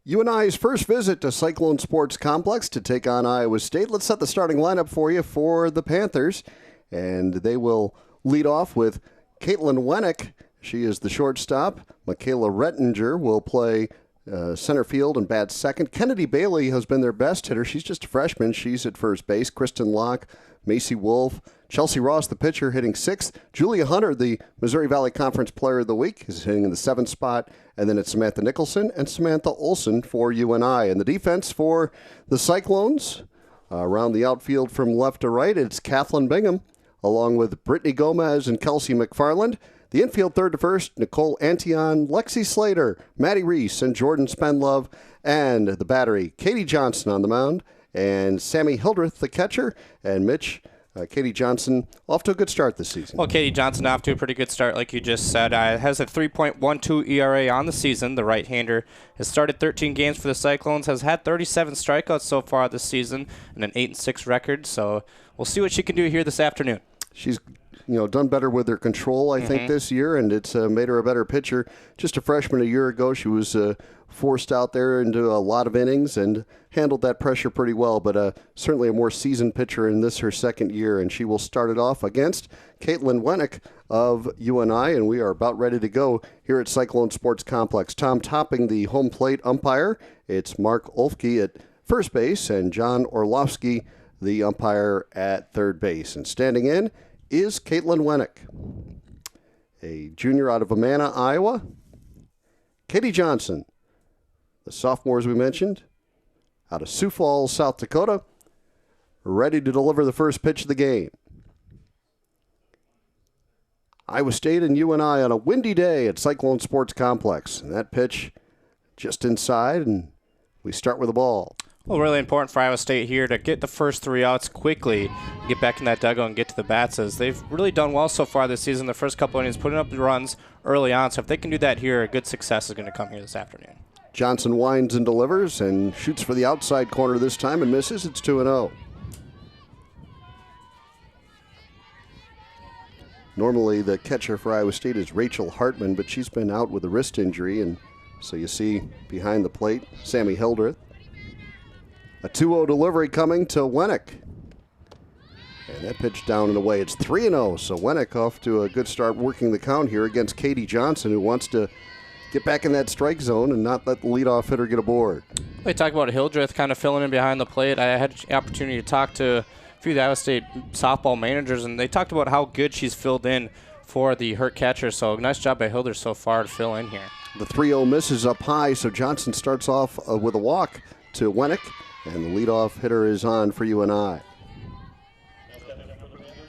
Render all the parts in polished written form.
UNI's first visit to Cyclone Sports Complex to take on Iowa State. Let's set the starting lineup for you for the Panthers. And they will lead off with Caitlin Wennick. She is the shortstop. Michaela Rettinger will play center field and bat second. Kennedy Bailey has been their best hitter. She's just a freshman. She's at first base. Kristen Locke, Macy Wolf, Chelsea Ross, the pitcher, hitting sixth. Julia Hunter, the Missouri Valley Conference Player of the Week, is hitting in the seventh spot. And then it's Samantha Nicholson and Samantha Olson for UNI. And the defense for the Cyclones, around the outfield from left to right, it's Kathleen Bingham, along with Brittany Gomez and Kelsey McFarland. The infield third to first, Nicole Antion, Lexi Slater, Maddie Reese, and Jordan Spendlove. And the battery, Katie Johnson on the mound, and Sammy Hildreth, the catcher, and Mitch. Katie Johnson off to a good start this season. Well, Katie Johnson off to a pretty good start, like you just said. Has a 3.12 ERA on the season. The right-hander has started 13 games for the Cyclones, has had 37 strikeouts so far this season, and an 8-6 record. So we'll see what she can do here this afternoon. She's done better with her control, I think, this year, and it's made her a better pitcher. Just a freshman a year ago, she was forced out there into a lot of innings and handled that pressure pretty well, but certainly a more seasoned pitcher in this her second year, and she will start it off against Caitlin Wennick of UNI, and we are about ready to go here at Cyclone Sports Complex. Tom Topping, the home plate umpire. It's Mark Olfke at first base, and John Orlovsky, the umpire at third base. And standing in is Caitlin Wennick, a junior out of Amana, Iowa. Katie Johnson, the sophomore, as we mentioned, out of Sioux Falls, South Dakota, ready to deliver the first pitch of the game. Iowa State and UNI on a windy day at Cyclone Sports Complex. And that pitch just inside, and we start with the ball. Well, really important for Iowa State here to get the first three outs quickly, get back in that dugout and get to the bats, as they've really done well so far this season. The first couple innings, putting up the runs early on. So if they can do that here, a good success is going to come here this afternoon. Johnson winds and delivers and shoots for the outside corner this time and misses. It's 2-0. Normally the catcher for Iowa State is Rachel Hartman, but she's been out with a wrist injury, and so you see behind the plate Sammy Hildreth. A 2-0 delivery coming to Wennick. And that pitch down and away. It's 3-0, so Wennick off to a good start working the count here against Katie Johnson, who wants to get back in that strike zone and not let the leadoff hitter get aboard. We talk about Hildreth kind of filling in behind the plate. I had the opportunity to talk to a few of the Iowa State softball managers, and they talked about how good she's filled in for the hurt catcher. So nice job by Hildreth so far to fill in here. The 3-0 misses up high, so Johnson starts off with a walk to Wennick, and the leadoff hitter is on for UNI.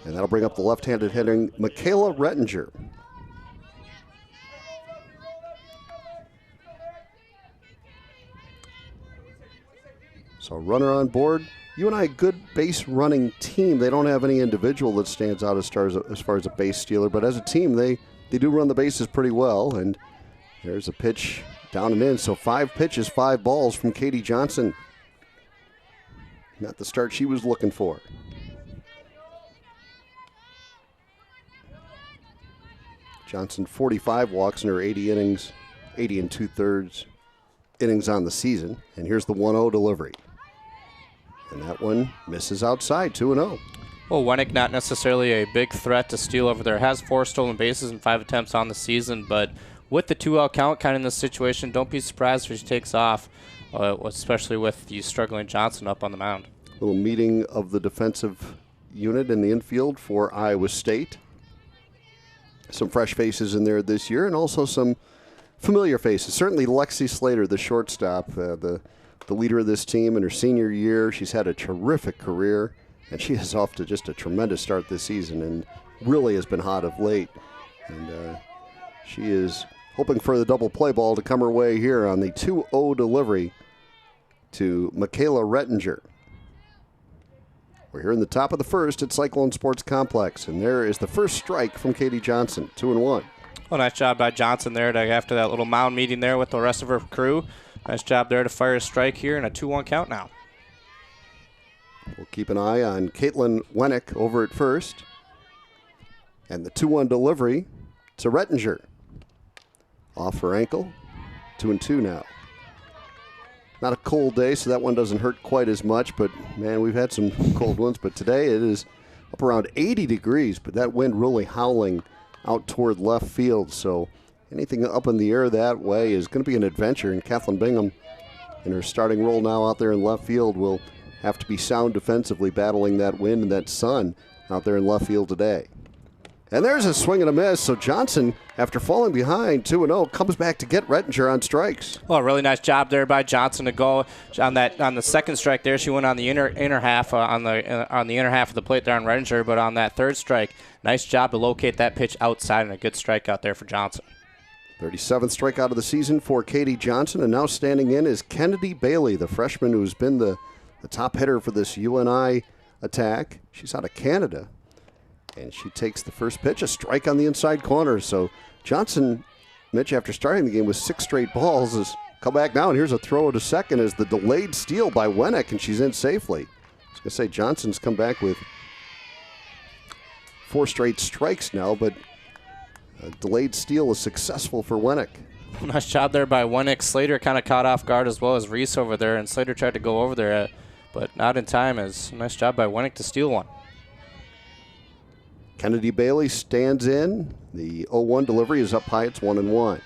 And that'll bring up the left-handed hitting Michaela Rettinger. So runner on board. UNI, a good base running team. They don't have any individual that stands out as far as a base stealer, but as a team, they do run the bases pretty well. And there's a pitch down and in. So 5 pitches, 5 balls from Katie Johnson. Not the start she was looking for. Johnson 45 walks in her 80 innings, 80 and 2/3 innings on the season. And here's the 1-0 delivery. And that one misses outside, 2-0. Well, Wennick not necessarily a big threat to steal over there. Has 4 stolen bases in 5 attempts on the season, but with the 2-out count kind of in this situation, don't be surprised if she takes off, especially with the struggling Johnson up on the mound. A little meeting of the defensive unit in the infield for Iowa State. Some fresh faces in there this year, and also some familiar faces. Certainly Lexi Slater, the shortstop, the leader of this team in her senior year. She's had a terrific career, and she is off to just a tremendous start this season and really has been hot of late. And she is hoping for the double play ball to come her way here on the 2-0 delivery to Michaela Rettinger. We're here in the top of the first at Cyclone Sports Complex, and there is the first strike from Katie Johnson, 2-1. Well, nice job by Johnson there after that little mound meeting there with the rest of her crew. Nice job there to fire a strike here and a 2-1 count now. We'll keep an eye on Caitlin Wennick over at first. And the 2-1 delivery to Rettinger. Off her ankle, 2-2 now. Not a cold day, so that one doesn't hurt quite as much. But, man, we've had some cold ones. But today it is up around 80 degrees. But that wind really howling out toward left field. So anything up in the air that way is going to be an adventure. And Kathleen Bingham, in her starting role now out there in left field, will have to be sound defensively battling that wind and that sun out there in left field today. And there's a swing and a miss. So Johnson, after falling behind 2-0, comes back to get Rettinger on strikes. Well, really nice job there by Johnson to go on the second strike there. She went on the inner half on the inner half of the plate there on Rettinger, but on that third strike, nice job to locate that pitch outside and a good strikeout there for Johnson. 37th strikeout of the season for Katie Johnson, and now standing in is Kennedy Bailey, the freshman who's been the top hitter for this UNI attack. She's out of Canada. And she takes the first pitch, a strike on the inside corner. So Johnson, Mitch, after starting the game with 6 straight balls, has come back now, and here's a throw to second as the delayed steal by Wennick, and she's in safely. I was going to say Johnson's come back with 4 straight strikes now, but a delayed steal is successful for Wennick. Nice job there by Wennick. Slater kind of caught off guard as well as Reese over there, and Slater tried to go over there, but not in time. Nice job by Wennick to steal one. Kennedy Bailey stands in. The 0-1 delivery is up high. It's 1-1.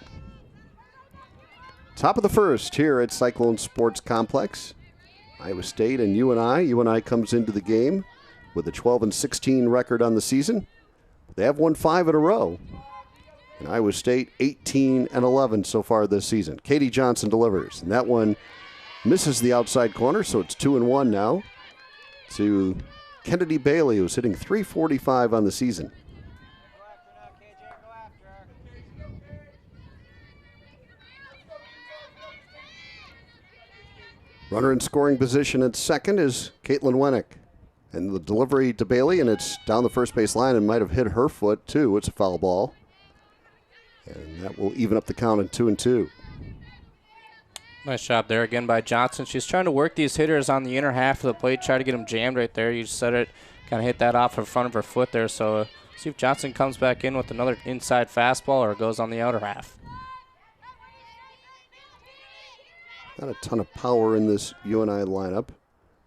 Top of the first here at Cyclone Sports Complex. Iowa State and UNI. UNI comes into the game with a 12-16 record on the season. They have won 5 in a row. And Iowa State 18-11 so far this season. Katie Johnson delivers. And that one misses the outside corner, so it's 2-1 now to Kennedy Bailey, who's hitting .345 on the season. Runner in scoring position at second is Caitlin Wennick. And the delivery to Bailey, and it's down the first base line and might have hit her foot, too. It's a foul ball. And that will even up the count at 2-2. Nice job there again by Johnson. She's trying to work these hitters on the inner half of the plate, try to get them jammed right there. You just said it, kind of hit that off in front of her foot there. So see if Johnson comes back in with another inside fastball or goes on the outer half. Not a ton of power in this UNI lineup.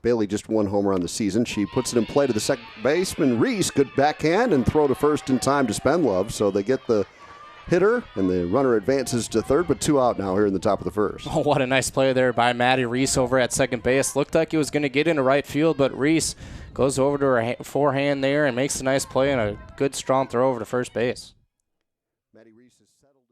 Bailey just 1 homer on the season. She puts it in play to the second baseman, Reese. Good backhand and throw to first in time to Spenlove. So they get the hitter, and the runner advances to third, but 2 out now here in the top of the first. Oh, what a nice play there by Maddie Reese over at second base. Looked like he was going to get into right field, but Reese goes over to her forehand there and makes a nice play and a good strong throw over to first base. Maddie Reese has settled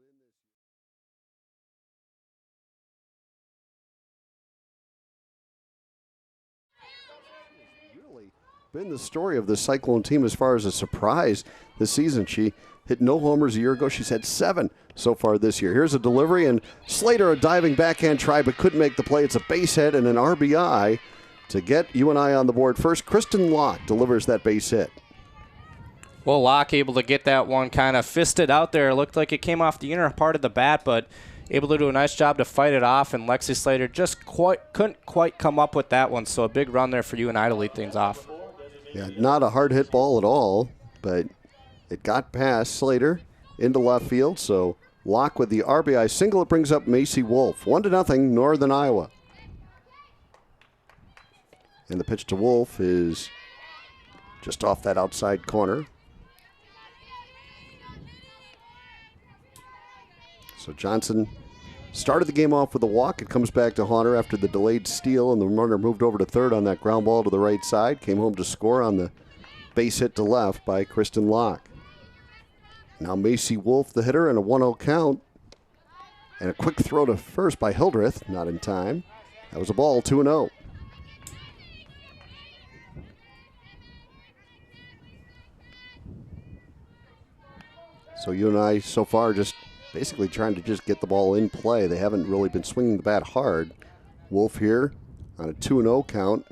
in. Really been the story of the Cyclone team as far as a surprise this season. She hit no homers a year ago. She's had 7 so far this year. Here's a delivery, and Slater a diving backhand try, but couldn't make the play. It's a base hit and an RBI to get UNI on the board first. Kristen Locke delivers that base hit. Well, Locke able to get that one kind of fisted out there. Looked like it came off the inner part of the bat, but able to do a nice job to fight it off, and Lexi Slater just couldn't quite come up with that one. So a big run there for UNI to lead things off. Yeah, not a hard hit ball at all, but it got past Slater into left field, so Locke with the RBI single. It brings up Macy Wolf. 1-0, Northern Iowa. And the pitch to Wolf is just off that outside corner. So Johnson started the game off with a walk. It comes back to haunt her after the delayed steal, and the runner moved over to third on that ground ball to the right side. Came home to score on the base hit to left by Kristen Locke. Now Macy Wolf, the hitter, and a 1-0 count. And a quick throw to first by Hildreth, not in time. That was a ball, 2-0. So UNI so far just basically trying to just get the ball in play. They haven't really been swinging the bat hard. Wolf here on a 2-0 count.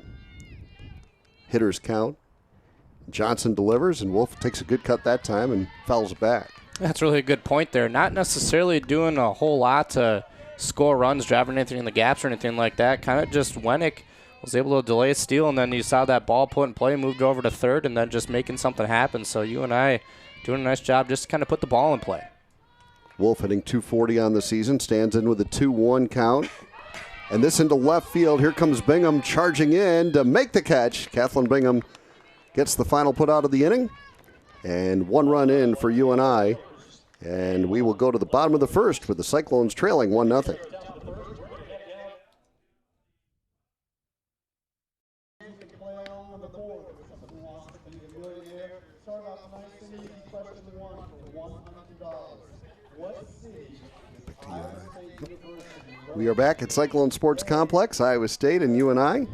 Hitters count. Johnson delivers, and Wolf takes a good cut that time and fouls it back. That's really a good point there. Not necessarily doing a whole lot to score runs, driving anything in the gaps or anything like that. Kind of just Wennick was able to delay a steal, and then you saw that ball put in play, moved over to third, and then just making something happen. So UNI doing a nice job just to kind of put the ball in play. Wolf hitting .240 on the season, stands in with a 2-1 count. And this into left field. Here comes Bingham charging in to make the catch. Kathleen Bingham gets the final put out of the inning. And 1 run in for UNI. And we will go to the bottom of the first with the Cyclones trailing 1-0. We are back at Cyclone Sports Complex, Iowa State and UNI.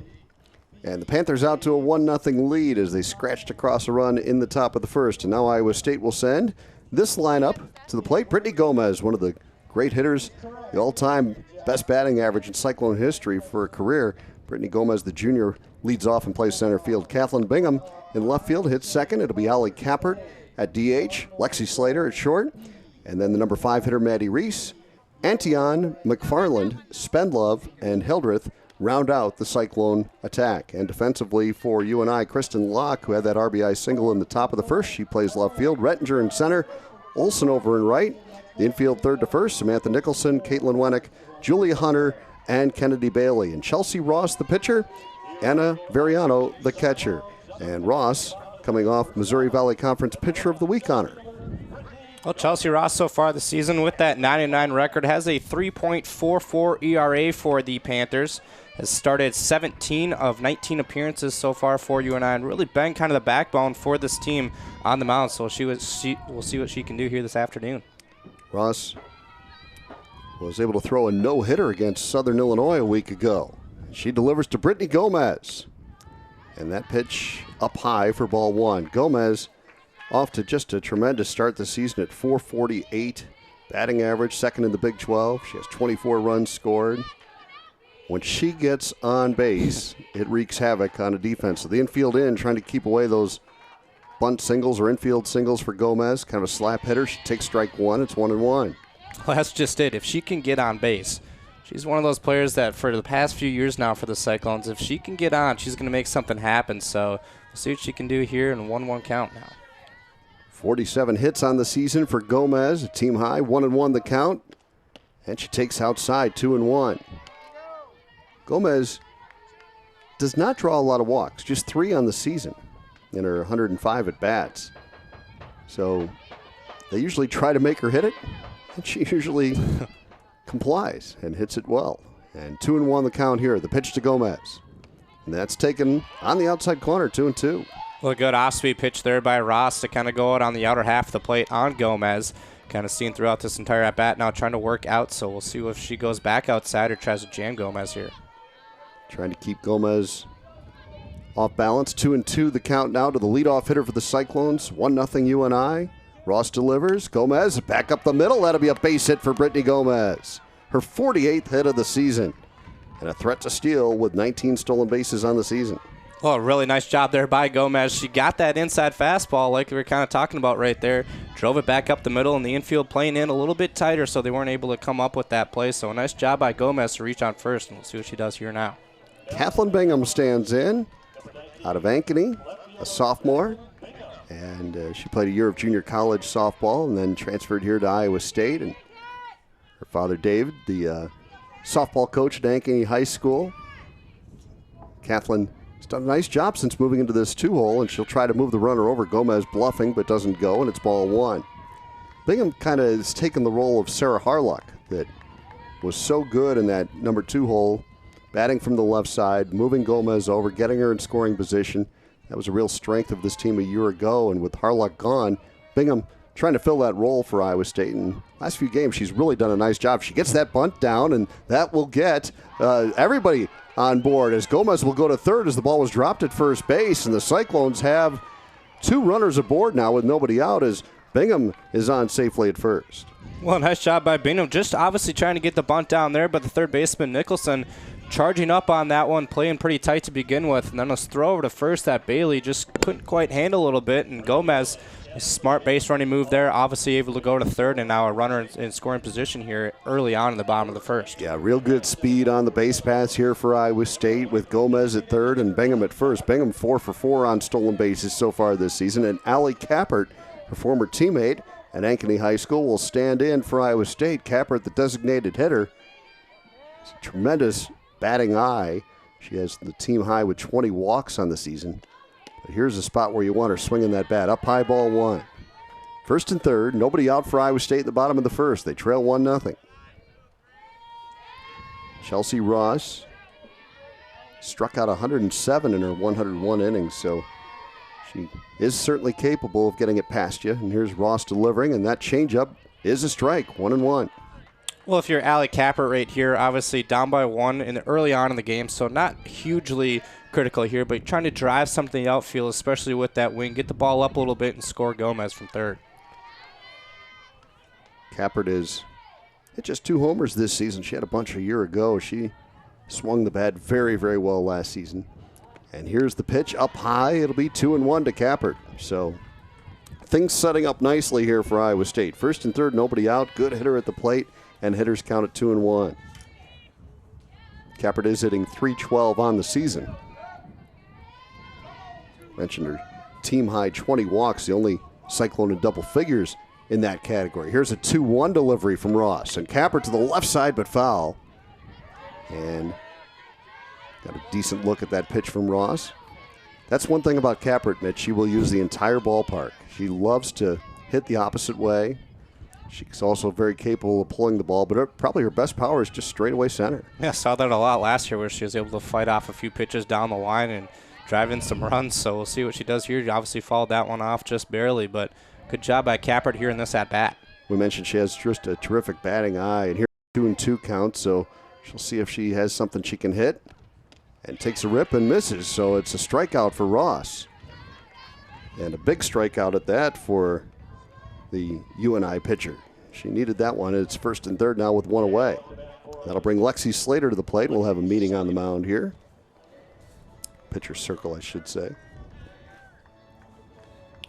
And the Panthers out to a 1-0 lead as they scratched across a run in the top of the first. And now Iowa State will send this lineup to the plate. Brittany Gomez, one of the great hitters, the all-time best batting average in Cyclone history for a career. Brittany Gomez, the junior, leads off and plays center field. Kathleen Bingham in left field hits second. It'll be Allie Kappert at DH, Lexi Slater at short, and then the number 5 hitter, Maddie Reese. Antion, McFarland, Spendlove, and Hildreth round out the Cyclone attack. And defensively for UNI, Kristen Locke, who had that RBI single in the top of the first, she plays left field. Rettinger in center, Olson over in right. The infield third to first, Samantha Nicholson, Caitlin Wennick, Julia Hunter, and Kennedy Bailey. And Chelsea Ross, the pitcher, Anna Veriano, the catcher. And Ross, coming off Missouri Valley Conference Pitcher of the Week honor. Well, Chelsea Ross so far this season with that 99 record has a 3.44 ERA for the Panthers. Has started 17 of 19 appearances so far for UNI and really been kind of the backbone for this team on the mound. So we'll see what she can do here this afternoon. Ross was able to throw a no-hitter against Southern Illinois a week ago. She delivers to Brittany Gomez. And that pitch up high for ball 1. Gomez off to just a tremendous start this season at .448 batting average, second in the Big 12. She has 24 runs scored. When she gets on base, it wreaks havoc on a defense. So the infield in, trying to keep away those bunt singles or infield singles for Gomez. Kind of a slap hitter. She takes strike 1. It's 1-1. Well, that's just it. If she can get on base, she's one of those players that for the past few years now for the Cyclones, if she can get on, she's going to make something happen. So we'll see what she can do here in a 1-1 count now. 47 hits on the season for Gomez, a team high, 1-1 the count. And she takes outside, 2-1. Gomez does not draw a lot of walks, just 3 on the season in her 105 at-bats. So they usually try to make her hit it, and she usually complies and hits it well. And 2-1 the count here, the pitch to Gomez. And that's taken on the outside corner, 2-2. Well, a good off-speed pitch there by Ross to kind of go out on the outer half of the plate on Gomez. Kind of seen throughout this entire at-bat now, trying to work out, so we'll see if she goes back outside or tries to jam Gomez here. Trying to keep Gomez off balance. 2-2 the count now to the leadoff hitter for the Cyclones. 1-0 UNI. Ross delivers. Gomez back up the middle. That'll be a base hit for Brittany Gomez. Her 48th hit of the season. And a threat to steal with 19 stolen bases on the season. Well, really nice job there by Gomez. She got that inside fastball like we were kind of talking about right there. Drove it back up the middle, and the infield playing in a little bit tighter, so they weren't able to come up with that play. So a nice job by Gomez to reach on first, and we'll see what she does here now. Kathleen Bingham stands in out of Ankeny, a sophomore. And she played a year of junior college softball and then transferred here to Iowa State. And her father, David, the softball coach at Ankeny High School. Kathleen has done a nice job since moving into this 2-hole, and she'll try to move the runner over. Gomez bluffing, but doesn't go, and it's ball 1. Bingham kind of has taken the role of Sarah Harlock that was so good in that number 2 hole, batting from the left side, moving Gomez over, getting her in scoring position. That was a real strength of this team a year ago, and with Harlock gone, Bingham trying to fill that role for Iowa State. And last few games, she's really done a nice job. She gets that bunt down, and that will get everybody on board as Gomez will go to third as the ball was dropped at first base, and the Cyclones have 2 runners aboard now with nobody out as Bingham is on safely at first. Well, nice job by Bingham. Just obviously trying to get the bunt down there, but the third baseman, Nicholson, charging up on that one, playing pretty tight to begin with. And then let's throw over to first that Bailey just couldn't quite handle a little bit. And Gomez, a smart base running move there, obviously able to go to third and now a runner in scoring position here early on in the bottom of the first. Yeah, real good speed on the base pass here for Iowa State with Gomez at third and Bingham at first. Bingham 4 for 4 on stolen bases so far this season. And Allie Kappert, her former teammate at Ankeny High School, will stand in for Iowa State. Kappert, the designated hitter. It's a tremendous batting eye. She has the team high with 20 walks on the season. But here's a spot where you want her swinging that bat. Up high, ball one. First and third, nobody out for Iowa State in the bottom of the first. They trail 1-0. Chelsea Ross struck out 107 in her 101 innings, so she is certainly capable of getting it past you. And here's Ross delivering, and that changeup is a strike, 1-1. Well, if you're Allie Capper right here, obviously down by one early on in the game, so not hugely critical here, but trying to drive something outfield, especially with that wing, get the ball up a little bit and score Gomez from third. Kappert has hit just 2 homers this season. She had a bunch a year ago. She swung the bat very, very well last season. And here's the pitch up high. It'll be 2-1 to Kappert. So things setting up nicely here for Iowa State. First and third, nobody out. Good hitter at the plate, and hitters count at 2-1. Kappert is hitting .312 on the season. Mentioned her team high 20 walks, the only Cyclone in double figures in that category. Here's a 2-1 delivery from Ross, and Kappert to the left side but foul. And got a decent look at that pitch from Ross. That's one thing about Kappert, Mitch. She will use the entire ballpark. She loves to hit the opposite way. She's also very capable of pulling the ball, but probably her best power is just straightaway center. Yeah, saw that a lot last year where she was able to fight off a few pitches down the line and drive in some runs. So we'll see what she does here. She obviously fouled that one off just barely, but good job by Kappert here in this at-bat. We mentioned she has just a terrific batting eye, and here 2-2 count, so she'll see if she has something she can hit. And takes a rip and misses, so it's a strikeout for Ross. And a big strikeout at that for the UNI pitcher. She needed that one. It's first and third now with one away. That'll bring Lexi Slater to the plate. We'll have a meeting on the mound here. Pitcher circle, I should say.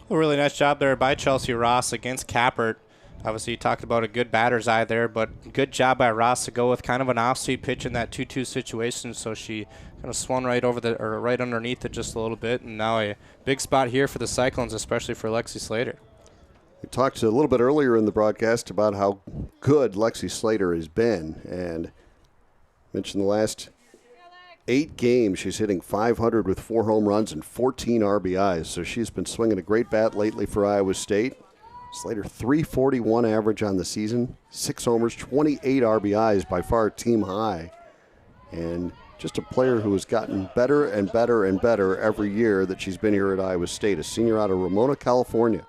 A really nice job there by Chelsea Ross against Kappert. Obviously, you talked about a good batter's eye there, but good job by Ross to go with kind of an off-speed pitch in that 2-2 situation. So she kind of swung right right underneath it just a little bit, and now a big spot here for the Cyclones, especially for Lexi Slater. We talked a little bit earlier in the broadcast about how good Lexi Slater has been, and mentioned the last 8 games she's hitting .500 with 4 home runs and 14 RBIs. So she's been swinging a great bat lately for Iowa State. Slater, .341 average on the season, 6 homers, 28 RBIs, by far team high. And just a player who has gotten better and better and better every year that she's been here at Iowa State, a senior out of Ramona, California.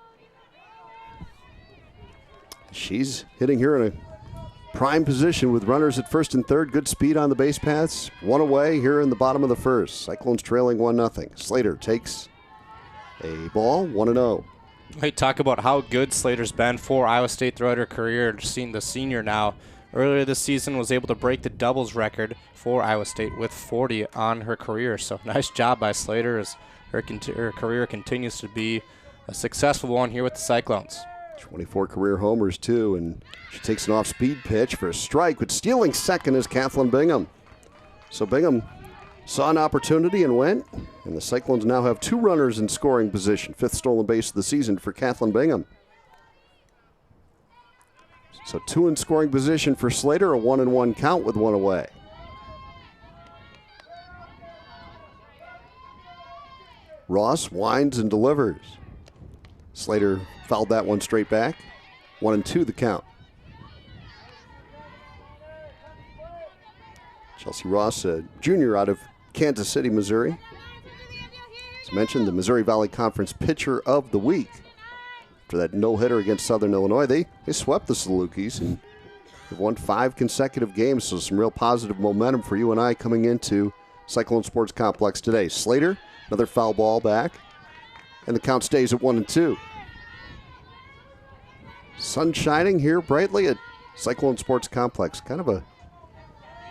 She's hitting here in a prime position with runners at first and third. Good speed on the base paths. One away here in the bottom of the first. Cyclones trailing 1-0. Slater takes a ball, 1-0. Hey, talk about how good Slater's been for Iowa State throughout her career. Seeing the senior now, earlier this season was able to break the doubles record for Iowa State with 40 on her career. So nice job by Slater as her career continues to be a successful one here with the Cyclones. 24 career homers, too, and she takes an off-speed pitch for a strike, but stealing second is Kathleen Bingham. So Bingham saw an opportunity and went, and the Cyclones now have 2 runners in scoring position. 5th stolen base of the season for Kathleen Bingham. So 2 in scoring position for Slater, a 1-1 count with 1 away. Ross winds and delivers. Slater fouled that one straight back. 1-2 the count. Chelsea Ross, a junior out of Kansas City, Missouri. As mentioned, the Missouri Valley Conference Pitcher of the Week. After that no-hitter against Southern Illinois, they swept the Salukis and have won 5 consecutive games, so some real positive momentum for UNI coming into Cyclone Sports Complex today. Slater, another foul ball back, and the count stays at 1-2. Sun shining here brightly at Cyclone Sports Complex. Kind of a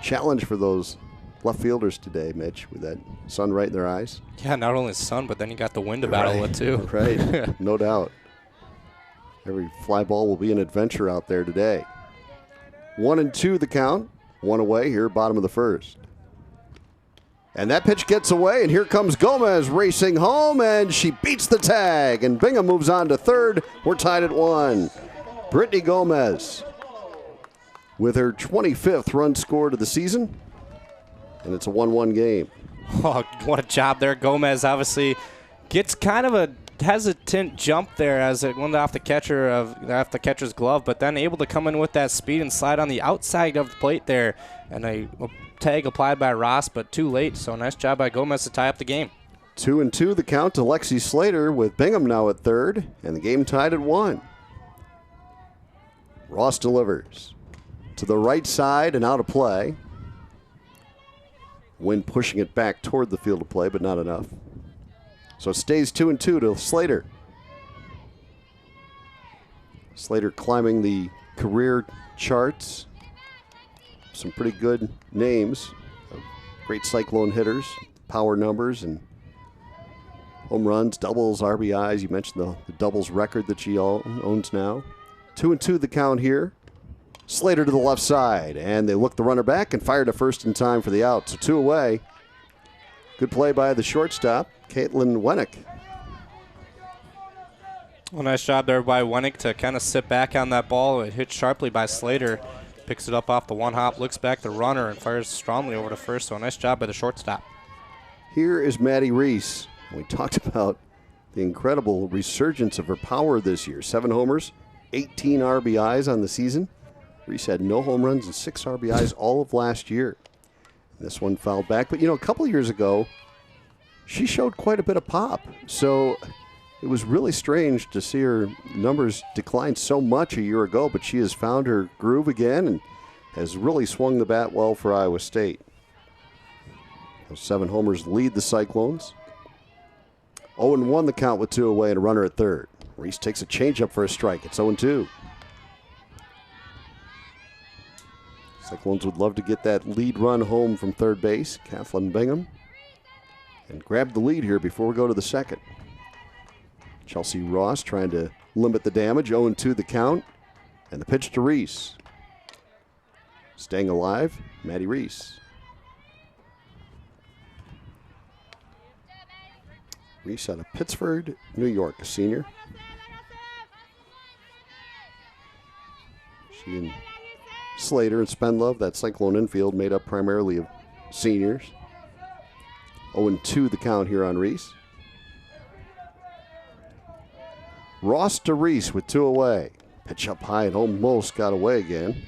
challenge for those left fielders today, Mitch, with that sun right in their eyes. Yeah, not only sun, but then you got the wind to battle with, too. Right, no doubt. Every fly ball will be an adventure out there today. 1-2 the count. 1 away here, bottom of the first. And that pitch gets away, and here comes Gomez racing home, and she beats the tag. And Bingham moves on to third. We're tied at 1. Brittany Gomez with her 25th run scored of the season. and it's a 1-1 game. Oh, what a job there. Gomez obviously gets kind of a hesitant jump there as it went off the catcher's glove, but then able to come in with that speed and slide on the outside of the plate there. And a tag applied by Ross, but too late. So nice job by Gomez to tie up the game. 2-2 the count to Lexi Slater with Bingham now at third, and the game tied at 1. Ross delivers to the right side and out of play. Wynn pushing it back toward the field of play, but not enough. So it stays 2-2 to Slater. Slater climbing the career charts. Some pretty good names of great Cyclone hitters, power numbers, and home runs, doubles, RBIs. You mentioned the doubles record that she owns now. 2-2 the count here. Slater to the left side, and they look the runner back and fire to first in time for the out. So 2 away. Good play by the shortstop, Caitlin Wennick. Well, nice job there by Wennick to kind of sit back on that ball. It hit sharply by Slater. Picks it up off the one hop, looks back the runner, and fires strongly over to first. So a nice job by the shortstop. Here is Maddie Reese. We talked about the incredible resurgence of her power this year. 7 homers, 18 RBIs on the season. Reese had no home runs and 6 RBIs all of last year. This one fouled back. But, you know, a couple years ago, she showed quite a bit of pop. So it was really strange to see her numbers decline so much a year ago. But she has found her groove again and has really swung the bat well for Iowa State. Those 7 homers lead the Cyclones. 0-1 the count with 2 away and a runner at third. Reese takes a changeup for a strike. It's 0-2. Cyclones would love to get that lead run home from third base, Kathleen Bingham, and grab the lead here before we go to the second. Chelsea Ross trying to limit the damage, 0-2 the count, and the pitch to Reese. Staying alive, Maddie Reese. Reese out of Pittsford, New York, a senior. She and Slater and Spenlove, that Cyclone infield made up primarily of seniors. 0-2 the count here on Reese. Ross to Reese with 2 away. Pitch up high and almost got away again.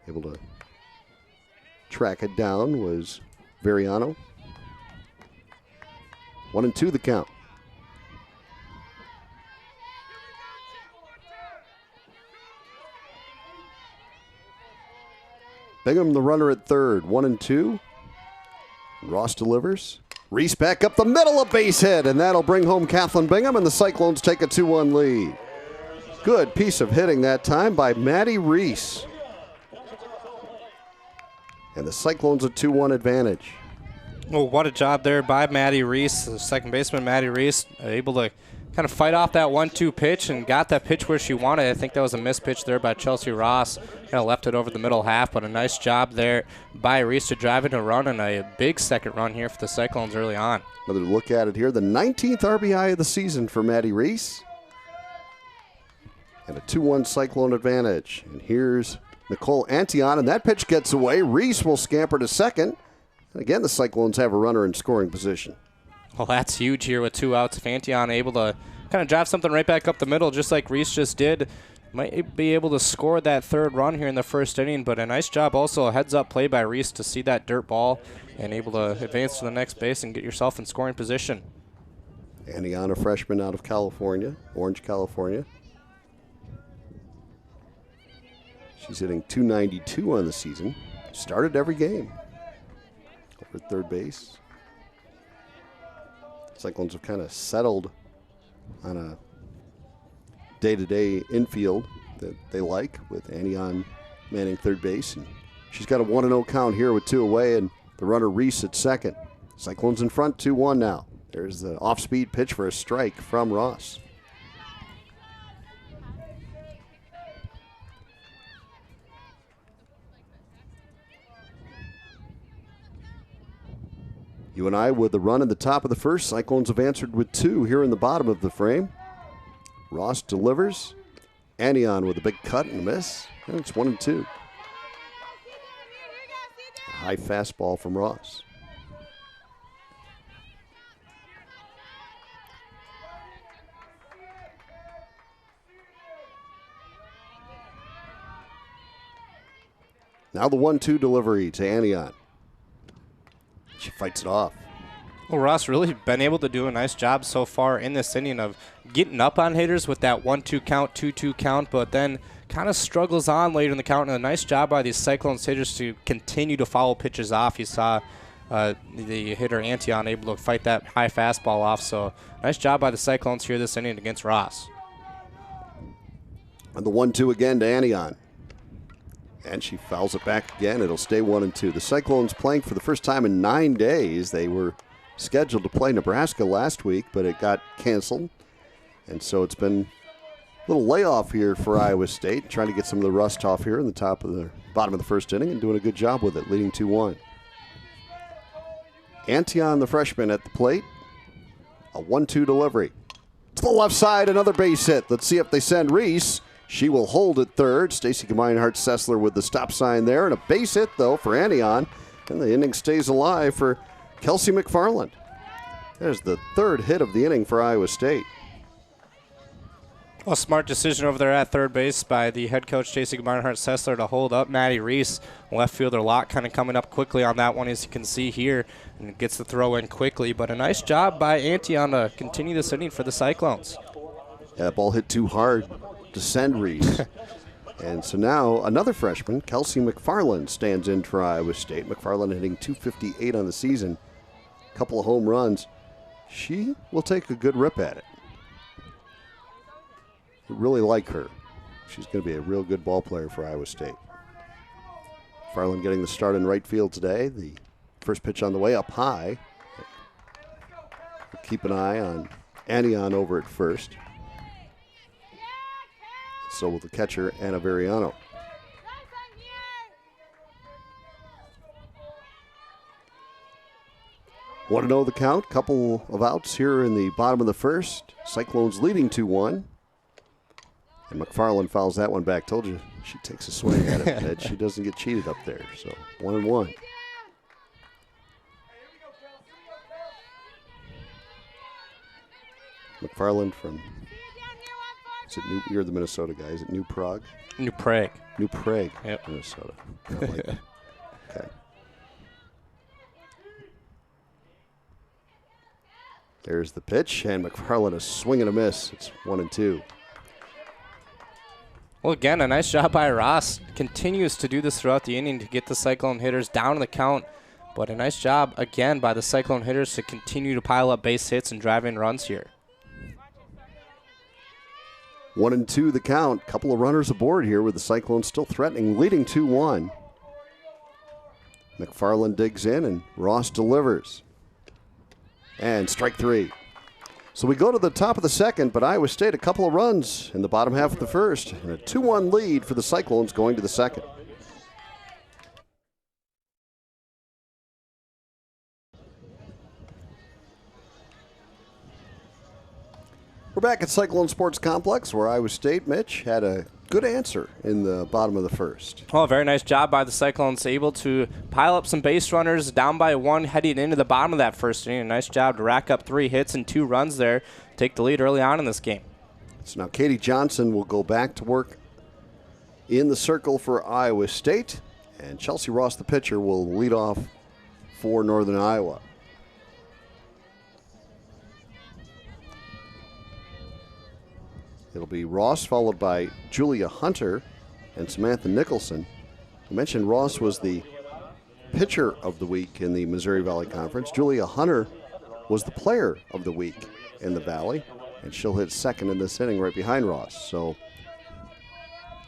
Able to track it down was Veriano. 1-2 the count. Bingham the runner at third, 1-2. Ross delivers. Reese back up the middle, a base hit, and that'll bring home Kathleen Bingham, and the Cyclones take a 2-1 lead. Good piece of hitting that time by Maddie Reese. And the Cyclones a 2-1 advantage. Well, what a job there by Maddie Reese, the second baseman Maddie Reese, able to kind of fight off that 1-2 pitch and got that pitch where she wanted. I think that was a missed pitch there by Chelsea Ross. Kind of left it over the middle half, but a nice job there by Reese to drive in a run and a big second run here for the Cyclones early on. Another look at it here. The 19th RBI of the season for Maddie Reese. And a 2-1 Cyclone advantage. And here's Nicole Antion, and that pitch gets away. Reese will scamper to second. And again, the Cyclones have a runner in scoring position. Well, that's huge here with 2 outs. If Antion able to kind of drive something right back up the middle, just like Reese just did, might be able to score that third run here in the first inning. But a nice job also, a heads-up play by Reese to see that dirt ball and able to advance to the next base and get yourself in scoring position. Antion, a freshman out of California, Orange, California. She's hitting .292 on the season. Started every game. Over at third base. Cyclones have kind of settled on a day-to-day infield that they like, with Antion manning third base. And she's got a 1-0 count here with 2 away, and the runner Reese at second. Cyclones in front, 2-1 now. There's the off-speed pitch for a strike from Ross. UNI with the run in the top of the first. Cyclones have answered with 2 here in the bottom of the frame. Ross delivers. Antion with a big cut and a miss. And it's 1-2. high fastball from Ross. Now the 1-2 delivery to Anion. She fights it off. Well, Ross really been able to do a nice job so far in this inning of getting up on hitters with that 1-2 count, 2-2 count, but then kind of struggles on later in the count. And a nice job by these Cyclones hitters to continue to follow pitches off. You saw the hitter Antion able to fight that high fastball off. So nice job by the Cyclones here this inning against Ross. And the 1-2 again to Anion. And she fouls it back again. It'll stay 1-2. The Cyclones playing for the first time in 9 days. They were scheduled to play Nebraska last week, but it got canceled. And so it's been a little layoff here for Iowa State, trying to get some of the rust off here in the bottom of the first inning and doing a good job with it, leading 2-1. Antion, the freshman, at the plate. A 1-2 delivery. To the left side, another base hit. Let's see if they send Reese. She will hold at third. Stacy Gemeinhart-Sessler with the stop sign there. And a base hit, though, for Anion. And the inning stays alive for Kelsey McFarland. There's the third hit of the inning for Iowa State. Well, smart decision over there at third base by the head coach, Stacy Gemeinhart-Sessler, to hold up Maddie Reese. Left fielder Locke kind of coming up quickly on that one, as you can see here, and gets the throw in quickly. But a nice job by Antion to continue this inning for the Cyclones. Yeah, that ball hit too hard to send Reese. And so now another freshman, Kelsey McFarland, stands in for Iowa State. McFarland hitting .258 on the season. A couple of home runs. She will take a good rip at it. I really like her. She's going to be a real good ball player for Iowa State. McFarland getting the start in right field today. The first pitch on the way up high. We'll keep an eye on Anion over at first. So will the catcher, Anna Veriano. Want to know the count? Couple of outs here in the bottom of the first. Cyclones leading 2-1. And McFarland fouls that one back. Told you she takes a swing at it, Ed. She doesn't get cheated up there. So 1-1. McFarland from... You're the Minnesota guy. Is it New Prague? New Prague. New Prague, yep. Minnesota. I like that. Okay. There's the pitch, and McFarland a swing and a miss. It's 1-2. Well, again, a nice job by Ross. Continues to do this throughout the inning to get the Cyclone hitters down in the count. But a nice job, again, by the Cyclone hitters to continue to pile up base hits and drive in runs here. 1-2 the count. Couple of runners aboard here with the Cyclones still threatening, leading 2-1. McFarland digs in and Ross delivers. And strike three. So we go to the top of the second, but Iowa State a couple of runs in the bottom half of the first. And a 2-1 lead for the Cyclones going to the second. We're back at Cyclone Sports Complex where Iowa State, Mitch, had a good answer in the bottom of the first. Oh, very nice job by the Cyclones, able to pile up some base runners down by one heading into the bottom of that first inning. A nice job to rack up 3 hits and 2 runs there, take the lead early on in this game. So now Katie Johnson will go back to work in the circle for Iowa State, and Chelsea Ross, the pitcher, will lead off for Northern Iowa. It'll be Ross followed by Julia Hunter and Samantha Nicholson. I mentioned Ross was the pitcher of the week in the Missouri Valley Conference. Julia Hunter was the player of the week in the Valley, and she'll hit second in this inning right behind Ross. So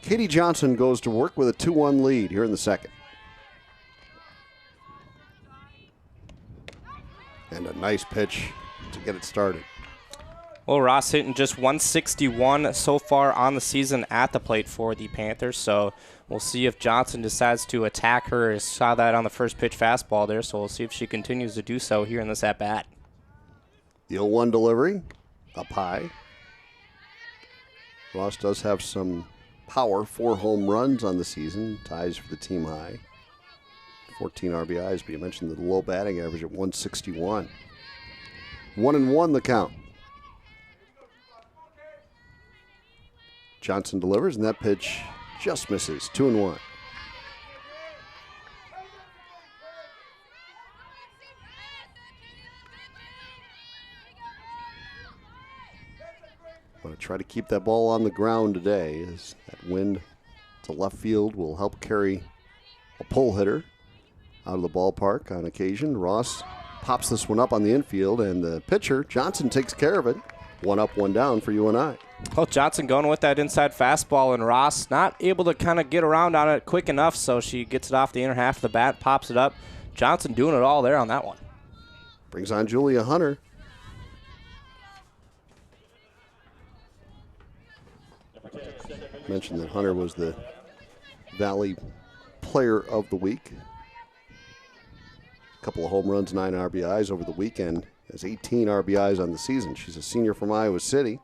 Katie Johnson goes to work with a 2-1 lead here in the second. And a nice pitch to get it started. Well, Ross hitting just 161 so far on the season at the plate for the Panthers, so we'll see if Johnson decides to attack her. I saw that on the first pitch fastball there, so we'll see if she continues to do so here in this at-bat. The 0-1 delivery, up high. Ross does have some power, 4 home runs on the season, ties for the team high. 14 RBIs, but you mentioned the low batting average at 161. 1-1 the count. Johnson delivers, and that pitch just misses. 2-1. Want to try to keep that ball on the ground today, as that wind to left field will help carry a pull hitter out of the ballpark on occasion. Ross pops this one up on the infield, and the pitcher, Johnson, takes care of it. 1 up, 1 down for UNI. Well, Johnson going with that inside fastball, and Ross not able to kind of get around on it quick enough, so she gets it off the inner half of the bat, pops it up. Johnson doing it all there on that one. Brings on Julia Hunter. Mentioned that Hunter was the Valley Player of the Week. A couple of home runs, 9 RBIs over the weekend. Has 18 RBIs on the season. She's a senior from Iowa City.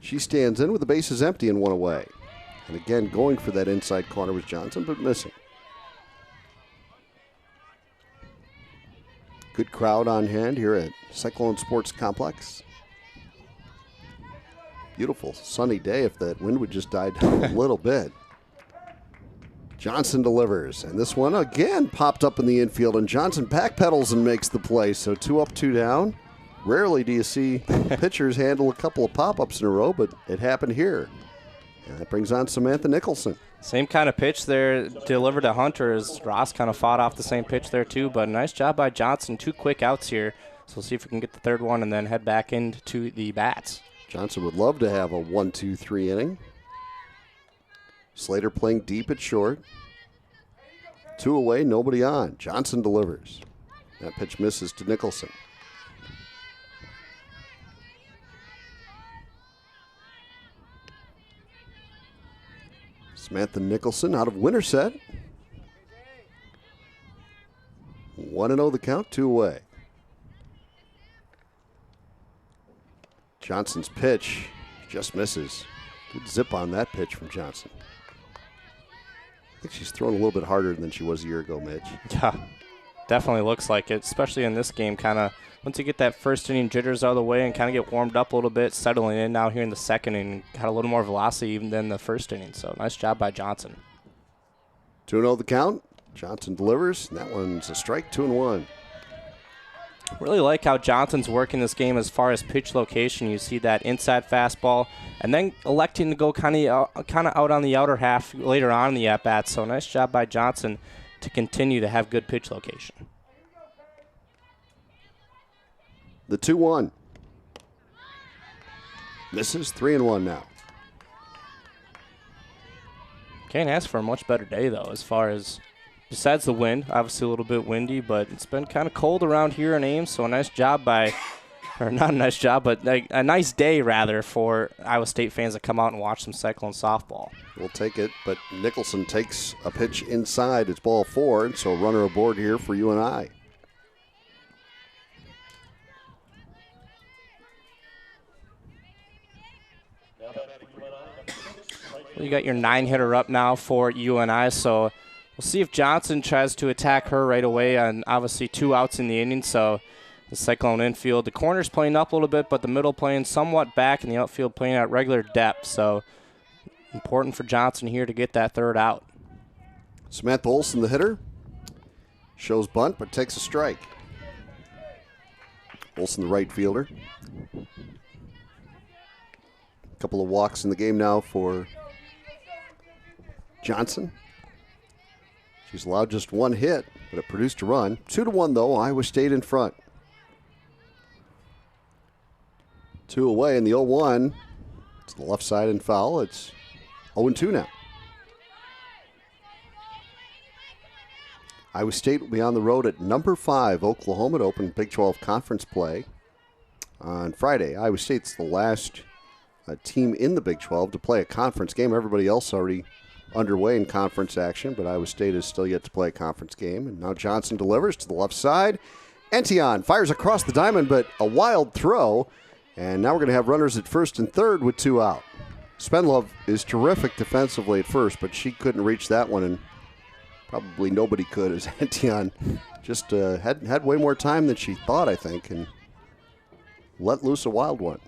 She stands in with the bases empty and 1 away. And again, going for that inside corner was Johnson, but missing. Good crowd on hand here at Cyclone Sports Complex. Beautiful sunny day if that wind would just die down a little bit. Johnson delivers, and this one again popped up in the infield, and Johnson backpedals and makes the play. So 2 up, 2 down. Rarely do you see pitchers handle a couple of pop-ups in a row, but it happened here. And that brings on Samantha Nicholson. Same kind of pitch there delivered to Hunter as Ross kind of fought off the same pitch there too, but nice job by Johnson. 2 quick outs here. So we'll see if we can get the third one and then head back into the bats. Johnson would love to have a 1-2-3 inning. Slater playing deep at short. 2 away, nobody on. Johnson delivers. That pitch misses to Nicholson. Samantha Nicholson out of Winterset. 1-0 the count, 2 away. Johnson's pitch just misses. Good zip on that pitch from Johnson. I think she's thrown a little bit harder than she was a year ago, Mitch. Yeah, definitely looks like it, especially in this game. Kind of once you get that first inning jitters out of the way and kind of get warmed up a little bit, settling in now here in the second inning, got a little more velocity even than the first inning. So nice job by Johnson. 2-0 the count. Johnson delivers, and that one's a strike. 2-1. Really like how Johnson's working this game as far as pitch location. You see that inside fastball, and then electing to go kind of out on the outer half later on in the at-bat. So nice job by Johnson to continue to have good pitch location. The 2-1. Misses. 3-1 now. Can't ask for a much better day, though, as far as besides the wind. Obviously a little bit windy, but it's been kind of cold around here in Ames, so a nice job by, or not a nice job, but a nice day, rather, for Iowa State fans to come out and watch some Cyclone softball. We'll take it, but Nicholson takes a pitch inside. It's ball 4, and so runner aboard here for UNI. You got your 9-hitter up now for UNI, so we'll see if Johnson tries to attack her right away, and obviously 2 outs in the inning, so the Cyclone infield. The corner's playing up a little bit, but the middle playing somewhat back, and the outfield playing at regular depth, so important for Johnson here to get that third out. Samantha Olson, the hitter, shows bunt, but takes a strike. Olson, the right fielder. A couple of walks in the game now for Johnson. She's allowed just 1 hit, but it produced a run. 2-1, though. Iowa State in front. 2 away, and the 0-1 to the left side and foul. It's 0-2 now. Iowa State will be on the road at number 5, Oklahoma, to open Big 12 conference play on Friday. Iowa State's the last team in the Big 12 to play a conference game. Everybody else already underway in conference action, but Iowa State is still yet to play a conference game. And now Johnson delivers to the left side. Ention fires across the diamond, but a wild throw. And now we're going to have runners at first and third with 2 out. Spenlove is terrific defensively at first, but she couldn't reach that one. And probably nobody could, as Etienne just had way more time than she thought, I think, and let loose a wild one.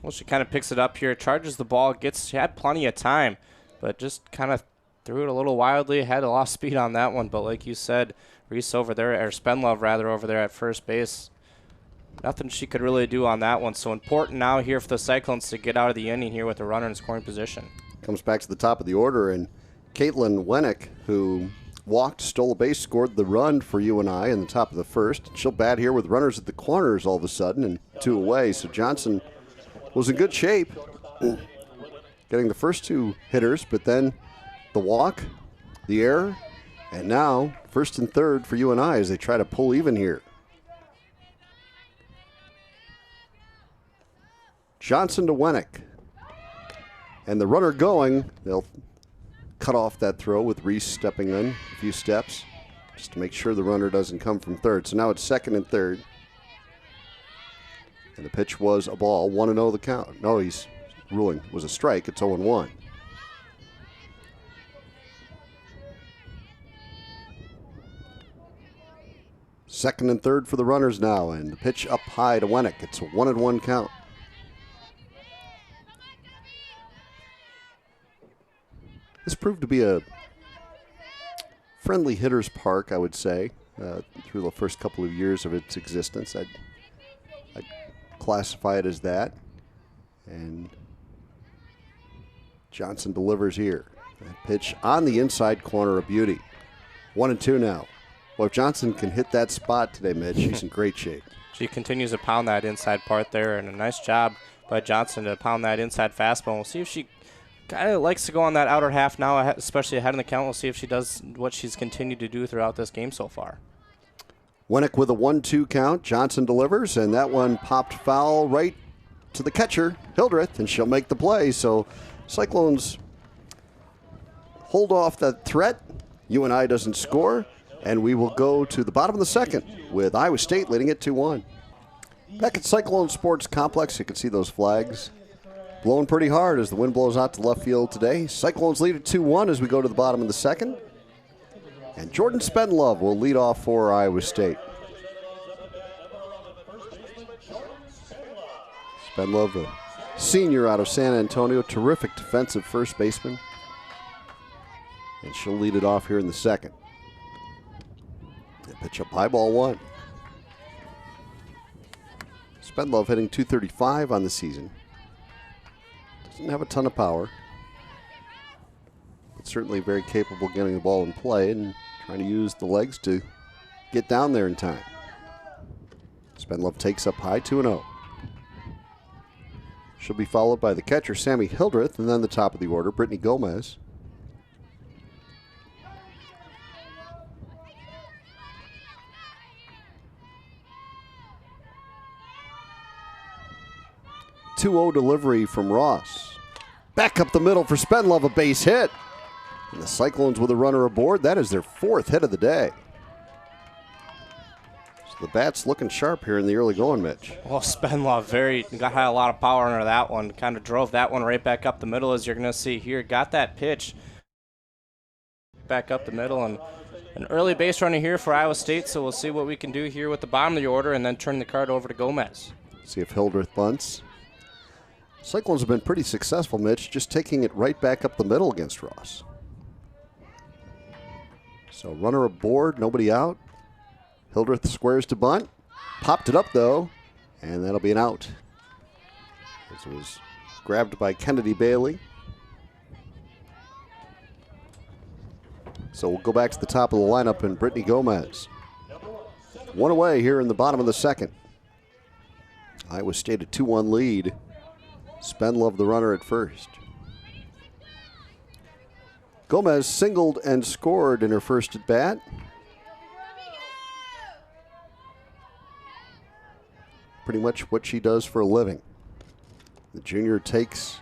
Well, she kind of picks it up here, charges the ball, she had plenty of time, but just kind of threw it a little wildly, had a lot of speed on that one, but like you said, Reese over there, or Spenlove rather, over there at first base, nothing she could really do on that one. So important now here for the Cyclones to get out of the inning here with a runner in scoring position. Comes back to the top of the order, and Caitlin Wenick, who walked, stole a base, scored the run for UNI in the top of the first. She'll bat here with runners at the corners all of a sudden and 2 away. So Johnson was in good shape, getting the first 2 hitters, but then the walk, the error, and now first and third for UNI as they try to pull even here. Johnson to Wenick. And the runner going, they'll cut off that throw with Reese stepping in a few steps just to make sure the runner doesn't come from third. So now it's second and third. And the pitch was a ball, 1-0 the count. No, he's ruling it was a strike. It's 0-1. Second and third for the runners now, and the pitch up high to Wenick. It's a 1-1 count. This proved to be a friendly hitter's park, I would say, through the first couple of years of its existence. I'd classify it as that. And Johnson delivers here. That pitch on the inside corner, a beauty. 1-2 now. Well, if Johnson can hit that spot today, Mitch, she's in great shape. She continues to pound that inside part there, and a nice job by Johnson to pound that inside fastball. We'll see if she kind of likes to go on that outer half now, especially ahead in the count. We'll see if she does what she's continued to do throughout this game so far. Wenick with a 1-2 count. Johnson delivers, and that one popped foul right to the catcher, Hildreth, and she'll make the play. So Cyclones hold off that threat. UNI doesn't score, and we will go to the bottom of the second with Iowa State leading it 2-1. Back at Cyclone Sports Complex, you can see those flags blowing pretty hard as the wind blows out to left field today. Cyclones lead at 2-1 as we go to the bottom of the second. And Jordan Spenlove will lead off for Iowa State. Spenlove, a senior out of San Antonio, terrific defensive first baseman. And she'll lead it off here in the second. And pitch up high, ball 1. Spenlove hitting .235 on the season. Doesn't have a ton of power, but certainly very capable getting the ball in play and trying to use the legs to get down there in time. Spenlove takes up high, 2-0. She'll be followed by the catcher, Sammy Hildreth, and then the top of the order, Brittany Gomez. .2-0 delivery from Ross. Back up the middle for Spenlove, a base hit. And the Cyclones with a runner aboard. That is their 4th hit of the day. So the bat's looking sharp here in the early going, Mitch. Well, Spenlove had a lot of power under that one. Kind of drove that one right back up the middle, as you're going to see here. Got that pitch back up the middle, and an early base runner here for Iowa State. So we'll see what we can do here with the bottom of the order and then turn the card over to Gomez. See if Hildreth bunts. Cyclones have been pretty successful, Mitch, just taking it right back up the middle against Ross. So runner aboard, nobody out. Hildreth squares to bunt. Popped it up, though, and that'll be an out. This was grabbed by Kennedy Bailey. So we'll go back to the top of the lineup and Brittany Gomez. 1 away here in the bottom of the second. Iowa State a 2-1 lead. Spenlove the runner at first. Gomez singled and scored in her first at bat. Pretty much what she does for a living. The junior takes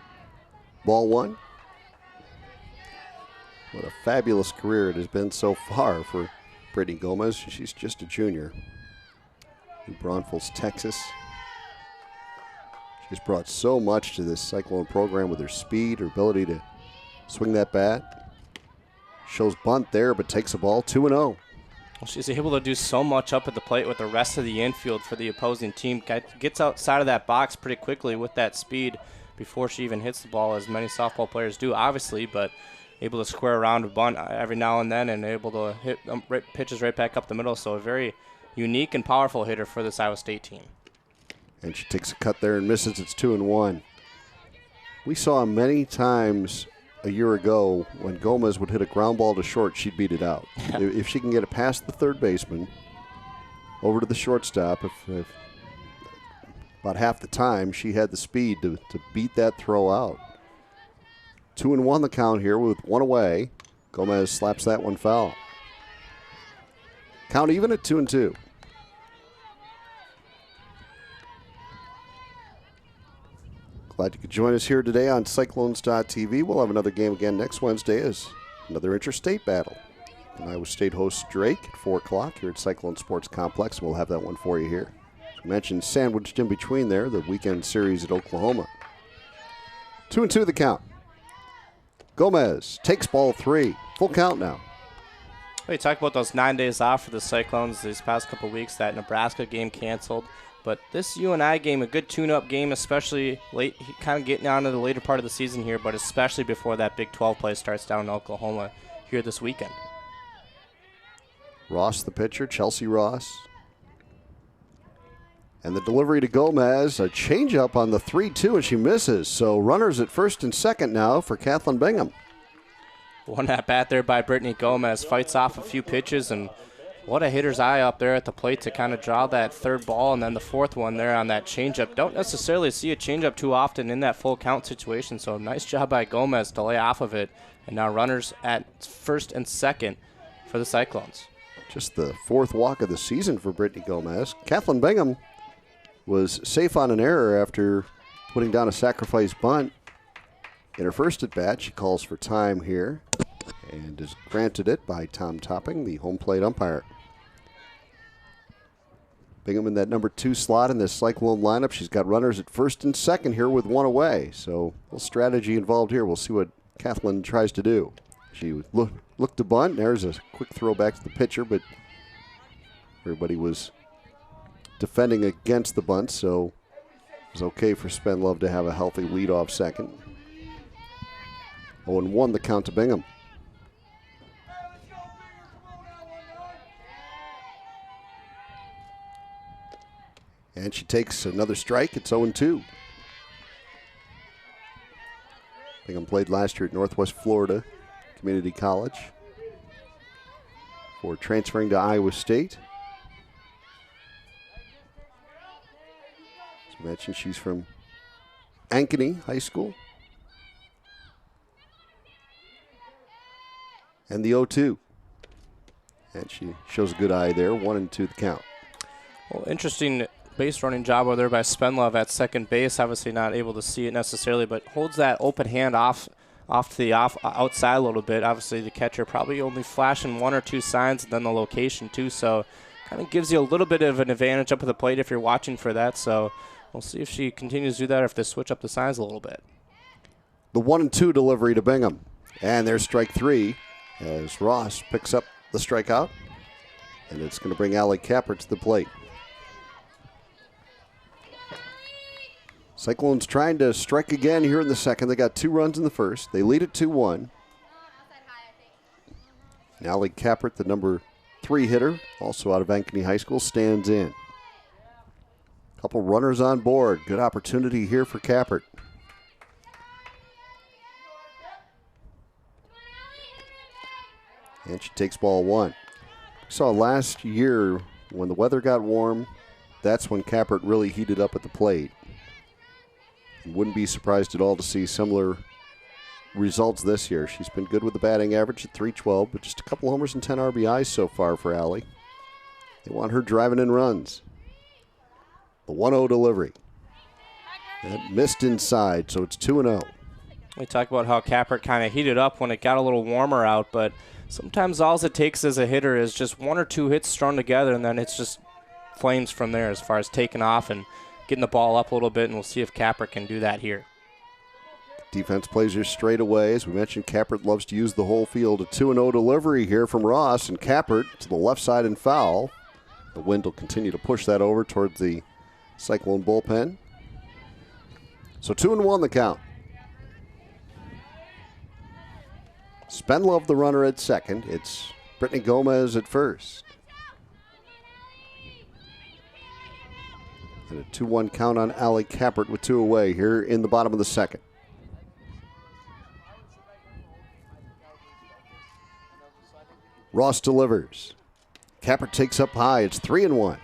ball 1. What a fabulous career it has been so far for Brittany Gomez. She's just a junior. New Braunfels, Texas. She's brought so much to this Cyclone program with her speed, her ability to swing that bat. shows bunt there, but takes the ball 2-0. Well, she's able to do so much up at the plate with the rest of the infield for the opposing team. Gets outside of that box pretty quickly with that speed before she even hits the ball, as many softball players do, obviously, but able to square around a bunt every now and then and able to hit pitches right back up the middle. So a very unique and powerful hitter for this Iowa State team. And she takes a cut there and misses. It's 2-1. We saw many times a year ago when Gomez would hit a ground ball to short, she'd beat it out. If she can get it past the third baseman, over to the shortstop, if about half the time she had the speed to beat that throw out. 2-1 the count here with one away. Gomez slaps that one foul. Count even at 2-2. Glad you could join us here today on Cyclones.tv. We'll have another game again next Wednesday as another interstate battle. And Iowa State hosts Drake at 4 o'clock here at Cyclone Sports Complex. We'll have that one for you here. As we mentioned, sandwiched in between there, the weekend series at Oklahoma. 2-2 the count. Gomez takes ball 3. Full count now. We talked about those 9 days off for the Cyclones these past couple weeks. That Nebraska game canceled. But this UNI game, a good tune-up game, especially late, kind of getting on to the later part of the season here, but especially before that Big 12 play starts down in Oklahoma here this weekend. Ross, the pitcher, Chelsea Ross. And the delivery to Gomez, a changeup on the 3-2, and she misses. So runners at first and second now for Kathleen Bingham. One at bat there by Brittany Gomez, fights off a few pitches, and what a hitter's eye up there at the plate to kind of draw that third ball, and then the fourth one there on that changeup. Don't necessarily see a changeup too often in that full count situation, so nice job by Gomez to lay off of it. And now runners at first and second for the Cyclones. Just the fourth walk of the season for Brittany Gomez. Kathleen Bingham was safe on an error after putting down a sacrifice bunt. In her first at bat, she calls for time here and is granted it by Tom Topping, the home plate umpire. Bingham in that number 2 slot in this Cyclone lineup. She's got runners at first and second here with one away. So a little strategy involved here. We'll see what Kathleen tries to do. She looked to bunt. There's a quick throw back to the pitcher, but everybody was defending against the bunt, so it was okay for Spenlove to have a healthy leadoff second. 0-1 the count to Bingham. And she takes another strike. It's 0-2. Bingham played last year at Northwest Florida Community College before transferring to Iowa State. As I mentioned, she's from Ankeny High School. And the 0-2. And she shows a good eye there. 1-2 the count. Well, interesting base running job over there by Spenlove at second base. Obviously not able to see it necessarily, but holds that open hand off to the outside a little bit. Obviously the catcher probably only flashing 1 or 2 signs, and then the location too. So kind of gives you a little bit of an advantage up at the plate if you're watching for that. So we'll see if she continues to do that or if they switch up the signs a little bit. The 1-2 delivery to Bingham. And there's strike 3 as Ross picks up the strikeout. And it's going to bring Allie Capper to the plate. Cyclones trying to strike again here in the second. They got 2 runs in the first. They lead it 2-1. Allie Cappert, the number 3 hitter, also out of Ankeny High School, stands in. Couple runners on board. Good opportunity here for Cappert. And she takes ball 1. We saw last year when the weather got warm, that's when Cappert really heated up at the plate. Wouldn't be surprised at all to see similar results this year. She's been good with the batting average at .312, but just a couple homers and 10 RBIs so far for Allie. They want her driving in runs. The 1-0 delivery. That missed inside, so it's 2-0. We talk about how Cappert kind of heated up when it got a little warmer out, but sometimes all it takes as a hitter is just 1 or 2 hits strung together, and then it's just flames from there as far as taking off and getting the ball up a little bit, and we'll see if Cappert can do that here. Defense plays her straight away. As we mentioned, Kappert loves to use the whole field. A 2-0 delivery here from Ross, and Kappert to the left side and foul. The wind will continue to push that over towards the Cyclone bullpen. So 2-1 the count. Spenlove the runner at second. It's Brittany Gomez at first. And a 2-1 count on Allie Kappert with 2 away here in the bottom of the second. Ross delivers. Kappert takes up high. It's 3-1.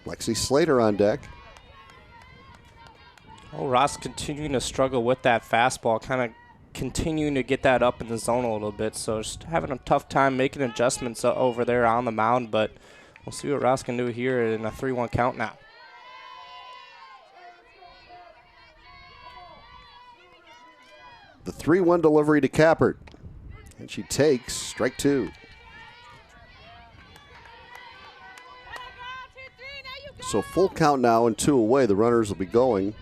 Lexi Slater on deck. Oh, Ross continuing to struggle with that fastball, kind of continuing to get that up in the zone a little bit. So just having a tough time making adjustments over there on the mound, but we'll see what Ross can do here in a 3-1 count now. The 3-1 delivery to Kappert. And she takes strike 2. So full count now and 2 away. The runners will be going.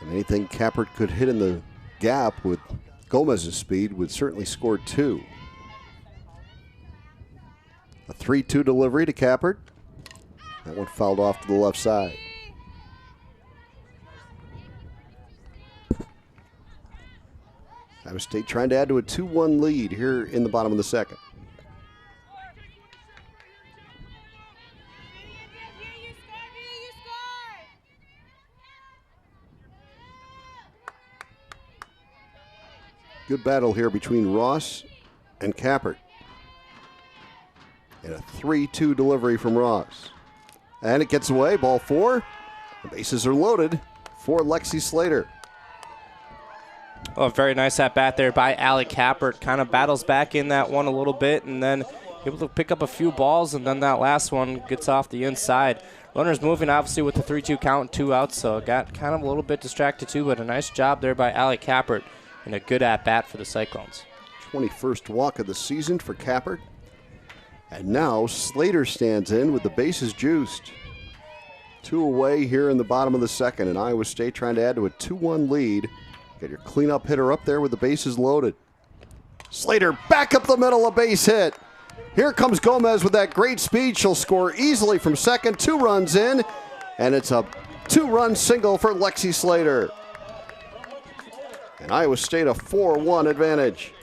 And anything Kappert could hit in the gap with Gomez's speed would certainly score 2. A 3-2 delivery to Kappert. That one fouled off to the left side. Iowa State trying to add to a 2-1 lead here in the bottom of the second. Good battle here between Ross and Kappert. And a 3-2 delivery from Ross. And it gets away, ball 4. The bases are loaded for Lexi Slater. Oh, very nice at bat there by Allie Kappert. Kind of battles back in that one a little bit and then able to pick up a few balls, and then that last one gets off the inside. Runners moving obviously with the 3-2 count, 2 outs, so got kind of a little bit distracted too, but a nice job there by Allie Kappert and a good at bat for the Cyclones. 21st walk of the season for Kappert. And now Slater stands in with the bases juiced. 2 away here in the bottom of the second, and Iowa State trying to add to a 2-1 lead. Get your cleanup hitter up there with the bases loaded. Slater back up the middle, a base hit. Here comes Gomez with that great speed. She'll score easily from second. 2 runs in, and it's a 2-run single for Lexi Slater. And Iowa State a 4-1 advantage.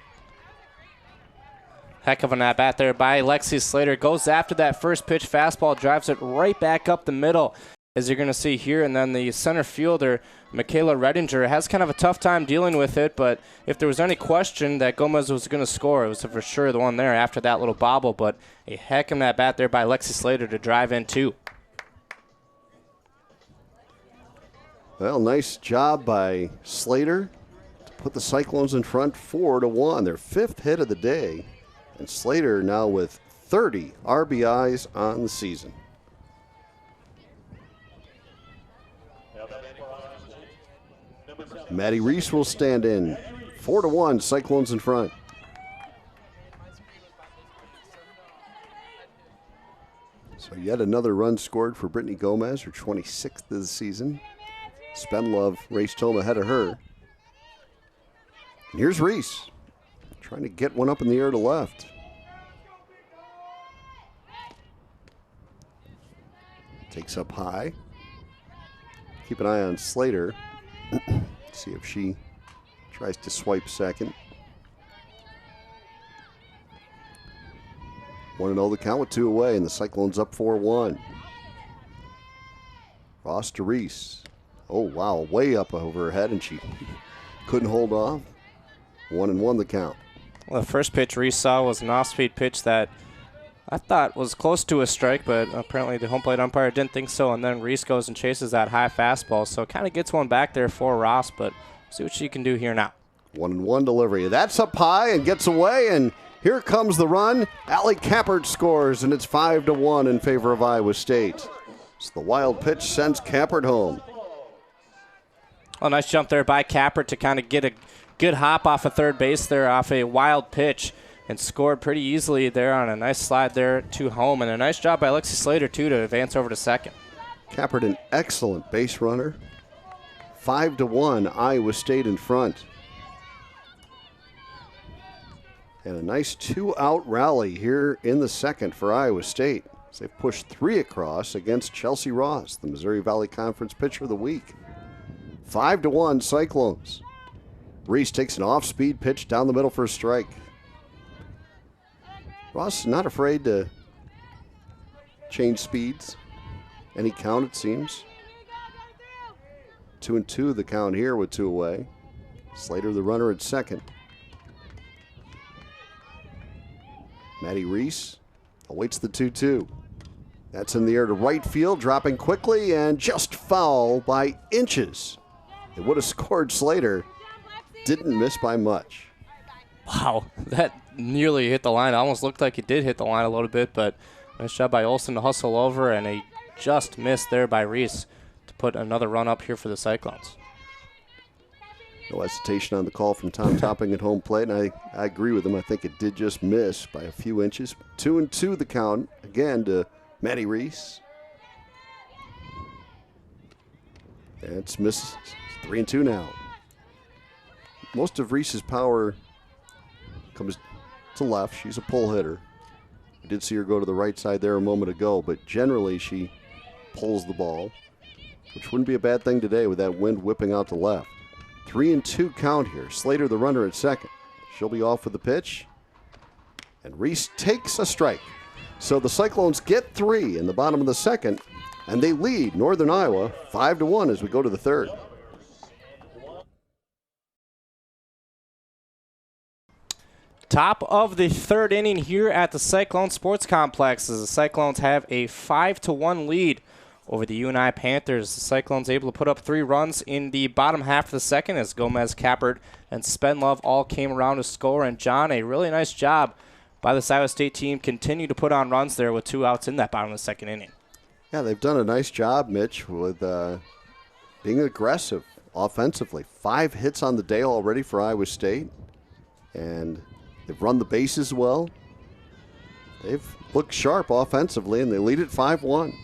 Heck of an at-bat there by Lexi Slater. Goes after that first pitch fastball, drives it right back up the middle, as you're going to see here. And then the center fielder, Michaela Redinger, has kind of a tough time dealing with it. But if there was any question that Gomez was going to score, it was for sure the one there after that little bobble. But a heck of an at-bat there by Lexi Slater to drive in 2. Well, nice job by Slater to put the Cyclones in front 4-1. Their 5th hit of the day. And Slater now with 30 RBIs on the season. Maddie Reese will stand in. 4-1, Cyclones in front. So yet another run scored for Brittany Gomez, her 26th of the season. Spenlove raced home ahead of her. And here's Reese, trying to get one up in the air to left. Takes up high. Keep an eye on Slater. See if she tries to swipe second. 1-0 the count with 2 away, and the Cyclones up 4-1. Ross to Reese. Oh, wow, way up over her head, and she couldn't hold off. 1-1 the count. Well, the first pitch Reese saw was an off-speed pitch that I thought was close to a strike, but apparently the home plate umpire didn't think so, and then Reese goes and chases that high fastball, so kind of gets one back there for Ross, but see what she can do here now. 1-1 delivery. That's up high and gets away, and here comes the run. Allie Kappert scores, and it's 5-1 in favor of Iowa State. So the wild pitch sends Kappert home. Oh, nice jump there by Kappert to kind of get a good hop off of third base there off a wild pitch, and scored pretty easily there on a nice slide there to home. And a nice job by Lexi Slater, too, to advance over to second. Kappert, an excellent base runner. 5-1, Iowa State in front. And a nice 2-out rally here in the second for Iowa State. As they've pushed 3 across against Chelsea Ross, the Missouri Valley Conference Pitcher of the Week. 5-1 Cyclones. Reese takes an off-speed pitch down the middle for a strike. Ross not afraid to change speeds. Any count, it seems. 2-2 the count here with 2 away. Slater the runner at second. Maddie Reese awaits the 2-2. That's in the air to right field, dropping quickly and just foul by inches. It would have scored Slater. Didn't miss by much. Wow, that nearly hit the line. It almost looked like it did hit the line a little bit, but nice job by Olsen to hustle over, and a just missed there by Reese to put another run up here for the Cyclones. No hesitation on the call from Tom Topping at home plate, and I agree with him. I think it did just miss by a few inches. 2-2 the count, again to Maddie Reese. That's misses. 3-2 now. Most of Reese's power comes to left. She's a pull hitter. I did see her go to the right side there a moment ago, but generally she pulls the ball, which wouldn't be a bad thing today with that wind whipping out to left. 3-2 count here. Slater the runner at second. She'll be off with the pitch. And Reese takes a strike. So the Cyclones get 3 in the bottom of the second, and they lead Northern Iowa 5-1 as we go to the third. Top of the third inning here at the Cyclone Sports Complex as the Cyclones have a 5-1 lead over the UNI Panthers. The Cyclones able to put up 3 runs in the bottom half of the second as Gomez, Kappert, and Spenlove all came around to score. And John, a really nice job by the Iowa State team, continue to put on runs there with 2 outs in that bottom of the second inning. Yeah, they've done a nice job, Mitch, with being aggressive offensively. 5 hits on the day already for Iowa State, and they've run the bases well. They've looked sharp offensively, and they lead it 5-1.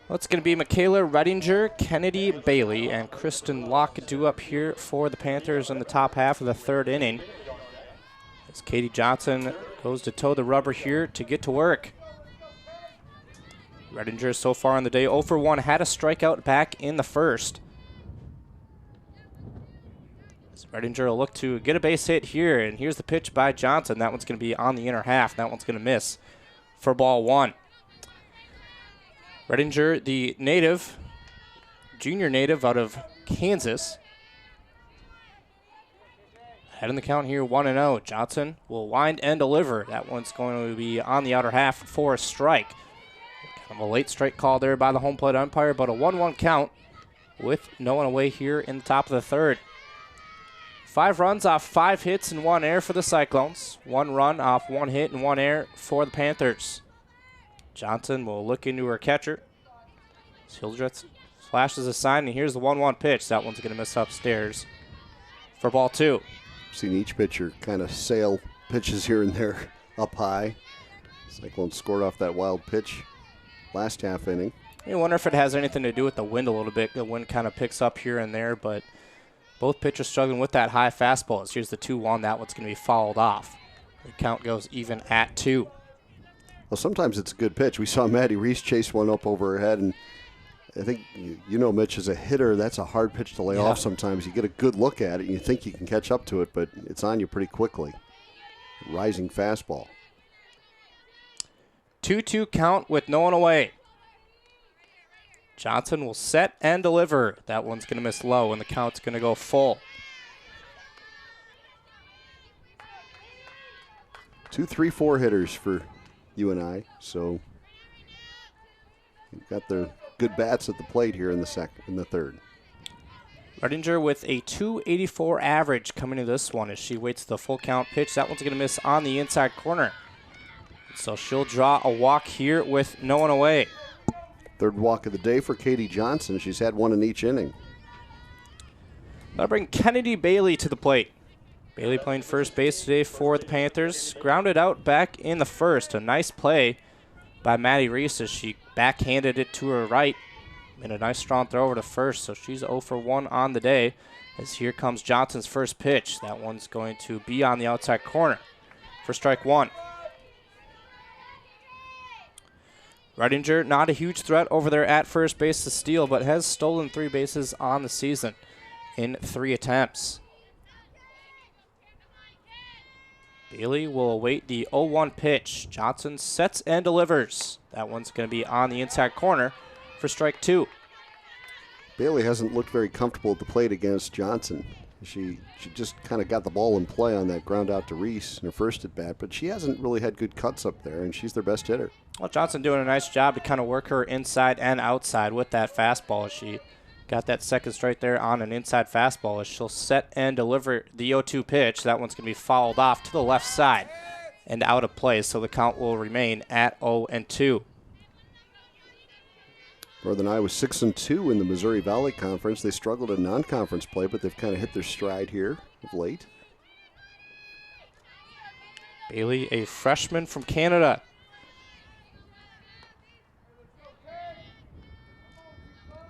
Well, it's going to be Michaela Redinger, Kennedy Bailey, and Kristen Locke due up here for the Panthers in the top half of the third inning. As Katie Johnson goes to toe the rubber here to get to work. Redinger so far on the day 0 for 1, had a strikeout back in the first. As Redinger will look to get a base hit here, and here's the pitch by Johnson. That one's going to be on the inner half. That one's going to miss for ball 1. Redinger, the native, junior native out of Kansas. Head in the count here, 1-0. Johnson will wind and deliver. That one's going to be on the outer half for a strike. Kind of a late strike call there by the home plate umpire, but a 1-1 count with no one away here in the top of the third. 5 runs off 5 hits and 1 error for the Cyclones. 1 run off 1 hit and 1 error for the Panthers. Johnson will look into her catcher. Hildreth flashes a sign, and here's the 1-1 pitch. That one's going to miss upstairs for ball 2. Seen each pitcher kind of sail pitches here and there up high. Cyclones scored off that wild pitch last half inning. I wonder if it has anything to do with the wind a little bit. The wind kind of picks up here and there, but both pitchers struggling with that high fastball. Here's the 2-1. That one's going to be fouled off. The count goes even at 2. Well, sometimes it's a good pitch. We saw Maddie Reese chase one up over her head, and I think, you know, Mitch, as a hitter, that's a hard pitch to lay off sometimes. You get a good look at it, and you think you can catch up to it, but it's on you pretty quickly. Rising fastball. 2-2 count with no one away. Johnson will set and deliver. That one's going to miss low, and the count's going to go full. 2, 3, 4 hitters for UNI, so you've got the good bats at the plate here in the third. Redinger with a .284 average coming to this one as she waits the full count pitch. That one's going to miss on the inside corner. So she'll draw a walk here with no one away. Third walk of the day for Katie Johnson. She's had 1 in each inning. That'll bring Kennedy Bailey to the plate. Bailey playing first base today for the Panthers. Grounded out back in the first. A nice play by Maddie Reese as she backhanded it to her right. And a nice strong throw over to first, so she's 0 for 1 on the day. As here comes Johnson's first pitch. That one's going to be on the outside corner for strike one. Redinger, not a huge threat over there at first base to steal, but has stolen 3 bases on the season in 3 attempts. Bailey will await the 0-1 pitch. Johnson sets and delivers. That one's going to be on the inside corner for strike 2. Bailey hasn't looked very comfortable at the plate against Johnson. She just kind of got the ball in play on that ground out to Reese in her first at bat, but she hasn't really had good cuts up there, and she's their best hitter. Well, Johnson doing a nice job to kind of work her inside and outside with that fastball. She got that second strike there on an inside fastball as she'll set and deliver the 0-2 pitch. That one's going to be fouled off to the left side and out of play, so the count will remain at 0-2. Northern Iowa 6-2 in the Missouri Valley Conference. They struggled in non-conference play, but they've kind of hit their stride here of late. Bailey, a freshman from Canada.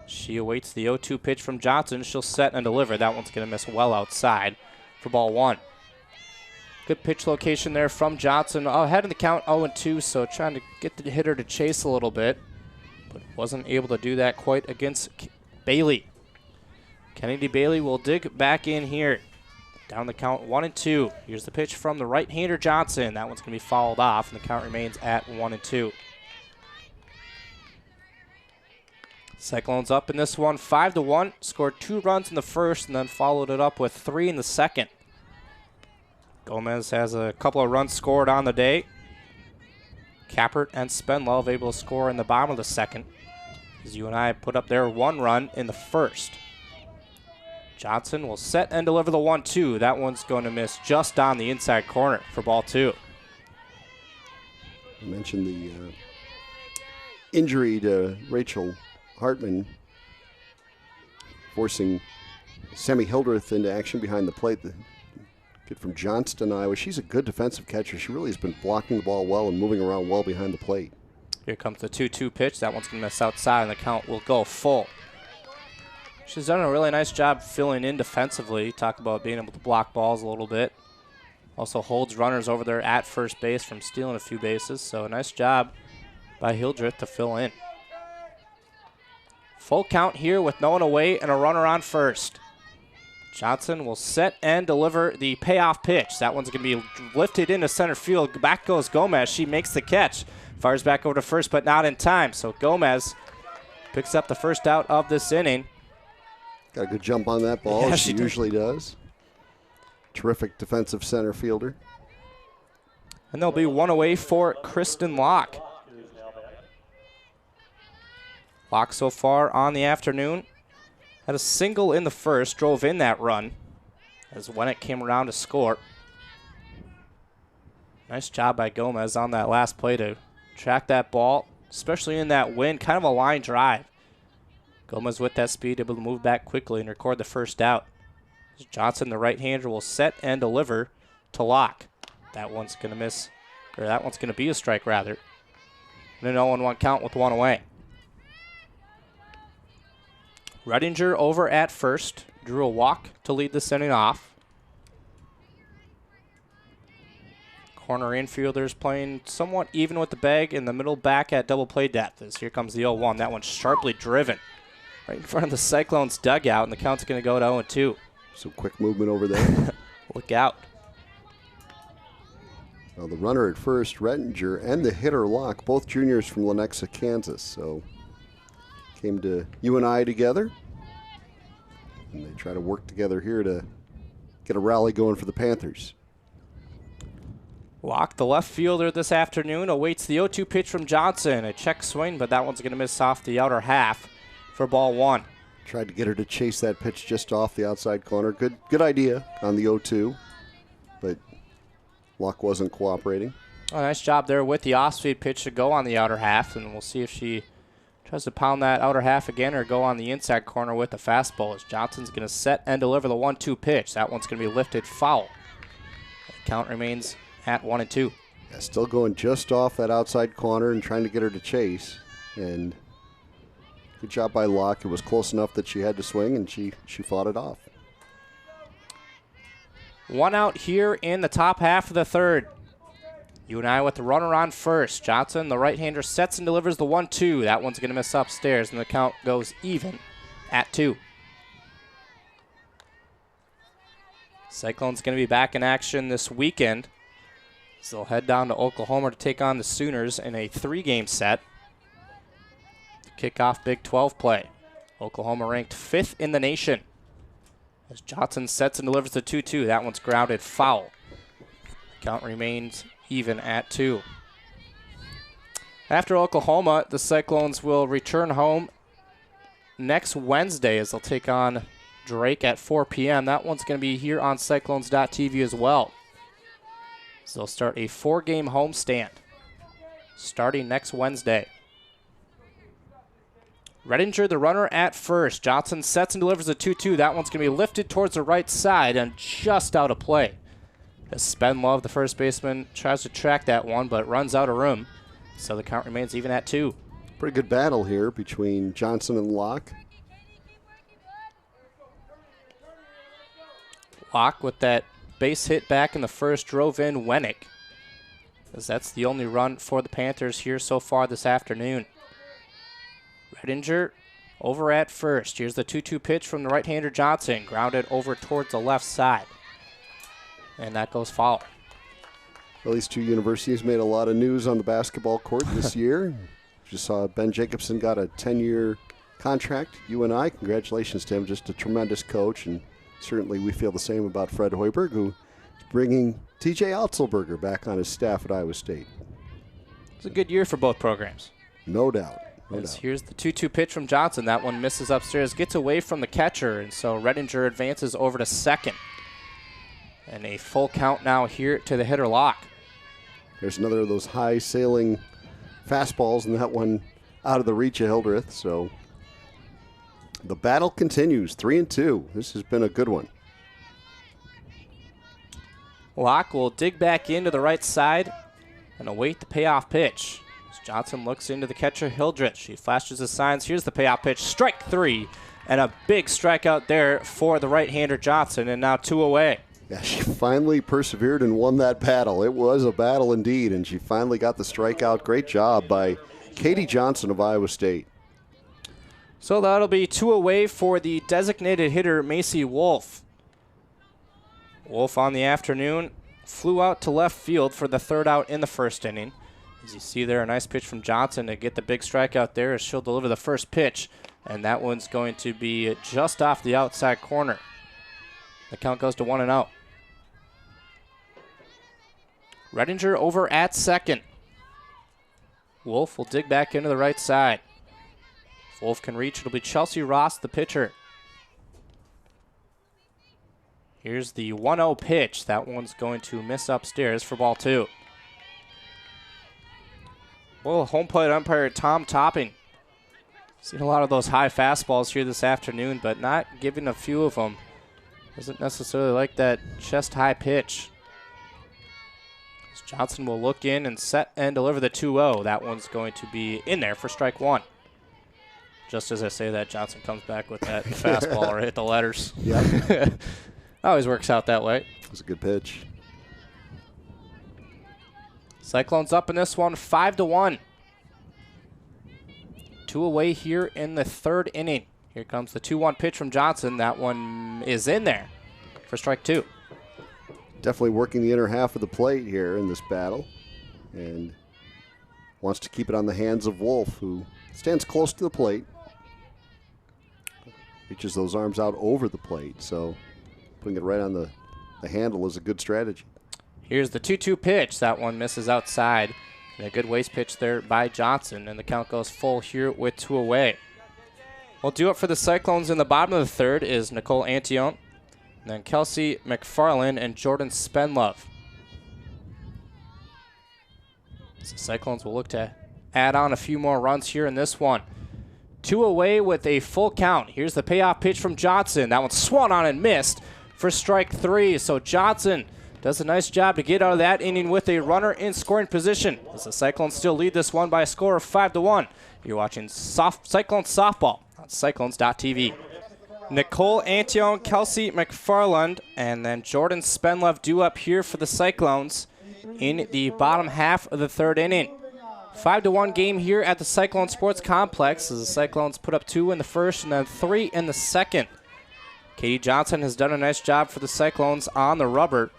She awaits the 0-2 pitch from Johnson. She'll set and deliver. That one's going to miss well outside for ball 1. Good pitch location there from Johnson. Ahead in the count 0-2, so trying to get the hitter to chase a little bit, but wasn't able to do that quite against Bailey. Kennedy Bailey will dig back in here. Down the count 1-2. Here's the pitch from the right-hander Johnson. That one's going to be fouled off, and the count remains at 1-2. Cyclones up in this one 5-1. Scored 2 runs in the first and then followed it up with 3 in the second. Gomez has a couple of runs scored on the day. Kappert and Spenlove able to score in the bottom of the second, as UNI put up their 1 run in the first. Johnson will set and deliver the 1-2. That one's going to miss just on the inside corner for ball 2. I mentioned the injury to Rachel Hartman, forcing Sammy Hildreth into action behind the plate. The kid from Johnston, Iowa. She's a good defensive catcher. She really has been blocking the ball well and moving around well behind the plate. Here comes the 2-2 pitch. That one's going to miss outside, and the count will go full. She's done a really nice job filling in defensively. Talk about being able to block balls a little bit. Also holds runners over there at first base from stealing a few bases. So a nice job by Hildreth to fill in. Full count here with no one away and a runner on first. Johnson will set and deliver the payoff pitch. That one's going to be lifted into center field. Back goes Gomez. She makes the catch. Fires back over to first, but not in time. So Gomez picks up the first out of this inning. Got a good jump on that ball, Yeah, as she usually does. Terrific defensive center fielder. And there'll be one away for Kristen Locke. Locke so far on the afternoon had a single in the first, drove in that run as Wennick came around to score. Nice job by Gomez on that last play to track that ball, especially in that wind, kind of a line drive. Gomez with that speed able to move back quickly and record the first out. Johnson, the right-hander, will set and deliver to Locke. That one's going to miss, or that one's going to be a strike rather. And an 0-1 count with 1 away. Redinger over at first, drew a walk to lead this inning off. Corner infielders playing somewhat even with the bag in the middle back at double play depth. As here comes the 0-1. That one's sharply driven right in front of the Cyclones dugout, and the count's going to go to 0-2. Some quick movement over there. Look out. Well, the runner at first, Redinger, and the hitter Locke, both juniors from Lenexa, Kansas. So came to UNI together, and they try to work together here to get a rally going for the Panthers. Locke, the left fielder this afternoon, awaits the 0-2 pitch from Johnson. A check swing, but that one's going to miss off the outer half for ball 1. Tried to get her to chase that pitch just off the outside corner. Good idea on the 0-2, but Locke wasn't cooperating. Oh, nice job there with the off-speed pitch to go on the outer half, and we'll see if she tries to pound that outer half again or go on the inside corner with the fastball, as Johnson's going to set and deliver the 1-2 pitch. That one's going to be lifted foul. The count remains at 1-2. Yeah, still going just off that outside corner and trying to get her to chase. And good job by Locke. It was close enough that she had to swing, and she fought it off. 1 out here in the top half of the third. UNI with the runner on first. Johnson, the right-hander, sets and delivers the 1-2. That one's going to miss upstairs, and the count goes even at 2. Cyclones going to be back in action this weekend. So they'll head down to Oklahoma to take on the Sooners in a 3-game set to kick off Big 12 play. Oklahoma ranked 5th in the nation. As Johnson sets and delivers the 2-2, that one's grounded foul. Count remains even at 2. After Oklahoma, the Cyclones will return home next Wednesday as they'll take on Drake at 4 p.m. That one's going to be here on Cyclones.tv as well. So they'll start a 4-game homestand starting next Wednesday. Redinger, the runner at first. Johnson sets and delivers a 2-2. That one's going to be lifted towards the right side and just out of play. As Spenlove, the first baseman, tries to track that one, but runs out of room. So the count remains even at 2. Pretty good battle here between Johnson and Locke. Locke with that base hit back in the first drove in Wennick, as that's the only run for the Panthers here so far this afternoon. Redinger over at first. Here's the 2-2 pitch from the right-hander Johnson. Grounded over towards the left side. And that goes foul. Well, these two universities made a lot of news on the basketball court this year. Just saw Ben Jacobson got a 10-year contract, UNI. Congratulations to him, just a tremendous coach. And certainly we feel the same about Fred Hoiberg, who is bringing TJ Otzelberger back on his staff at Iowa State. It's a good year for both programs. No doubt. No doubt. Here's the 2-2 pitch from Johnson. That one misses upstairs, gets away from the catcher, and so Redinger advances over to second. And a full count now here to the hitter Locke. There's another of those high-sailing fastballs, and that one out of the reach of Hildreth. So the battle continues, 3-2. This has been a good one. Locke will dig back into the right side and await the payoff pitch. As Johnson looks into the catcher Hildreth. She flashes the signs. Here's the payoff pitch. Strike 3. And a big strikeout there for the right-hander Johnson, and now 2 away. Yeah, she finally persevered and won that battle. It was a battle indeed, and she finally got the strikeout. Great job by Katie Johnson of Iowa State. So that'll be 2 away for the designated hitter, Macy Wolf. Wolf on the afternoon flew out to left field for the 3rd out in the first inning. As you see there, a nice pitch from Johnson to get the big strikeout there as she'll deliver the first pitch, and that one's going to be just off the outside corner. The count goes to 1-0. Redinger over at second. Wolf will dig back into the right side. If Wolf can reach, it'll be Chelsea Ross, the pitcher. Here's the 1-0 pitch. That one's going to miss upstairs for ball 2. Well, home plate umpire Tom Topping. Seen a lot of those high fastballs here this afternoon, but not giving a few of them. Doesn't necessarily like that chest-high pitch. As Johnson will look in and set and deliver the 2-0. That one's going to be in there for strike 1. Just as I say that, Johnson comes back with that fastball or hit the letters. Yeah. Always works out that way. It was a good pitch. Cyclones up in this one, 5-1. 2 away here in the 3rd inning. Here comes the 2-1 pitch from Johnson. That one is in there for strike 2. Definitely working the inner half of the plate here in this battle. And wants to keep it on the hands of Wolf, who stands close to the plate. Reaches those arms out over the plate. So putting it right on the handle is a good strategy. Here's the 2-2 pitch. That one misses outside. And a good waist pitch there by Johnson. And the count goes full here with 2 away. We'll do it for the Cyclones in the bottom of the 3rd is Nicole Antione, and then Kelsey McFarland and Jordan Spenlove. So the Cyclones will look to add on a few more runs here in this one. 2 away with a full count. Here's the payoff pitch from Johnson. That one swung on and missed for strike 3. So Johnson does a nice job to get out of that inning with a runner in scoring position, as the Cyclones still lead this one by a score of 5-1. You're watching Cyclones softball on Cyclones.tv. Nicole Antion, Kelsey McFarland, and then Jordan Spenlove due up here for the Cyclones in the bottom half of the third inning. 5-1 game here at the Cyclone Sports Complex as the Cyclones put up 2 in the first and then 3 in the second. Katie Johnson has done a nice job for the Cyclones on the rubber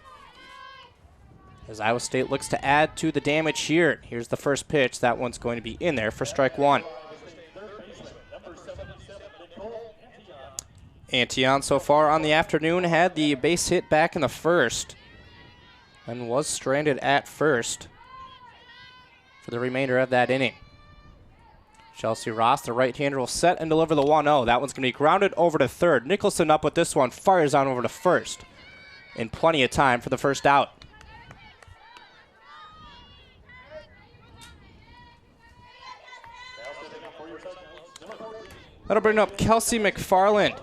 as Iowa State looks to add to the damage here. Here's the first pitch. That one's going to be in there for strike one. Antion so far on the afternoon had the base hit back in the first and was stranded at first for the remainder of that inning. Chelsea Ross, the right-hander, will set and deliver the 1-0. That one's going to be grounded over to third. Nicholson up with this one, fires on over to first in plenty of time for the first out. That'll bring up Kelsey McFarland.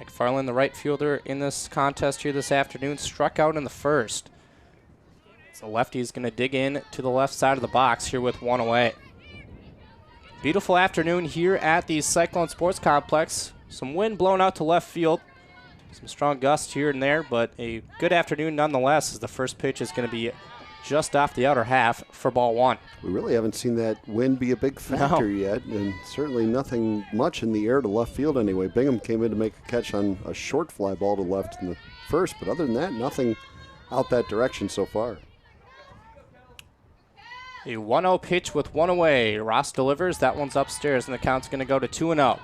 McFarland, the right fielder in this contest here this afternoon, struck out in the first. So lefty's going to dig in to the left side of the box here with one away. Beautiful afternoon here at the Cyclone Sports Complex. Some wind blown out to left field. Some strong gusts here and there, but a good afternoon nonetheless as the first pitch is going to be just off the outer half for ball one. We really haven't seen that wind be a big factor yet, and certainly nothing much in the air to left field anyway. Bingham came in to make a catch on a short fly ball to left in the first, but other than that, nothing out that direction so far. A 1-0 pitch with one away. Ross delivers. That one's upstairs, and the count's going to go to 2-0.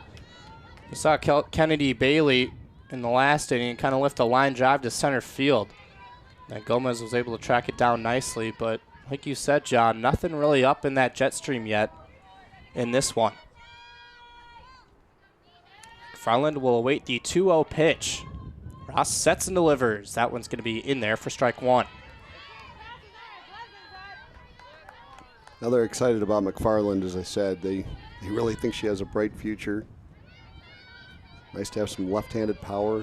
We saw Kennedy Bailey in the last inning kind of lift a line drive to center field. And Gomez was able to track it down nicely, but like you said, John, nothing really up in that jet stream yet in this one. McFarland will await the 2-0 pitch. Ross sets and delivers. That one's going to be in there for strike one. Now they're excited about McFarland, as I said. They really think she has a bright future. Nice to have some left-handed power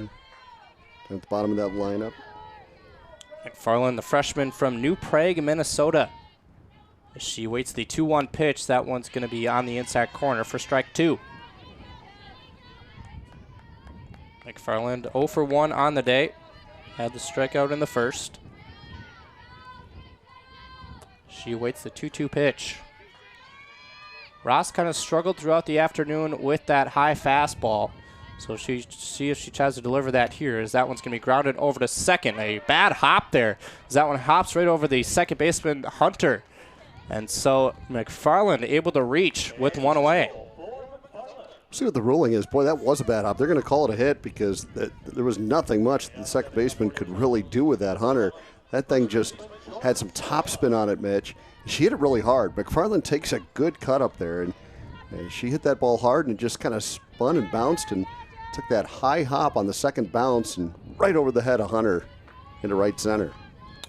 at the bottom of that lineup. McFarland, the freshman from New Prague, Minnesota. As she waits the 2-1 pitch, that one's going to be on the inside corner for strike two. McFarland 0 for 1 on the day. Had the strikeout in the first. She awaits the 2-2 pitch. Ross kind of struggled throughout the afternoon with that high fastball. So see if she tries to deliver that here, as that one's going to be grounded over to second. A bad hop there, as that one hops right over the second baseman, Hunter. And so McFarland able to reach with one away. See what the ruling is. Boy, that was a bad hop. They're going to call it a hit because there was nothing much the second baseman could really do with that Hunter. That thing just had some top spin on it, Mitch. She hit it really hard. McFarland takes a good cut up there, and she hit that ball hard and it just kind of spun and bounced and took that high hop on the second bounce and right over the head of Hunter into right center.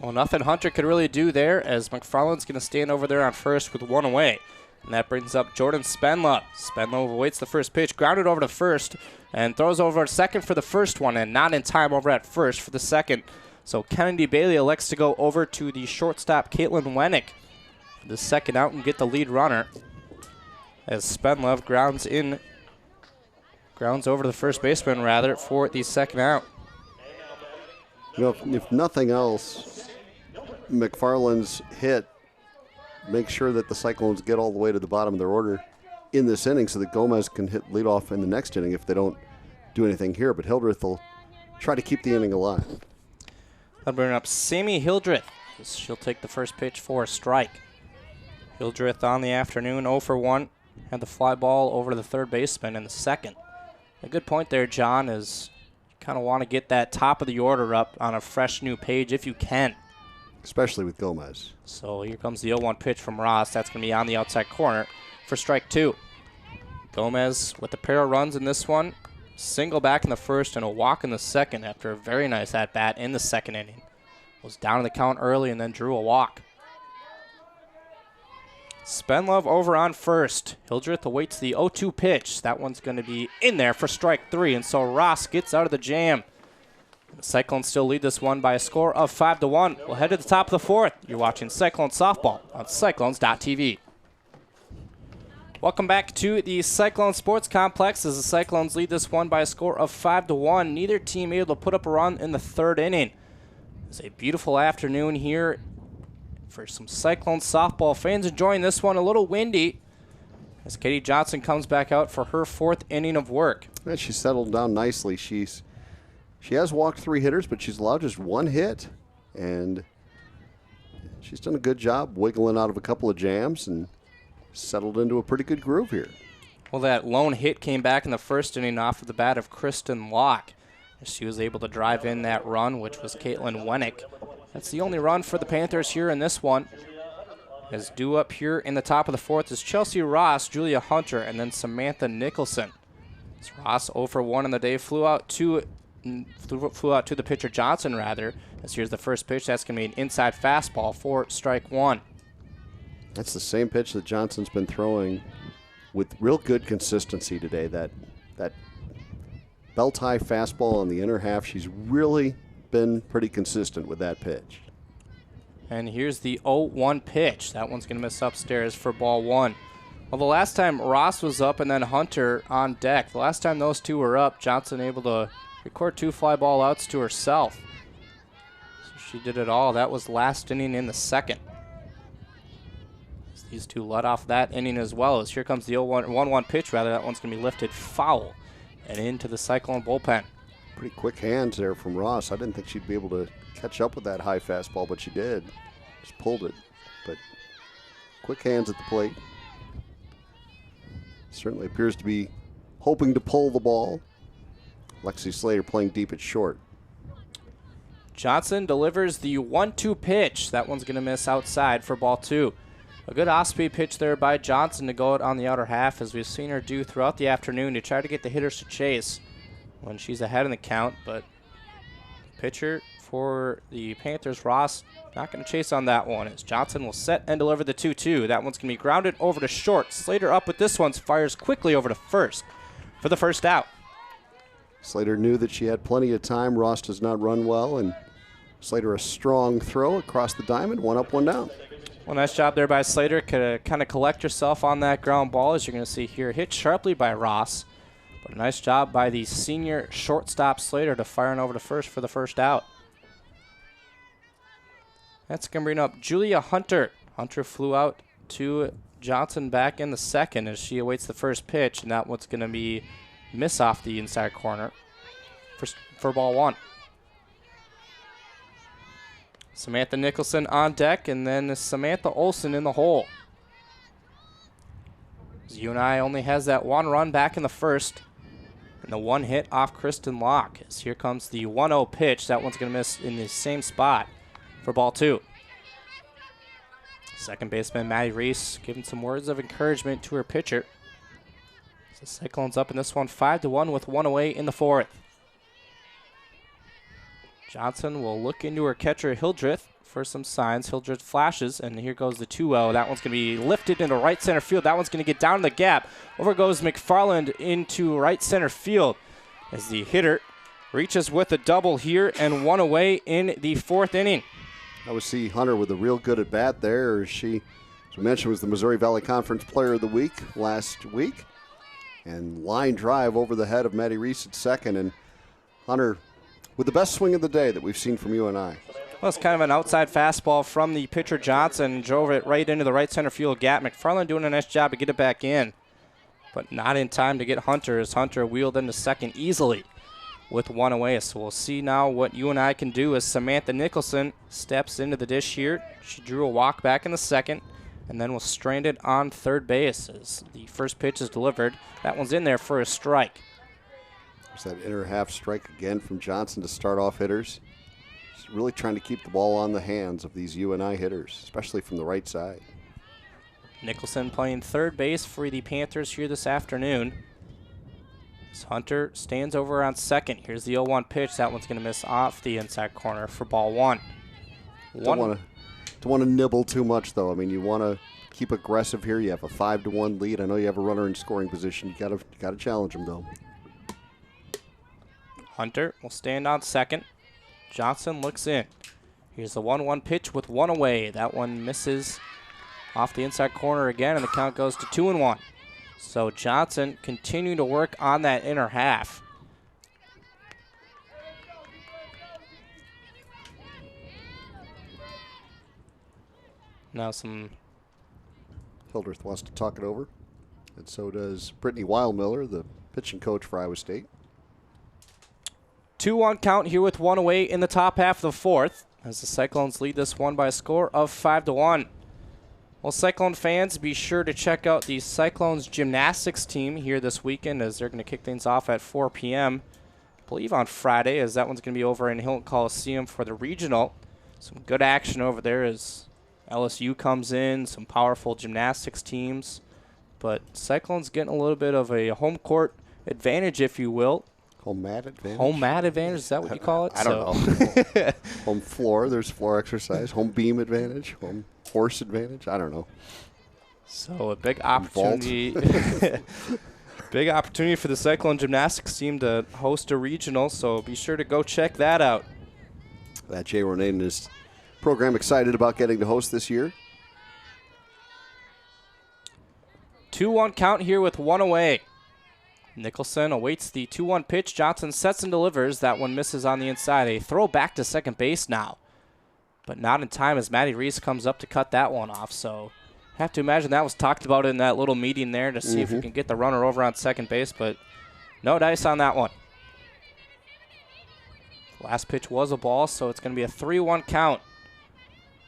Well, nothing Hunter could really do there, as McFarland's going to stand over there on first with one away. And that brings up Jordan Spenlove. Spenlove awaits the first pitch, grounded over to first, and throws over to second for the first one, and not in time over at first for the second. So Kennedy Bailey elects to go over to the shortstop, Caitlin Wennick, for the second out and get the lead runner, as Spenlove grounds over to the first baseman, rather, for the second out. You know, if nothing else, McFarland's hit makes sure that the Cyclones get all the way to the bottom of their order in this inning so that Gomez can hit leadoff in the next inning if they don't do anything here. But Hildreth will try to keep the inning alive. I'll bring up Sammy Hildreth. She'll take the first pitch for a strike. Hildreth on the afternoon, 0 for 1. Had the fly ball over to the third baseman in the second. A good point there, John, is you kind of want to get that top of the order up on a fresh new page if you can. Especially with Gomez. So here comes the 0-1 pitch from Ross. That's going to be on the outside corner for strike two. Gomez with a pair of runs in this one. Single back in the first and a walk in the second after a very nice at-bat in the second inning. Was down in the count early and then drew a walk. Spenlove over on first. Hildreth awaits the 0-2 pitch. That one's going to be in there for strike three, and so Ross gets out of the jam. The Cyclones still lead this one by a score of 5-1. We'll head to the top of the fourth. You're watching Cyclone Softball on Cyclones.tv. Welcome back to the Cyclone Sports Complex as the Cyclones lead this one by a score of 5-1. Neither team able to put up a run in the third inning. It's a beautiful afternoon here for some Cyclone softball fans enjoying this one. A little windy as Katie Johnson comes back out for her fourth inning of work. And she settled down nicely. She has walked 3 hitters, but she's allowed just 1 hit, and she's done a good job wiggling out of a couple of jams and settled into a pretty good groove here. Well, that lone hit came back in the first inning off of the bat of Kristen Locke. She was able to drive in that run, which was Caitlin Wennick. That's the only run for the Panthers here in this one. As due up here in the top of the fourth is Chelsea Ross, Julia Hunter, and then Samantha Nicholson. As Ross 0 for 1 on the day, flew out to the pitcher Johnson, rather. As here's the first pitch. That's going to be an inside fastball for strike 1. That's the same pitch that Johnson's been throwing with real good consistency today. That belt-high fastball on the inner half, she's really been pretty consistent with that pitch. And here's the 0-1 pitch. That one's going to miss upstairs for ball 1. Well, the last time Ross was up and then Hunter on deck, the last time those two were up, Johnson able to record 2 fly ball outs to herself. So she did it all. That was last inning in the second. These two let off that inning as well. As here comes the 1-1 pitch, rather. That one's going to be lifted foul and into the Cyclone bullpen. Pretty quick hands there from Ross. I didn't think she'd be able to catch up with that high fastball, but she did. Just pulled it. But quick hands at the plate. Certainly appears to be hoping to pull the ball. Lexi Slater playing deep at short. Johnson delivers the 1-2 pitch. That one's going to miss outside for ball 2. A good off-speed pitch there by Johnson to go out on the outer half, as we've seen her do throughout the afternoon to try to get the hitters to chase when she's ahead in the count. But pitcher for the Panthers, Ross, not going to chase on that one, as Johnson will set and deliver the 2-2. That one's going to be grounded over to short. Slater up with this one, fires quickly over to first for the first out. Slater knew that she had plenty of time. Ross does not run well, and Slater a strong throw across the diamond, 1 up, 1 down. Well, nice job there by Slater. Could kind of collect herself on that ground ball, as you're going to see here. Hit sharply by Ross. But a nice job by the senior shortstop Slater to firing over to first for the first out. That's going to bring up Julia Hunter. Hunter flew out to Johnson back in the second as she awaits the first pitch. And that one's going to be miss off the inside corner for ball 1. Samantha Nicholson on deck, and then Samantha Olsen in the hole. UNI only has that 1 run back in the first, and the 1 hit off Kristen Locke. As here comes the 1-0 pitch. That one's going to miss in the same spot for ball 2. Second baseman Maddie Reese giving some words of encouragement to her pitcher. So the Cyclones up in this one 5-1 with 1 away in the fourth. Johnson will look into her catcher Hildreth for some signs. Hildreth flashes, and here goes the 2-0. That one's going to be lifted into right center field. That one's going to get down in the gap. Over goes McFarland into right center field as the hitter reaches with a double here and 1 away in the fourth inning. I would see Hunter with a real good at bat there. She, as we mentioned, was the Missouri Valley Conference Player of the Week last week. And line drive over the head of Maddie Reese at second. And Hunter with the best swing of the day that we've seen from UNI. Well, it's kind of an outside fastball from the pitcher Johnson. Drove it right into the right center field gap. McFarland doing a nice job to get it back in, but not in time to get Hunter, as Hunter wheeled into second easily with 1 away. So we'll see now what UNI can do as Samantha Nicholson steps into the dish here. She drew a walk back in the second and then was stranded on third base as the first pitch is delivered. That one's in there for a strike. There's that inner half strike again from Johnson to start off hitters. She's really trying to keep the ball on the hands of these UNI hitters, especially from the right side. Nicholson playing third base for the Panthers here this afternoon. As Hunter stands over on second. Here's the 0-1 pitch. That one's going to miss off the inside corner for ball 1. Don't want to nibble too much, though. I mean, you want to keep aggressive here. You have a 5-1 lead. I know you have a runner in scoring position. You got to challenge him, though. Hunter will stand on second. Johnson looks in. Here's the 1-1 pitch with one away. That one misses off the inside corner again, and the count goes to 2-1. So Johnson continuing to work on that inner half. Now Hildreth wants to talk it over, and so does Brittany Weilmiller, the pitching coach for Iowa State. 2-1 count here with one away in the top half of the fourth, as the Cyclones lead this one by a score of 5-1. Well, Cyclone fans, be sure to check out the Cyclones gymnastics team here this weekend, as they're going to kick things off at 4 p.m. I believe on Friday, as that one's going to be over in Hilton Coliseum for the regional. Some good action over there as LSU comes in, some powerful gymnastics teams. But Cyclones getting a little bit of a home court advantage, if you will. Home mat advantage? Home mat advantage, is that what you call it? I don't know. Home floor, there's floor exercise. Home beam advantage, home horse advantage, I don't know. So a big opportunity. Big opportunity for the Cyclone gymnastics team to host a regional, so be sure to go check that out. Jay Ronay and his program excited about getting to host this year. 2-1 count here with one away. Nicholson awaits the 2-1 pitch. Johnson sets and delivers. That one misses on the inside. A throw back to second base now, but not in time as Maddie Reese comes up to cut that one off. So have to imagine that was talked about in that little meeting there to see if you can get the runner over on second base, but no dice on that one. Last pitch was a ball, so it's going to be a 3-1 count.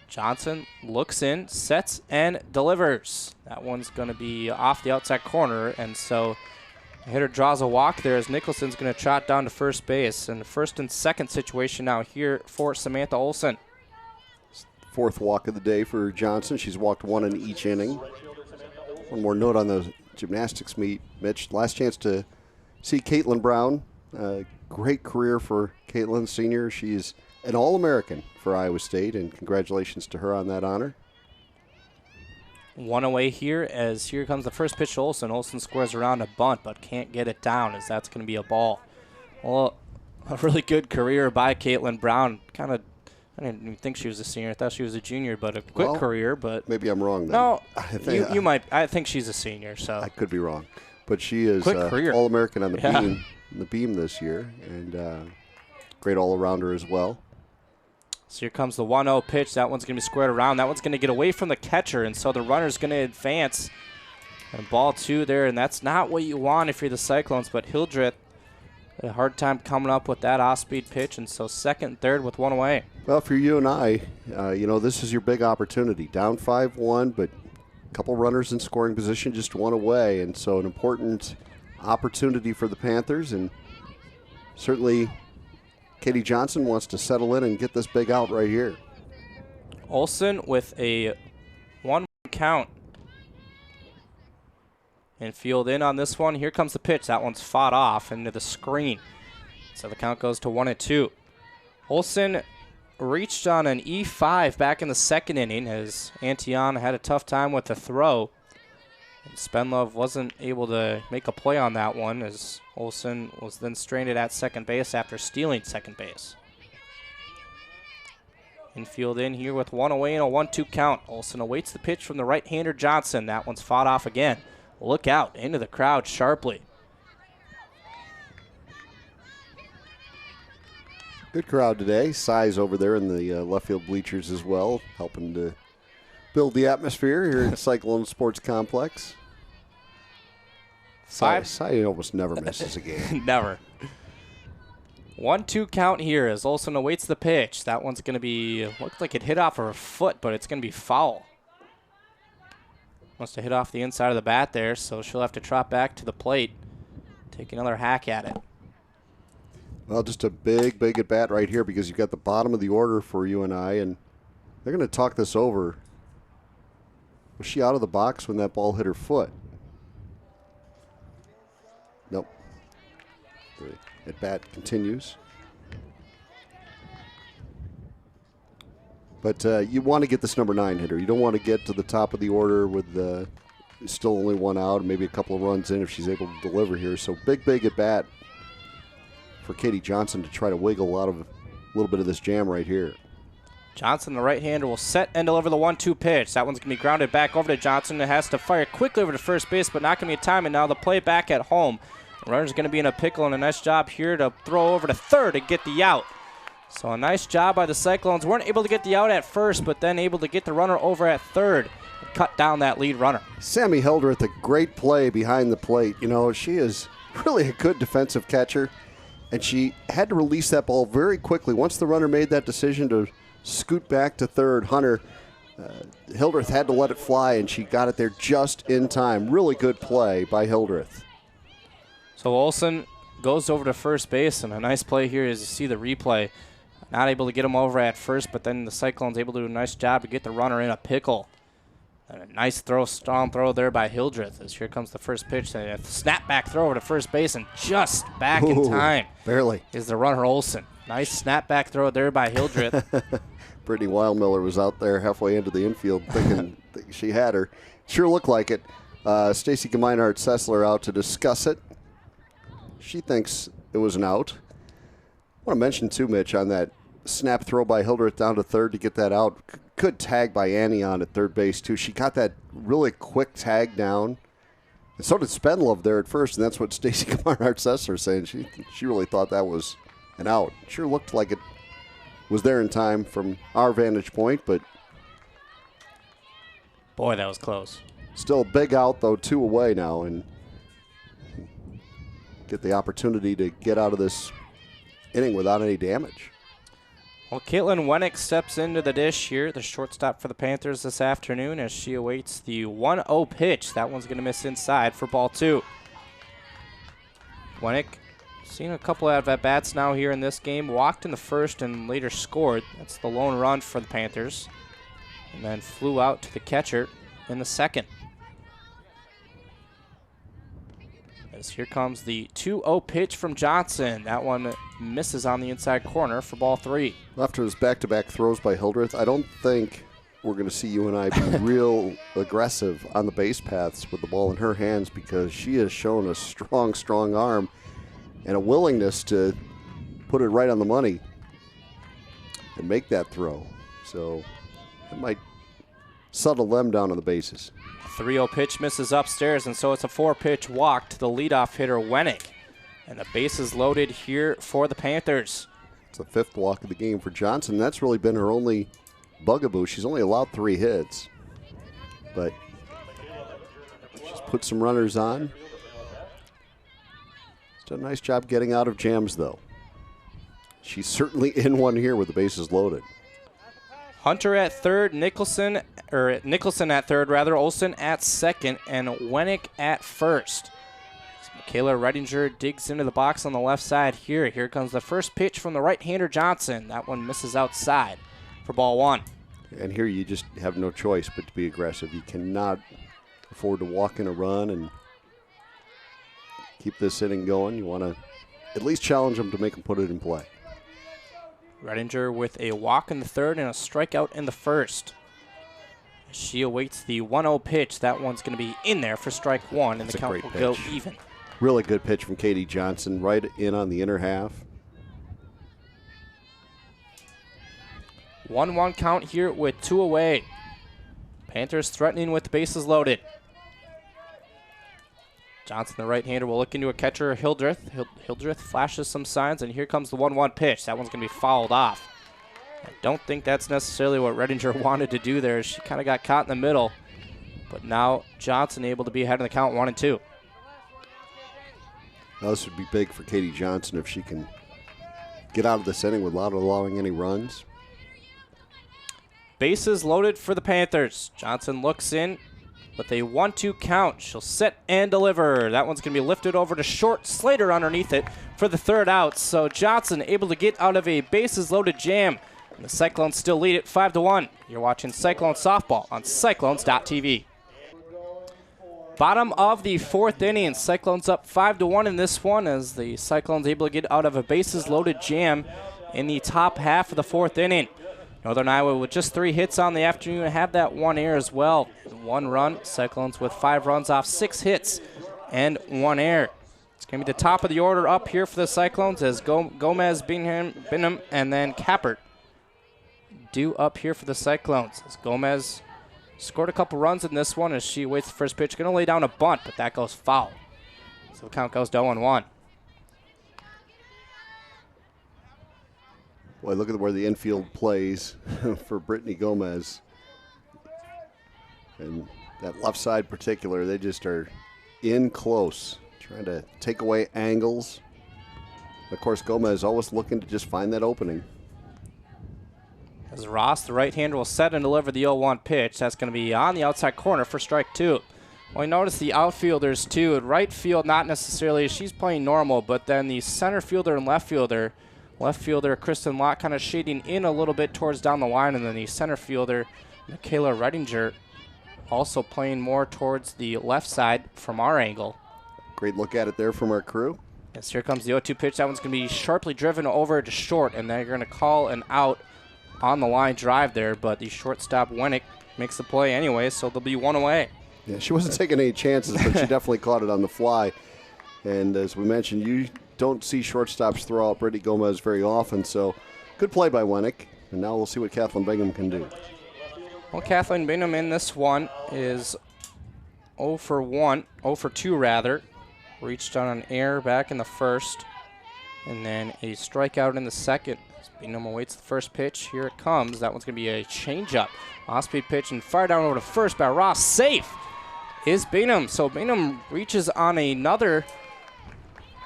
Johnson looks in, sets, and delivers. That one's going to be off the outside corner, and so the hitter draws a walk there as Nicholson's going to trot down to first base. And the first and second situation now here for Samantha Olson. Fourth walk of the day for Johnson. She's walked one in each inning. One more note on the gymnastics meet, Mitch. Last chance to see Caitlin Brown. Great career for Caitlin, senior. She's an All-American for Iowa State, and congratulations to her on that honor. One away here, as here comes the first pitch to Olson. Olson squares around a bunt, but can't get it down, as that's going to be a ball. Well, a really good career by Caitlin Brown. I didn't even think she was a senior. I thought she was a junior, but a quick career. But maybe I'm wrong then. No, you might. I think she's a senior. So I could be wrong, but she is All-American on the beam this year, and great all-arounder as well. So here comes the 1-0 pitch. That one's going to be squared around. That one's going to get away from the catcher, and so the runner's going to advance. And ball two there, and that's not what you want if you're the Cyclones, but Hildreth had a hard time coming up with that off-speed pitch, and so second and third with one away. Well, for UNI, this is your big opportunity. Down 5-1, but a couple runners in scoring position, just one away, and so an important opportunity for the Panthers, and certainly Katie Johnson wants to settle in and get this big out right here. Olson with a 1 count. And field in on this one. Here comes the pitch. That one's fought off into the screen. So the count goes to 1-2. Olson reached on an E5 back in the second inning as Antion had a tough time with the throw. And Spenlove wasn't able to make a play on that one as Olson was then stranded at second base after stealing second base. Infield in here with one away and a 1-2 count. Olson awaits the pitch from the right-hander Johnson. That one's fought off again. Look out into the crowd sharply. Good crowd today. Size over there in the left field bleachers as well, helping to build the atmosphere here at Cyclone Sports Complex. Cy almost never misses a game. Never. 1-2 count here as Olson awaits the pitch. That one's going to be, looked like it hit off her foot, but it's going to be foul. Must have hit off the inside of the bat there, so she'll have to trot back to the plate, take another hack at it. Well, just a big at bat right here because you've got the bottom of the order for UNI, and they're going to talk this over. Was she out of the box when that ball hit her foot? Nope. The at bat continues. But you want to get this number 9 hitter. You don't want to get to the top of the order with still only one out and maybe a couple of runs in if she's able to deliver here. So big at bat for Katie Johnson to try to wiggle out of little bit of this jam right here. Johnson, the right-hander, will set and deliver the 1-2 pitch. That one's going to be grounded back over to Johnson. It has to fire quickly over to first base, but not going to be time. And now the play back at home. The runner's going to be in a pickle, and a nice job here to throw over to third and get the out. So a nice job by the Cyclones. Weren't able to get the out at first, but then able to get the runner over at third and cut down that lead runner. Sammy Hildreth, a great play behind the plate. You know, she is really a good defensive catcher, and she had to release that ball very quickly. Once the runner made that decision to scoot back to third, Hunter, Hildreth had to let it fly, and she got it there just in time. Really good play by Hildreth. So Olsen goes over to first base, and a nice play here as you see the replay. Not able to get him over at first, but then the Cyclones able to do a nice job to get the runner in a pickle. And a nice throw, strong throw there by Hildreth as here comes the first pitch. A snap-back throw over to first base, and just back in time. Barely. Is the runner Olsen. Nice snap-back throw there by Hildreth. Brittany Wildmiller was out there halfway into the infield thinking she had her. Sure looked like it. Stacy Gemeinhardt-Sessler out to discuss it. She thinks it was an out. I want to mention, too, Mitch, on that snap throw by Hildreth down to third to get that out. Good tag by Annie on at third base, too. She got that really quick tag down. And so did Spenlove there at first, and that's what Stacy Gemeinhardt-Sessler is saying. She really thought that was an out. Sure looked like it was there in time from our vantage point, but boy, that was close. Still a big out, though, 2 away now, and get the opportunity to get out of this inning without any damage. Well, Caitlin Wennick steps into the dish here, the shortstop for the Panthers this afternoon, as she awaits the 1-0 pitch. That one's going to miss inside for ball 2. Wennick seen a couple of at-bats now here in this game. Walked in the first and later scored. That's the lone run for the Panthers. And then flew out to the catcher in the second. As here comes the 2-0 pitch from Johnson. That one misses on the inside corner for ball 3. After his back-to-back throws by Hildreth, I don't think we're going to see UNI be real aggressive on the base paths with the ball in her hands, because she has shown a strong, strong arm and a willingness to put it right on the money and make that throw. So it might settle them down on the bases. 3-0 pitch misses upstairs, and so it's a 4-pitch walk to the leadoff hitter, Wennick. And the base is loaded here for the Panthers. It's the 5th walk of the game for Johnson. That's really been her only bugaboo. She's only allowed 3 hits. But she's put some runners on. She's done a nice job getting out of jams, though. She's certainly in one here with the bases loaded. Hunter at third, Nicholson at third, Olsen at second, and Wennick at first. As Michaela Redinger digs into the box on the left side here. Here comes the first pitch from the right-hander Johnson. That one misses outside for ball 1. And here you just have no choice but to be aggressive. You cannot afford to walk in a run and keep this inning going. You want to at least challenge them to make them put it in play. Redinger with a walk in the third and a strikeout in the first. She awaits the 1-0 pitch. That one's going to be in there for strike 1, and the count will go even. Really good pitch from Katie Johnson, right in on the inner half. 1-1 count here with 2 away. Panthers threatening with the bases loaded. Johnson, the right-hander, will look into a catcher, Hildreth. Hildreth flashes some signs, and here comes the 1-1 pitch. That one's going to be fouled off. I don't think that's necessarily what Redinger wanted to do there. She kind of got caught in the middle. But now Johnson able to be ahead in the count 1-2. Now this would be big for Katie Johnson if she can get out of this inning without allowing any runs. Bases loaded for the Panthers. Johnson looks in with a 1-2 count. She'll set and deliver. That one's going to be lifted over to short. Slater underneath it for the third out. So Johnson able to get out of a bases loaded jam. And the Cyclones still lead it 5-1. You're watching Cyclone Softball on Cyclones.tv. Bottom of the 4th inning. Cyclones up 5-1 in this one as the Cyclones able to get out of a bases loaded jam in the top half of the 4th inning. Northern Iowa with just 3 hits on the afternoon have that 1 error as well. 1 run. Cyclones with 5 runs off 6 hits and 1 error. It's going to be the top of the order up here for the Cyclones as Gomez, Bingham, and then Kappert due up here for the Cyclones. As Gomez scored a couple runs in this one as she waits the first pitch. Going to lay down a bunt, but that goes foul. So the count goes to 0-1. Boy, look at where the infield plays for Brittany Gomez. And that left side particular, they just are in close, trying to take away angles. Of course, Gomez always looking to just find that opening. As Ross, the right-hander, will set and deliver the 0-1 pitch. That's going to be on the outside corner for strike 2. Well, you notice the outfielders, too. At right field, not necessarily. She's playing normal, but then the center fielder and left fielder Kristen Lott kind of shading in a little bit towards down the line, and then the center fielder, Michaela Redinger, also playing more towards the left side from our angle. Great look at it there from our crew. Yes, here comes the 0-2 pitch. That one's going to be sharply driven over to short, and they're going to call an out on the line drive there, but the shortstop Wennick makes the play anyway, so they'll be one away. Yeah, she wasn't taking any chances, but she definitely caught it on the fly. And as we mentioned, you don't see shortstops throw out Brittany Gomez very often, so good play by Wennick. And now we'll see what Kathleen Bingham can do. Well, Kathleen Bingham in this one is 0 for 2 rather. Reached on an error back in the first, and then a strikeout in the second. As Bingham awaits the first pitch. Here it comes. That one's going to be a changeup. Off-speed pitch and fire down over to first by Ross. Safe is Bingham. So Bingham reaches on another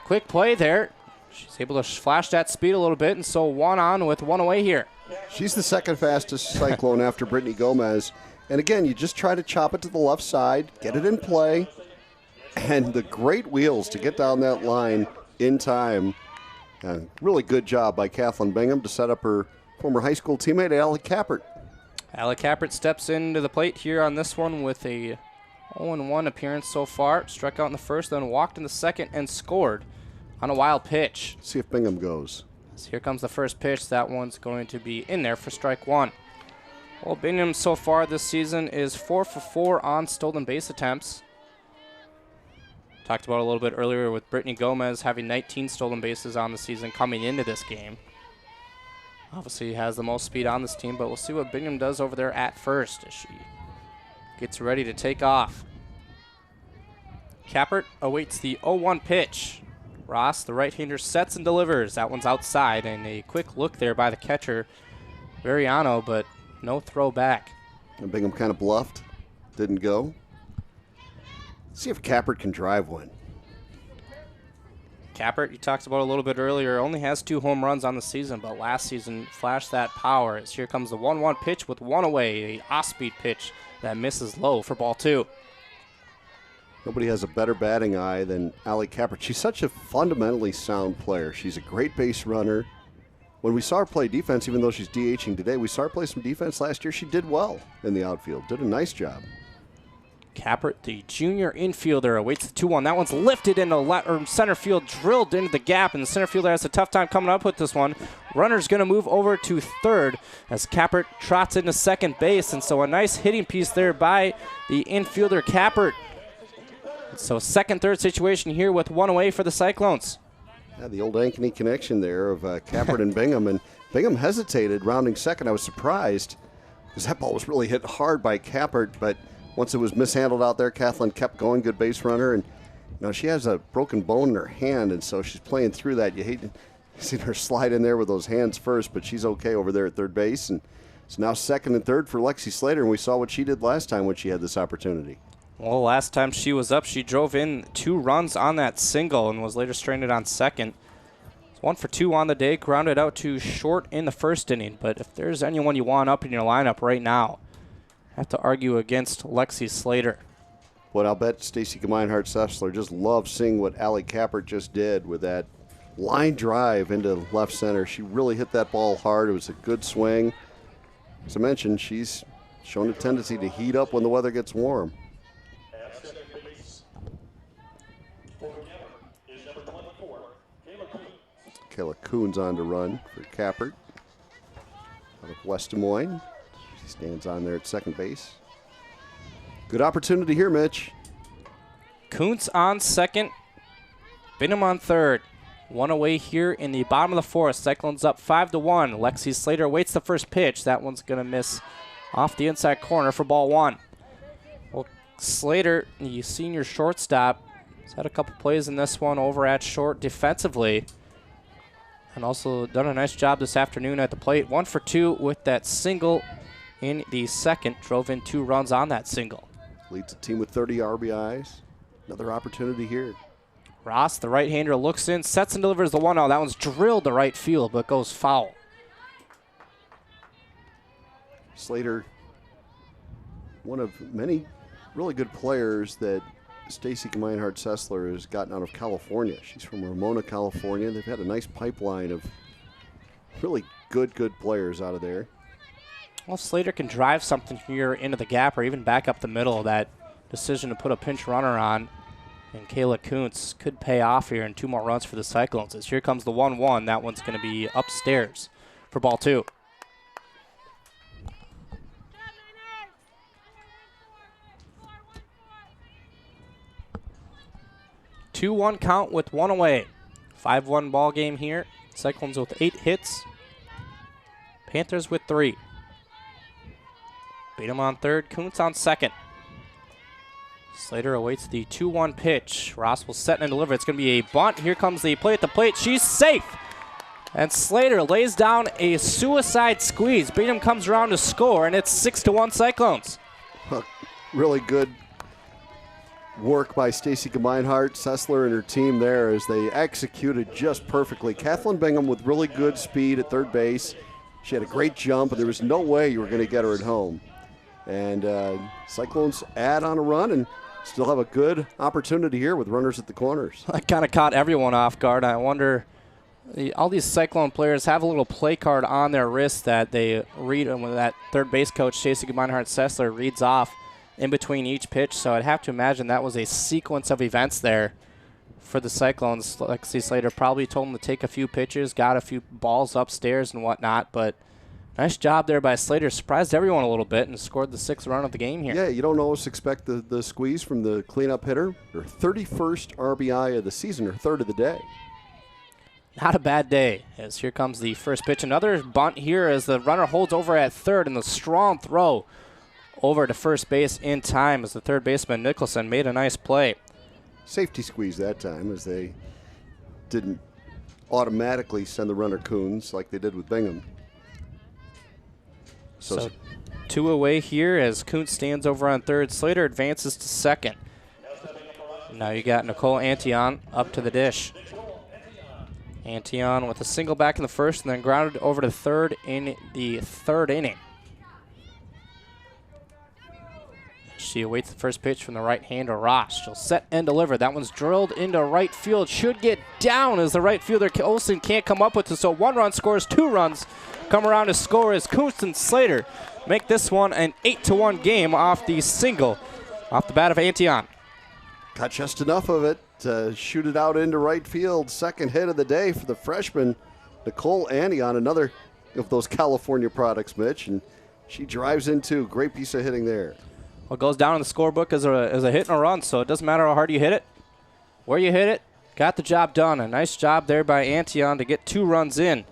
quick play there. She's able to flash that speed a little bit, and so one on with one away here. She's the second fastest Cyclone after Brittany Gomez. And again, you just try to chop it to the left side, get it in play, and the great wheels to get down that line in time. Really good job by Kathleen Bingham to set up her former high school teammate, Allie Kappert. Allie Kappert steps into the plate here on this one with a 0-1 appearance so far. Struck out in the first, then walked in the second and scored on a wild pitch. See if Bingham goes. So here comes the first pitch. That one's going to be in there for strike 1. Well, Bingham so far this season is 4 for 4 on stolen base attempts. Talked about a little bit earlier with Brittany Gomez having 19 stolen bases on the season coming into this game. Obviously has the most speed on this team, but we'll see what Bingham does over there at first as she gets ready to take off. Kappert awaits the 0-1 pitch. Ross, the right-hander, sets and delivers. That one's outside, and a quick look there by the catcher, Veriano, but no throw back. And Bingham kind of bluffed, didn't go. See if Kappert can drive one. Kappert, you talked about a little bit earlier, only has 2 home runs on the season, but last season flashed that power. As here comes the 1-1 pitch with one away, a off-speed pitch that misses low for ball 2. Nobody has a better batting eye than Allie Kappert. She's such a fundamentally sound player. She's a great base runner. When we saw her play defense, even though she's DHing today, we saw her play some defense last year. She did well in the outfield, did a nice job. Kappert, the junior infielder, awaits the 2-1. That one's lifted into center field, drilled into the gap, and the center fielder has a tough time coming up with this one. Runner's going to move over to third as Kappert trots into second base, and so a nice hitting piece there by the infielder Kappert. So second, third situation here with one away for the Cyclones. Yeah, the old Ankeny connection there of Kappert and Bingham, and Bingham hesitated rounding second. I was surprised because that ball was really hit hard by Kappert, but once it was mishandled out there, Kathleen kept going, good base runner, and she has a broken bone in her hand, and so she's playing through that. You hate seeing her slide in there with those hands first, but she's okay over there at third base, and it's now second and third for Lexi Slater, and we saw what she did last time when she had this opportunity. Well, last time she was up, she drove in 2 runs on that single and was later stranded on second. It's 1 for 2 on the day, grounded out to short in the first inning, but if there's anyone you want up in your lineup right now, have to argue against Lexi Slater. But I'll bet Stacy Gemeinhardt-Sessler just loves seeing what Allie Kappert just did with that line drive into left center. She really hit that ball hard. It was a good swing. As I mentioned, she's shown a tendency to heat up when the weather gets warm. Kayla Coons on to run for Kappert out of West Des Moines. She stands on there at second base. Good opportunity here, Mitch. Kuntz on second. Bingham on third. One away here in the bottom of the fourth. Cyclones up 5-1. Lexi Slater waits the first pitch. That one's going to miss off the inside corner for ball one. Well, Slater, the senior shortstop, has had a couple plays in this one over at short defensively. And also done a nice job this afternoon at the plate. 1 for 2 with that single in the second. Drove in 2 runs on that single. Leads the team with 30 RBIs. Another opportunity here. Ross, the right-hander, looks in, sets and delivers the 1-0. That one's drilled to right field, but goes foul. Slater, one of many really good players that Stacy Gemeinhardt Sessler has gotten out of California. She's from Ramona, California. They've had a nice pipeline of really good players out of there. Well, Slater can drive something here into the gap or even back up the middle. That decision to put a pinch runner on, and Kayla Kuntz could pay off here in 2 more runs for the Cyclones. As here comes the 1-1. That one's going to be upstairs for ball 2. Two-one count with 1 away. 5-1 ball game here. Cyclones with 8 hits. Panthers with 3. Beat him on third. Kuntz on second. Slater awaits the 2-1 pitch. Ross will set and deliver. It's going to be a bunt. Here comes the play at the plate. She's safe. And Slater lays down a suicide squeeze. Beatham comes around to score, and it's 6-1 Cyclones. Really good work by Stacy Gemeinhardt, Sessler, and her team there as they executed just perfectly. Kathleen Bingham with really good speed at third base. She had a great jump, and there was no way you were going to get her at home. And Cyclones add on a run and still have a good opportunity here with runners at the corners. That kind of caught everyone off guard. I wonder, all these Cyclone players have a little play card on their wrist that they read, and when that third base coach, Stacy Gemeinhardt Sessler, reads off in between each pitch. So I'd have to imagine that was a sequence of events there for the Cyclones. Lexi Slater probably told them to take a few pitches, got a few balls upstairs and whatnot, but nice job there by Slater. Surprised everyone a little bit and scored the 6th run of the game here. Yeah, you don't always expect the squeeze from the cleanup hitter. Her 31st RBI of the season, her 3rd of the day. Not a bad day, as here comes the first pitch. Another bunt here as the runner holds over at third, and the strong throw over to first base in time as the third baseman Nicholson made a nice play. Safety squeeze that time as they didn't automatically send the runner Coons like they did with Bingham. So 2 away here as Kuntz stands over on third. Slater advances to second. Now you got Nicole Antion up to the dish. Antion with a single back in the first and then grounded over to third in the 3rd inning. She awaits the first pitch from the right-hander, Ross. She'll set and deliver. That one's drilled into right field. Should get down as the right fielder, Olsen, can't come up with it. So 1 run scores, 2 runs come around to score as Kuntz and Slater make this one an 8-1 game off the single off the bat of Antion. Got just enough of it to shoot it out into right field. 2nd hit of the day for the freshman, Nicole Antion, another of those California products, Mitch, and she drives into great piece of hitting there. Well, it goes down in the scorebook as a hit and a run, so it doesn't matter how hard you hit it, where you hit it, got the job done. A nice job there by Antion to get 2 runs in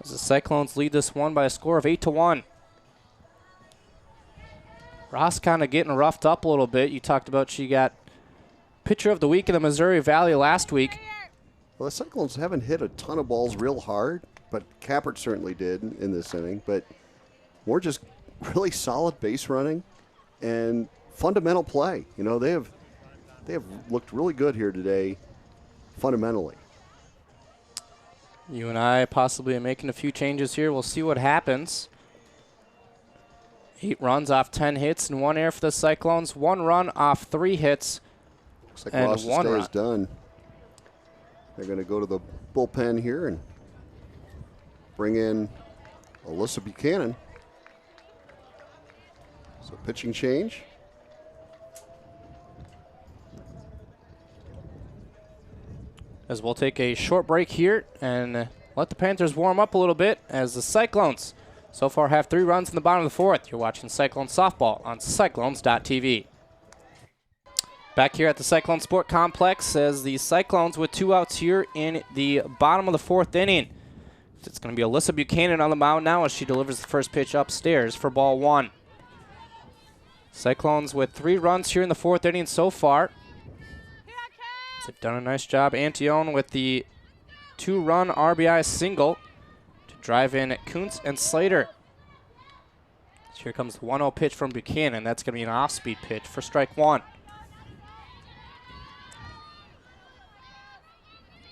as the Cyclones lead this one by a score of 8-1. Ross kind of getting roughed up a little bit. You talked about she got pitcher of the week in the Missouri Valley last week. Well, the Cyclones haven't hit a ton of balls real hard, but Kappert certainly did in this inning. But more just really solid base running and fundamental play. You know, they have looked really good here today fundamentally. UNI possibly making a few changes here. We'll see what happens. 8 runs off 10 hits and 1 error for the Cyclones. 1 run off 3 hits. Looks like and Ross' 1 day run. is done. They're going to go to the bullpen here and bring in Alyssa Buchanan. So pitching change. As we'll take a short break here and let the Panthers warm up a little bit as the Cyclones so far have 3 runs in the bottom of the 4th. You're watching Cyclones softball on Cyclones.tv. Back here at the Cyclone Sport Complex as the Cyclones with 2 outs here in the bottom of the 4th inning. It's going to be Alyssa Buchanan on the mound now as she delivers the first pitch upstairs for ball 1. Cyclones with 3 runs here in the 4th inning so far. They've done a nice job. Antione with the 2-run RBI single to drive in Kuntz and Slater. So here comes the 1-0 pitch from Buchanan. That's going to be an off-speed pitch for strike 1.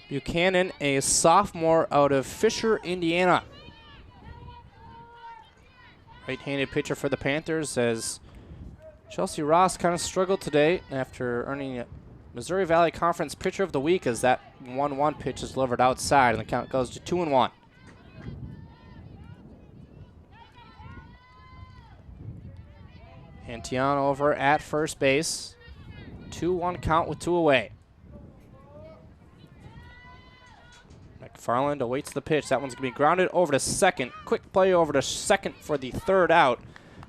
Buchanan, a sophomore out of Fisher, Indiana. Right-handed pitcher for the Panthers as Chelsea Ross kind of struggled today after earning Missouri Valley Conference Pitcher of the Week as that 1-1 pitch is delivered outside and the count goes to 2-1. Antione over at first base. 2-1 count with 2 away. McFarland awaits the pitch. That one's going to be grounded over to second. Quick play over to second for the 3rd out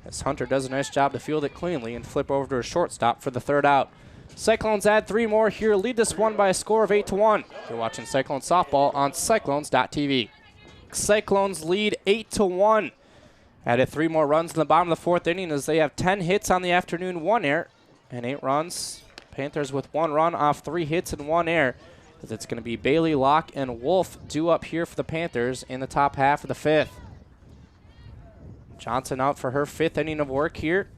as Hunter does a nice job to field it cleanly and flip over to a shortstop for the 3rd out. Cyclones add 3 more here. Lead this one by a score of 8-1. You're watching Cyclone Softball on Cyclones.tv. Cyclones lead 8-1. Added 3 more runs in the bottom of the 4th inning as they have 10 hits on the afternoon, 1 error, and 8 runs. Panthers with 1 run off 3 hits and 1 error. It's going to be Bailey, Locke, and Wolf due up here for the Panthers in the top half of the 5th. Johnson out for her 5th inning of work here.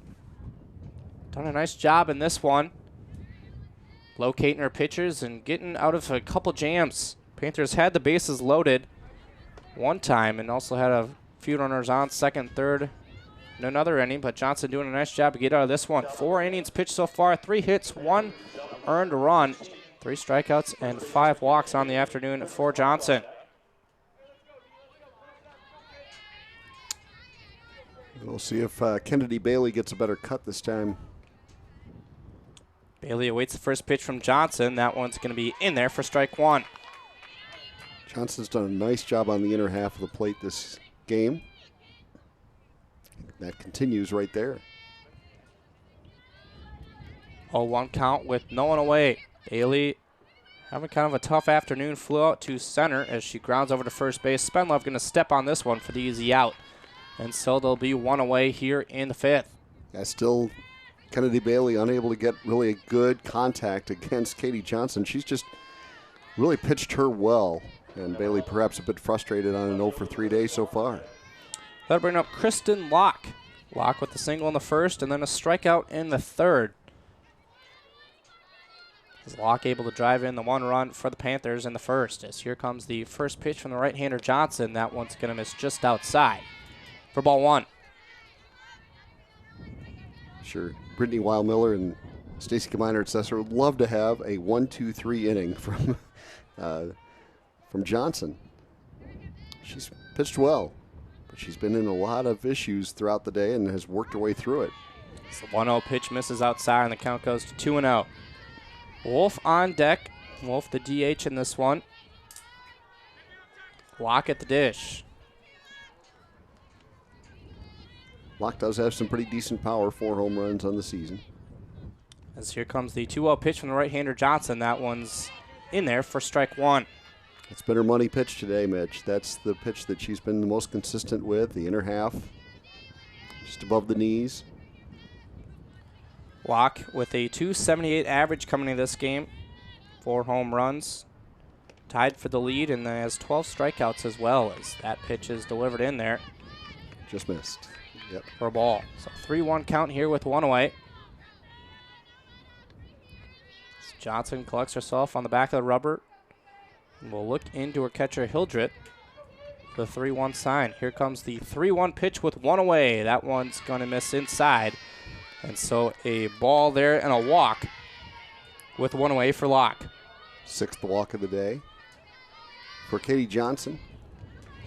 Done a nice job in this one. Locating her pitchers and getting out of a couple jams. Panthers had the bases loaded one time and also had a few runners on second, third, in another inning, but Johnson doing a nice job to get out of this one. 4 innings pitched so far, 3 hits, 1 earned run, 3 strikeouts, and 5 walks on the afternoon for Johnson. We'll see if Kennedy Bailey gets a better cut this time. Bailey awaits the first pitch from Johnson. That one's going to be in there for strike 1. Johnson's done a nice job on the inner half of the plate this game. That continues right there. 0-1 count with no one away. Bailey having kind of a tough afternoon. Flew out to center as she grounds over to first base. Spenlove going to step on this one for the easy out. And so there'll be 1 away here in the 5th. Yeah, still Kennedy Bailey unable to get really a good contact against Katie Johnson. She's just really pitched her well. And Bailey perhaps a bit frustrated on an 0-for-3 day so far. That'll bring up Kristen Locke. Locke with the single in the 1st and then a strikeout in the 3rd. Is Locke able to drive in the 1 run for the Panthers in the 1st? As here comes the first pitch from the right-hander Johnson. That one's going to miss just outside for ball 1. Sure. Brittany Weil-Miller and Stacy Kaminer-Cesar would love to have a 1-2-3 inning from Johnson. She's pitched well, but she's been in a lot of issues throughout the day and has worked her way through it. So 1-0 pitch misses outside and the count goes to 2-0. Wolf on deck. Wolf the DH in this one. Locke at the dish. Locke does have some pretty decent power, 4 home runs on the season. As here comes the 2-0 pitch from the right-hander Johnson. That one's in there for strike 1. It's been her money pitch today, Mitch. That's the pitch that she's been the most consistent with, the inner half, just above the knees. Locke with a .278 average coming into this game. 4 home runs. Tied for the lead and has 12 strikeouts as well as that pitch is delivered in there. Just missed. Yep. For a ball. So 3-1 count here with 1 away. As Johnson collects herself on the back of the rubber. And we'll look into her catcher Hildreth. The 3-1 sign. Here comes the 3-1 pitch with 1 away. That one's going to miss inside. And so a ball there and a walk with 1 away for Locke. 6th walk of the day for Katie Johnson.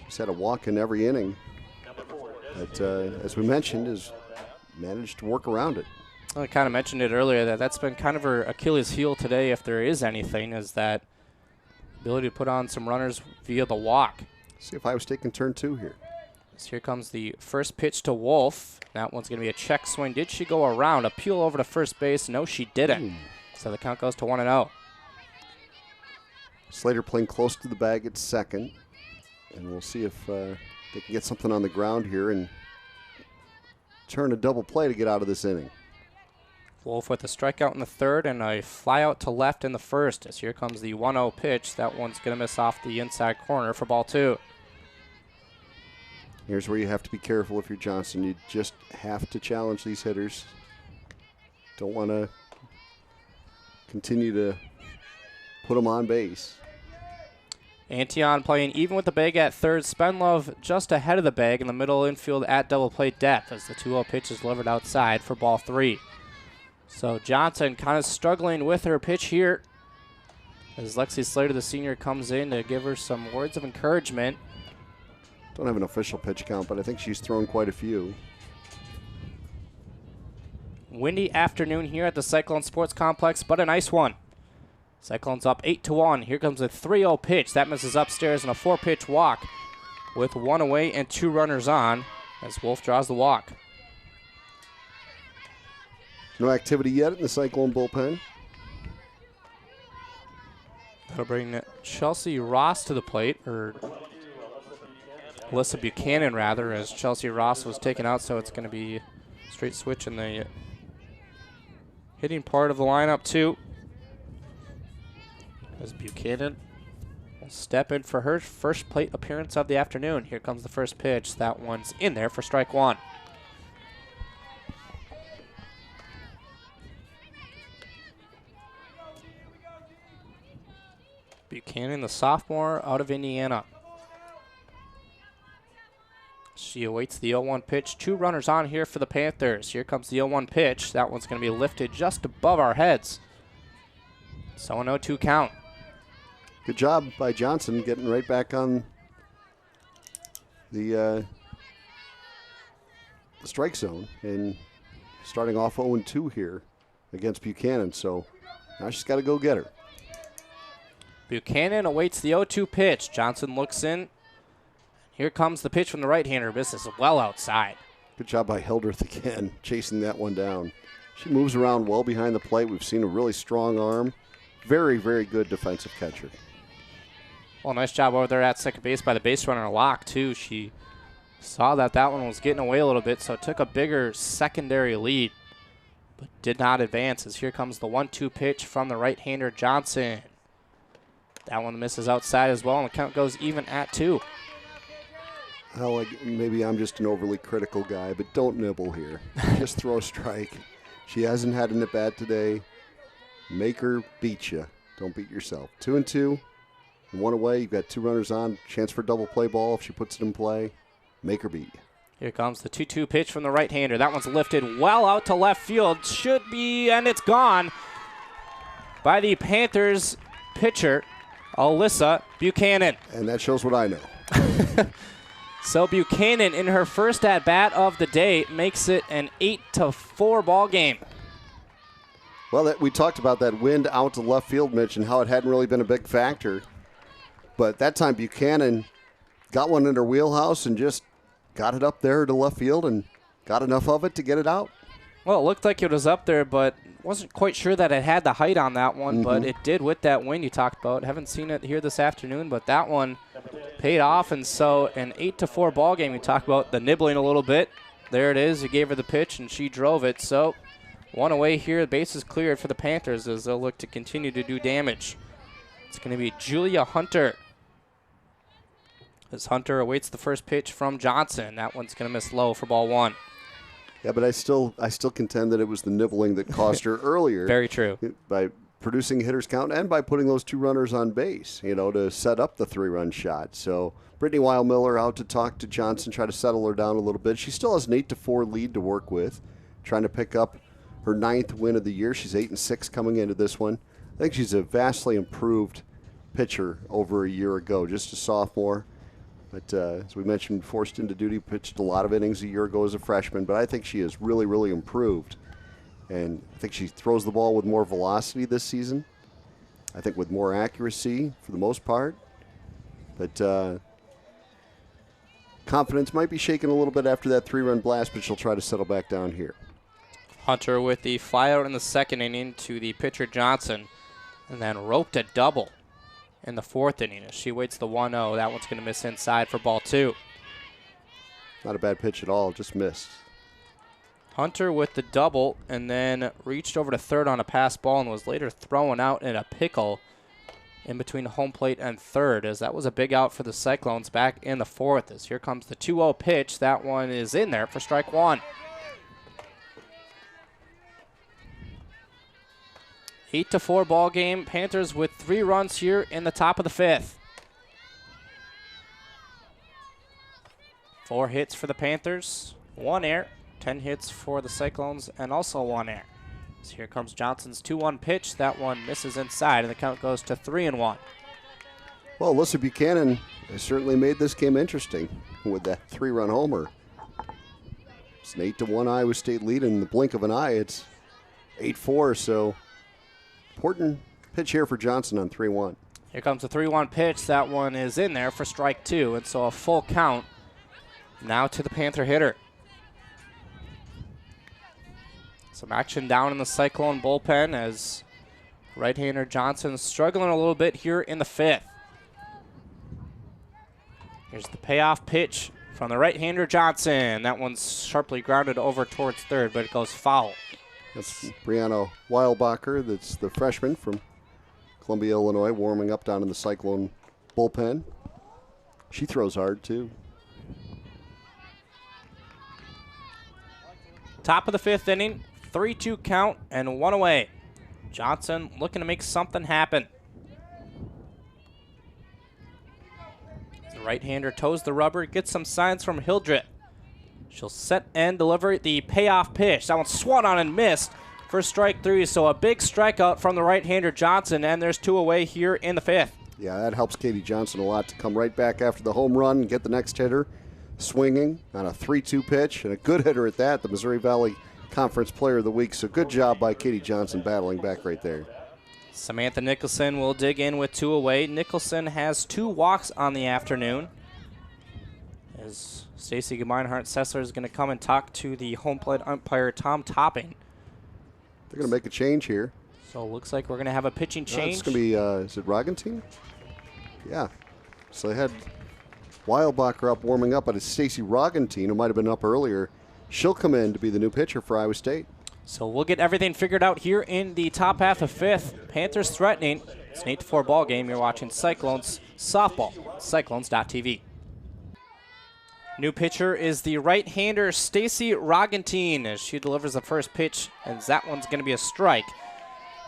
She's had a walk in every inning. But as we mentioned, has managed to work around it. I kind of mentioned it earlier that's been kind of her Achilles heel today, if there is anything, is that ability to put on some runners via the walk. See if Iowa State can turn 2 here. So here comes the first pitch to Wolf. That one's going to be a check swing. Did she go around? A peel over to first base? No, she didn't. So the count goes to 1-0. Slater playing close to the bag at second. And we'll see if they can get something on the ground here and turn a double play to get out of this inning. Wolf with a strikeout in the third and a fly out to left in the first. As here comes the 1-0 pitch. That one's going to miss off the inside corner for ball 2. Here's where you have to be careful if you're Johnson. You just have to challenge these hitters. Don't want to continue to put them on base. Antion playing even with the bag at third. Spenlove just ahead of the bag in the middle infield at double play depth as the 2-0 pitch is delivered outside for ball 3. So Johnson kind of struggling with her pitch here as Lexi Slater, the senior, comes in to give her some words of encouragement. Don't have an official pitch count, but I think she's thrown quite a few. Windy afternoon here at the Cyclone Sports Complex, but a nice one. Cyclones up 8-1. Here comes a 3-0 pitch. That misses upstairs and a 4-pitch walk with 1 away and 2 runners on as Wolf draws the walk. No activity yet in the Cyclone bullpen. That'll bring Chelsea Ross to the plate, or Alyssa Buchanan rather, as Chelsea Ross was taken out, so it's going to be straight switch in the hitting part of the lineup too. As Buchanan will step in for her first plate appearance of the afternoon. Here comes the first pitch. That one's in there for strike 1. Buchanan, the sophomore out of Indiana. She awaits the 0-1 pitch. 2 runners on here for the Panthers. Here comes the 0-1 pitch. That one's going to be lifted just above our heads. So an 0-2 count. Good job by Johnson getting right back on the strike zone and starting off 0-2 here against Buchanan. So now she's got to go get her. Buchanan awaits the 0-2 pitch. Johnson looks in. Here comes the pitch from the right-hander. Misses well outside. Good job by Hildreth again, chasing that one down. She moves around well behind the plate. We've seen a really strong arm. Very, very good defensive catcher. Well, nice job over there at second base by the base runner, Locke, too. She saw that one was getting away a little bit, so took a bigger secondary lead, but did not advance as here comes the 1-2 pitch from the right-hander, Johnson. That one misses outside as well, and the count goes even at 2. Well, maybe I'm just an overly critical guy, but don't nibble here. Just throw a strike. She hasn't had an at-bat today. Make her beat you. Don't beat yourself. 2-2. And 1 away. You've got 2 runners on. Chance for double play ball if she puts it in play. Make her beat you. Here comes the 2-2 pitch from the right-hander. That one's lifted well out to left field. Should be, and it's gone by the Panthers pitcher, Alyssa Buchanan. And that shows what I know. So Buchanan, in her first at-bat of the day, makes it an 8-4 ball game. Well, we talked about that wind out to left field, Mitch, and how it hadn't really been a big factor. But that time Buchanan got one in her wheelhouse and just got it up there to left field and got enough of it to get it out. Well, it looked like it was up there, but wasn't quite sure that it had the height on that one, but it did with that wind you talked about. Haven't seen it here this afternoon, but that one paid off, and so an 8-4 ball game. We talked about the nibbling a little bit. There it is. You gave her the pitch, and she drove it. So 1 away here. The base is cleared for the Panthers as they'll look to continue to do damage. It's going to be Julia Hunter. As Hunter awaits the first pitch from Johnson. That one's going to miss low for ball 1. Yeah, but I still contend that it was the nibbling that cost her earlier. Very true. By producing hitter's count and by putting those 2 runners on base, to set up the 3-run shot. So Brittany Weil-Miller out to talk to Johnson, try to settle her down a little bit. She still has an 8-4 lead to work with, trying to pick up her 9th win of the year. She's 8-6 coming into this one. I think she's a vastly improved pitcher over a year ago, just a sophomore. But as we mentioned, forced into duty, pitched a lot of innings a year ago as a freshman. But I think she has really, really improved. And I think she throws the ball with more velocity this season. I think with more accuracy for the most part. But confidence might be shaken a little bit after that 3-run blast, but she'll try to settle back down here. Hunter with the flyout in the second inning to the pitcher Johnson, and then roped a double in the fourth inning as she waits the 1-0. That one's going to miss inside for ball 2. Not a bad pitch at all, just missed. Hunter with the double and then reached over to third on a pass ball and was later thrown out in a pickle in between home plate and third, as that was a big out for the Cyclones back in the fourth. As here comes the 2-0 pitch. That one is in there for strike 1. 8-4 ball game. Panthers with 3 runs here in the top of the 5th. 4 hits for the Panthers, 1 error. 10 hits for the Cyclones and also 1 error. So here comes Johnson's 2-1 pitch. That one misses inside, and the count goes to 3-1. Well, Alyssa Buchanan has certainly made this game interesting with that 3-run homer. It's an 8-1 Iowa State lead. In the blink of an eye, it's 8-4. So important pitch here for Johnson on 3-1. Here comes the 3-1 pitch. That one is in there for strike 2, and so a full count now to the Panther hitter. Some action down in the Cyclone bullpen as right-hander Johnson struggling a little bit here in the 5th. Here's the payoff pitch from the right-hander Johnson. That one's sharply grounded over towards third, but it goes foul. That's Brianna Weilbacher. That's the freshman from Columbia, Illinois, warming up down in the Cyclone bullpen. She throws hard, too. Top of the 5th inning. 3-2 count and 1 away. Johnson looking to make something happen. The right-hander toes the rubber, gets some signs from Hildreth. She'll set and deliver the payoff pitch. That one swung on and missed for strike 3, so a big strikeout from the right-hander Johnson, and there's 2 away here in the 5th. Yeah, that helps Katie Johnson a lot to come right back after the home run and get the next hitter swinging on a 3-2 pitch, and a good hitter at that, the Missouri Valley Conference Player of the Week. So good job by Katie Johnson battling back right there. Samantha Nicholson will dig in with 2 away. Nicholson has 2 walks on the afternoon. As Stacy Gemeinhart-Sessler is going to come and talk to the home plate umpire, Tom Topping. They're going to make a change here. So it looks like we're going to have a pitching change. It's going to be, is it Rogentine? Yeah. So they had Weilbacher up warming up, but it's Stacy Rogentine, who might have been up earlier. She'll come in to be the new pitcher for Iowa State. So we'll get everything figured out here in the top half of 5th. Panthers threatening. It's an 8-4 ball game. You're watching Cyclones softball, cyclones.tv. New pitcher is the right-hander Stacy Rogentine as she delivers the first pitch, and that one's going to be a strike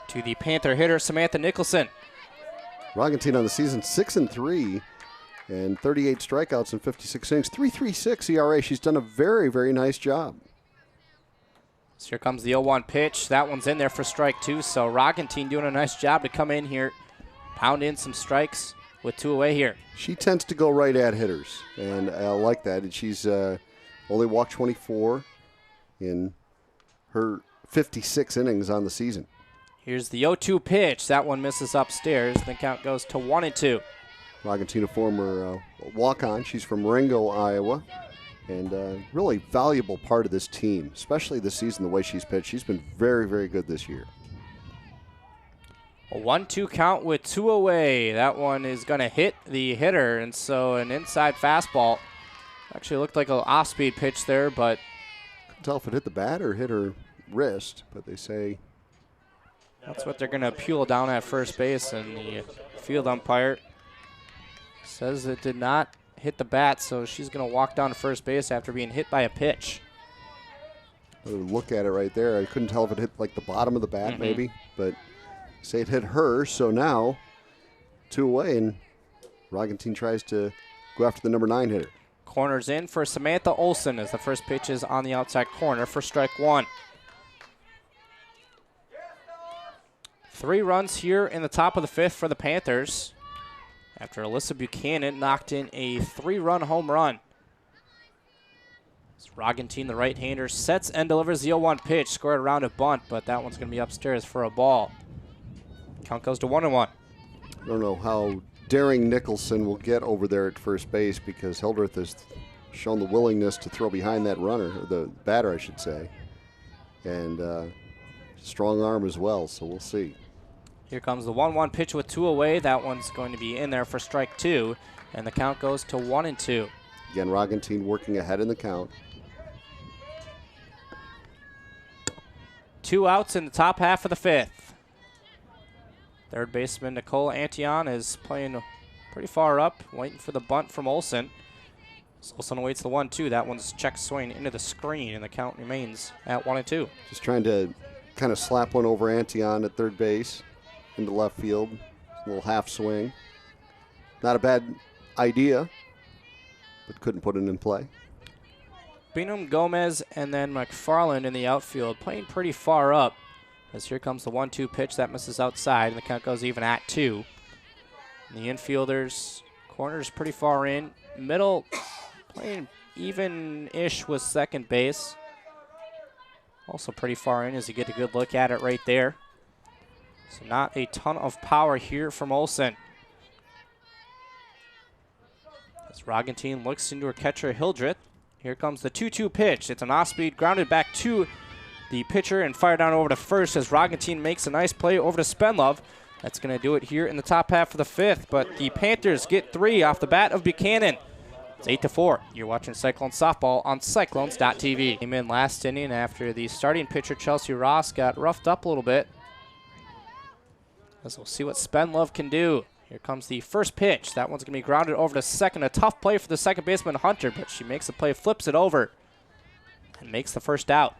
to the Panther hitter Samantha Nicholson. Rogentine on the season 6-3. And 38 strikeouts in 56 innings, 3.36 ERA. She's done a very, very nice job. So here comes the 0-1 pitch. That one's in there for strike 2. So Rogentine doing a nice job to come in here, pound in some strikes with 2 away here. She tends to go right at hitters, and I like that. And she's only walked 24 in her 56 innings on the season. Here's the 0-2 pitch. That one misses upstairs. The count goes to 1-2. Rogentine, a former walk-on. She's from Marengo, Iowa, and really valuable part of this team, especially this season, the way she's pitched. She's been very, very good this year. A 1-2 count with 2 away. That one is going to hit the hitter, and so an inside fastball. Actually looked like an off-speed pitch there, but couldn't tell if it hit the bat or hit her wrist, but they say that's what they're going to appeal down at first base, and the field umpire says it did not hit the bat, so she's going to walk down to first base after being hit by a pitch. Look at it right there. I couldn't tell if it hit like the bottom of the bat maybe, but say it hit her, so now 2 away, and Rogentine tries to go after the number 9 hitter. Corners in for Samantha Olson as the first pitch is on the outside corner for strike 1. 3 runs here in the top of the 5th for the Panthers after Alyssa Buchanan knocked in a 3-run home run. Rogentine, the right-hander, sets and delivers the 0-1 pitch. Scored around a bunt, but that one's going to be upstairs for a ball. Count goes to 1-1. I don't know how daring Nicholson will get over there at first base because Hildreth has shown the willingness to throw behind that runner, or the batter, I should say. and strong arm as well, so we'll see. Here comes the 1-1 pitch with 2 away. That one's going to be in there for strike 2, and the count goes to 1-2. Again, Roggentin working ahead in the count. 2 outs in the top half of the 5th. Third baseman Nicole Antion is playing pretty far up, waiting for the bunt from Olsen. Olsen awaits the 1-2. That one's check swing into the screen, and the count remains at 1-2. Just trying to kind of slap one over Antion at third base into left field. A little half swing. Not a bad idea, but couldn't put it in play. Bingham, Gomez, and then McFarland in the outfield, playing pretty far up. As here comes the 1-2 pitch that misses outside, and the count goes even at 2. And the infielders, corners pretty far in. Middle playing even-ish with second base. Also pretty far in as you get a good look at it right there. So not a ton of power here from Olsen. As Roggentin looks into her catcher, Hildreth. Here comes the 2-2 pitch. It's an off-speed, grounded back to the pitcher and fired down over to first as Roggentin makes a nice play over to Spenlove. That's going to do it here in the top half of the 5th, but the Panthers get 3 off the bat of Buchanan. It's 8-4. You're watching Cyclone Softball on Cyclones.tv. Came in last inning after the starting pitcher, Chelsea Ross, got roughed up a little bit. As we'll see what Spenlove can do. Here comes the first pitch. That one's going to be grounded over to second. A tough play for the second baseman, Hunter, but she makes the play, flips it over, and makes the first out.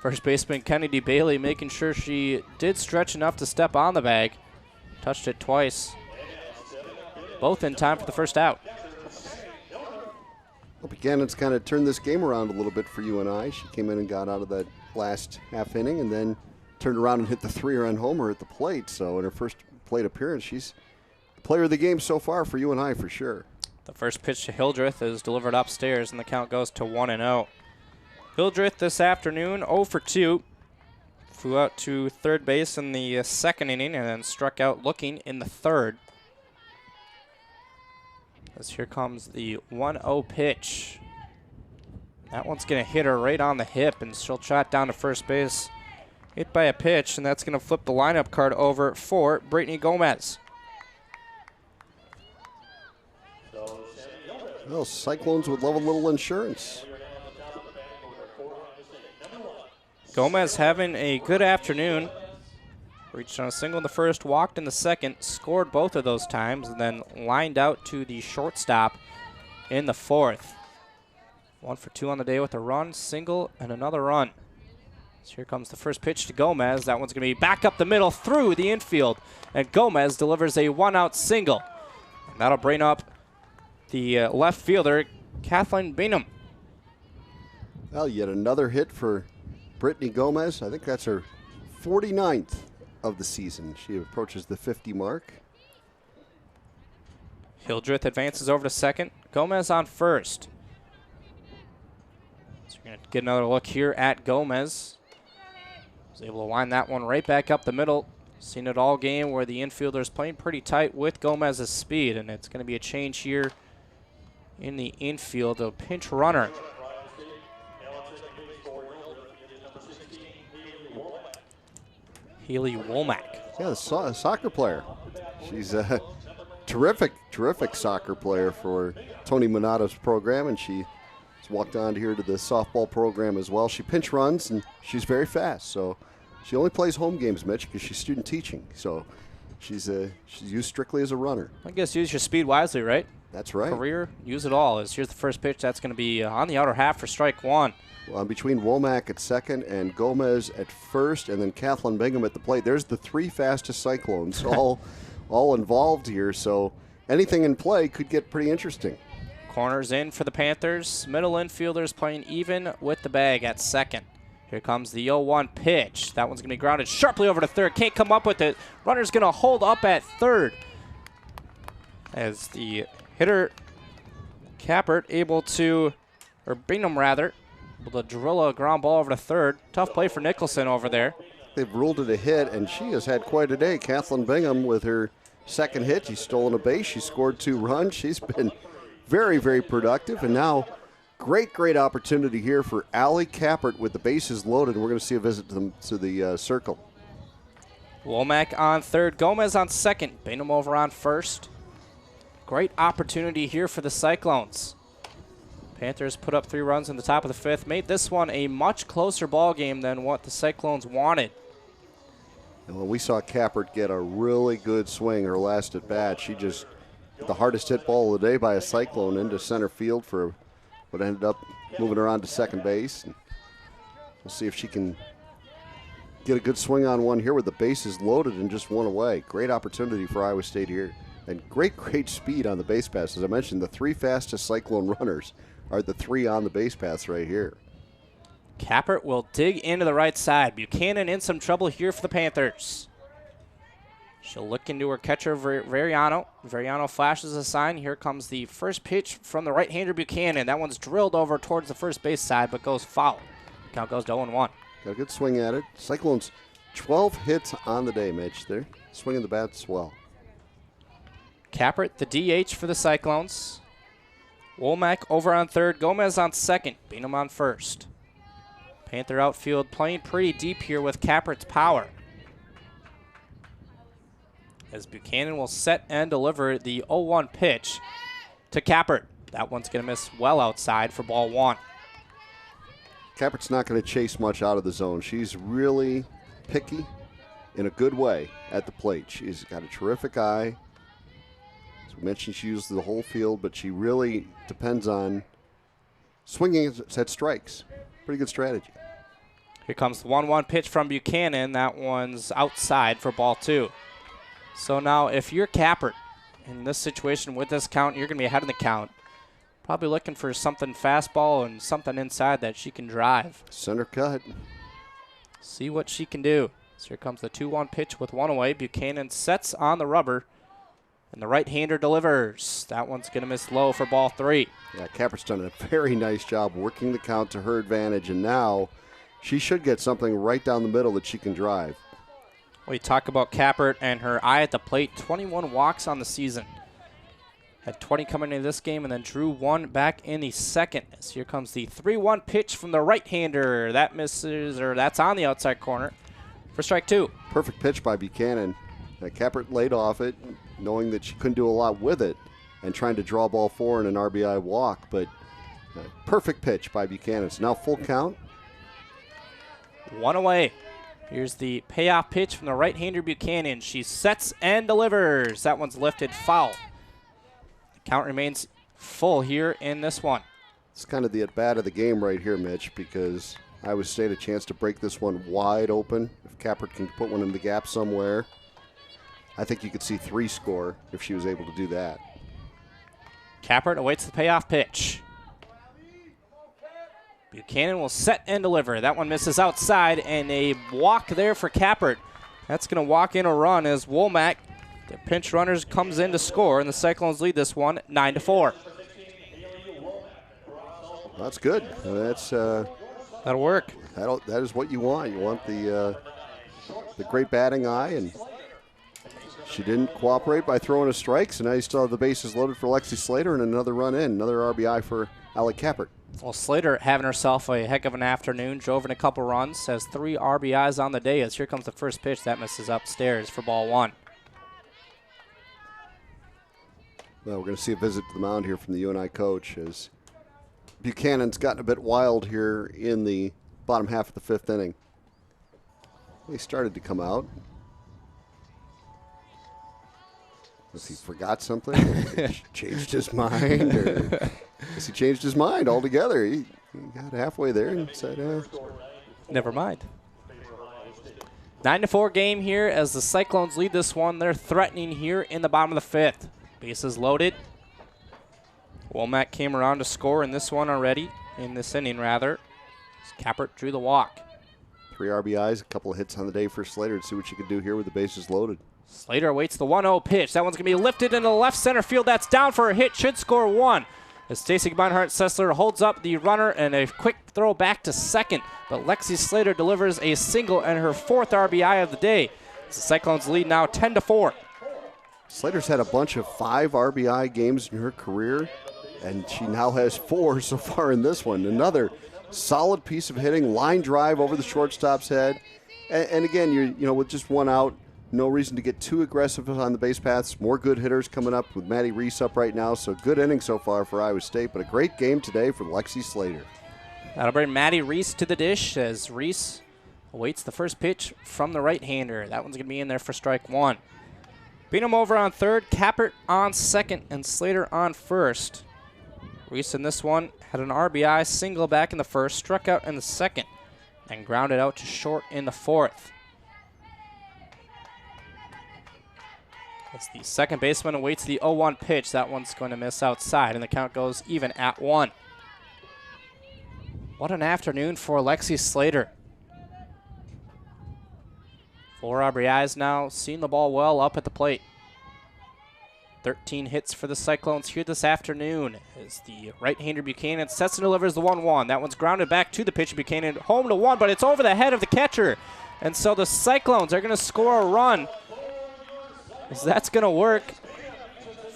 First baseman Kennedy Bailey making sure she did stretch enough to step on the bag. Touched it twice. Both in time for the first out. Well, Buchanan's kind of turned this game around a little bit for UNI. She came in and got out of that last half inning and then turned around and hit the 3-run homer at the plate. So in her first plate appearance, she's the player of the game so far for UNI for sure. The first pitch to Hildreth is delivered upstairs, and the count goes to 1-0. Hildreth this afternoon, 0 for 2. Flew out to third base in the second inning and then struck out looking in the third. As here comes the 1-0 pitch. That one's going to hit her right on the hip, and she'll trot down to first base. Hit by a pitch, and that's going to flip the lineup card over for Brittany Gomez. Well, Cyclones would love a little insurance. Gomez having a good afternoon. Reached on a single in the first, walked in the second, scored both of those times, and then lined out to the shortstop in the fourth. 1 for 2 on the day with a run, single, and another run. So here comes the first pitch to Gomez. That one's going to be back up the middle through the infield, and Gomez delivers a 1-out single. And that'll bring up the left fielder, Kathleen Bingham. Well, yet another hit for Brittany Gomez. I think that's her 49th of the season. She approaches the 50 mark. Hildreth advances over to second. Gomez on first. So we're going to get another look here at Gomez. Was able to line that one right back up the middle. Seen it all game where the infielders playing pretty tight with Gomez's speed, and it's going to be a change here in the infield. A pinch runner. Haley Womack. Yeah, the soccer player. She's a terrific soccer player for Tony Monato's program, and she's walked on here to the softball program as well. She pinch runs, and she's very fast. So she only plays home games, Mitch, because she's student teaching. So she's used strictly as a runner. I guess use your speed wisely, right? That's right. Career, use it all. Here's the first pitch. That's going to be on the outer half for strike 1. Well, between Womack at second and Gomez at first, and then Kathleen Bingham at the plate, there's the 3 fastest Cyclones all involved here. So anything in play could get pretty interesting. Corners in for the Panthers. Middle infielders playing even with the bag at second. Here comes the 0-1 pitch. That one's going to be grounded sharply over to third. Can't come up with it. Runner's going to hold up at third. As the hitter, Kappert, Bingham rather, able to drill a ground ball over to third. Tough play for Nicholson over there. They've ruled it a hit, and she has had quite a day. Kathleen Bingham with her second hit. She's stolen a base. She scored 2 runs. She's been very, very productive, and now Great opportunity here for Allie Kappert with the bases loaded. We're going to see a visit to the circle. Womack on third, Gomez on second, Bainham over on first. Great opportunity here for the Cyclones. Panthers put up 3 runs in the top of the 5th, made this one a much closer ball game than what the Cyclones wanted. And when we saw Kappert get a really good swing her last at bat, she just hit the hardest hit ball of the day by a Cyclone into center field for what ended up moving her on to second base. And we'll see if she can get a good swing on one here with the bases loaded and just one away. Great opportunity for Iowa State here. And great speed on the base pass. As I mentioned, the 3 fastest Cyclone runners are the 3 on the base paths right here. Kappert will dig into the right side. Buchanan in some trouble here for the Panthers. She'll look into her catcher, Veriano. Veriano flashes a sign. Here comes the first pitch from the right-hander Buchanan. That one's drilled over towards the first base side, but goes foul. Count goes to 0-1. Got a good swing at it. Cyclones 12 hits on the day, Mitch. They're swinging the bats well. Kappert, the DH for the Cyclones. Womack over on third. Gomez on second. Bainham on first. Panther outfield playing pretty deep here with Kappert's power. As Buchanan will set and deliver the 0-1 pitch to Kappert. That one's going to miss well outside for ball 1. Kappert's not going to chase much out of the zone. She's really picky in a good way at the plate. She's got a terrific eye. As we mentioned, she uses the whole field, but she really depends on swinging at strikes. Pretty good strategy. Here comes the 1-1 pitch from Buchanan. That one's outside for ball 2. So now if you're Kappert in this situation with this count, you're going to be ahead in the count. Probably looking for something fastball and something inside that she can drive. Center cut. See what she can do. So here comes the 2-1 pitch with 1 away. Buchanan sets on the rubber, and the right-hander delivers. That one's going to miss low for ball 3. Yeah, Kappert's done a very nice job working the count to her advantage, and now she should get something right down the middle that she can drive. We talk about Kappert and her eye at the plate. 21 walks on the season. Had 20 coming into this game and then drew 1 back in the second. As here comes the 3-1 pitch from the right-hander. That misses, or that's on the outside corner for strike 2. Perfect pitch by Buchanan. Kappert laid off it, knowing that she couldn't do a lot with it, and trying to draw ball 4 in an RBI walk. But perfect pitch by Buchanan. It's now full count. 1 away. Here's the payoff pitch from the right-hander Buchanan. She sets and delivers. That one's lifted foul. The count remains full here in this one. It's kind of the at-bat of the game right here, Mitch, because Iowa State a chance to break this one wide open. If Kappert can put one in the gap somewhere, I think you could see 3 score if she was able to do that. Kappert awaits the payoff pitch. Buchanan will set and deliver. That one misses outside, and a walk there for Kappert. That's going to walk in a run as Womack, the pinch runners, comes in to score, and the Cyclones lead this one 9-4. That's good. That'll work. That is what you want. You want the great batting eye, and she didn't cooperate by throwing a strike, so now you still have the bases loaded for Lexi Slater and another run in, another RBI for Allie Kappert. Well, Slater having herself a heck of an afternoon, drove in a couple runs, has 3 RBIs on the day as here comes the first pitch. That misses upstairs for ball 1. Well, we're going to see a visit to the mound here from the UNI coach as Buchanan's gotten a bit wild here in the bottom half of the 5th inning. He started to come out. Has he forgot something? Changed his mind? Or has he changed his mind altogether? He got halfway there and said, never mind. 9-4 game here as the Cyclones lead this one. They're threatening here in the bottom of the 5th. Bases loaded. Womack came around to score in this one already, in this inning rather. Kappert drew the walk. 3 RBIs, a couple of hits on the day for Slater to see what she could do here with the bases loaded. Slater awaits the 1-0 pitch. That one's going to be lifted into the left center field. That's down for a hit. Should score 1. As Stacy Beinhardt-Sessler holds up the runner and a quick throw back to second. But Lexi Slater delivers a single and her 4th RBI of the day. The Cyclones lead now 10-4. Slater's had a bunch of 5 RBI games in her career, and she now has 4 so far in this one. Another solid piece of hitting, line drive over the shortstop's head. And again, with just 1 out, no reason to get too aggressive on the base paths. More good hitters coming up with Maddie Reese up right now. So good inning so far for Iowa State, but a great game today for Lexi Slater. That'll bring Maddie Reese to the dish as Reese awaits the first pitch from the right-hander. That one's going to be in there for strike 1. Bingham over on third, Kappert on second, and Slater on first. Reese in this one had an RBI single back in the first, struck out in the second, and grounded out to short in the fourth. As the second baseman awaits the 0-1 pitch. That one's going to miss outside, and the count goes even at 1. What an afternoon for Lexi Slater. 4 RBIs now, seen the ball well up at the plate. 13 hits for the Cyclones here this afternoon as the right-hander Buchanan sets and delivers the 1-1. That one's grounded back to the pitcher Buchanan, home to 1, but it's over the head of the catcher. And so the Cyclones are going to score a run. As that's going to work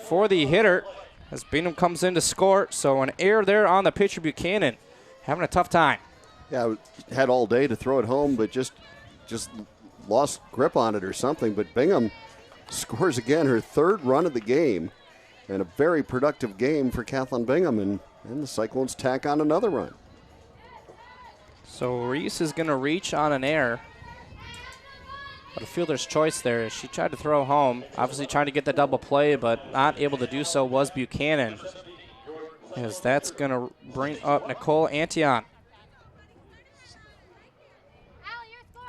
for the hitter as Bingham comes in to score. So an error there on the pitcher Buchanan. Having a tough time. Yeah, had all day to throw it home, but just lost grip on it or something. But Bingham scores again, her 3rd run of the game, and a very productive game for Kathleen Bingham, and the Cyclones tack on another run. So Reese is going to reach on an error. But a fielder's choice there. She tried to throw home, obviously trying to get the double play, but not able to do so was Buchanan. As that's going to bring up Nicole Antion.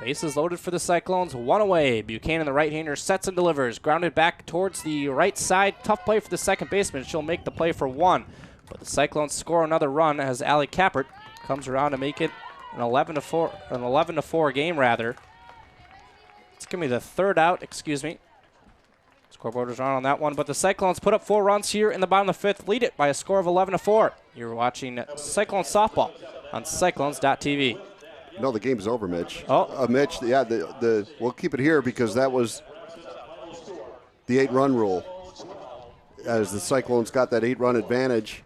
Bases loaded for the Cyclones, 1 away. Buchanan, the right-hander, sets and delivers. Grounded back towards the right side. Tough play for the second baseman. She'll make the play for 1. But the Cyclones score another run as Allie Kappert comes around to make it an 11-4 game rather. It's going to be the 3rd out, Scoreboard is on that one, but the Cyclones put up 4 runs here in the bottom of the 5th, lead it by a score of 11-4. You're watching Cyclones softball on Cyclones.tv. No, the game's over, Mitch. Oh. Mitch, yeah, we'll keep it here because that was the 8-run rule. As the Cyclones got that 8-run advantage,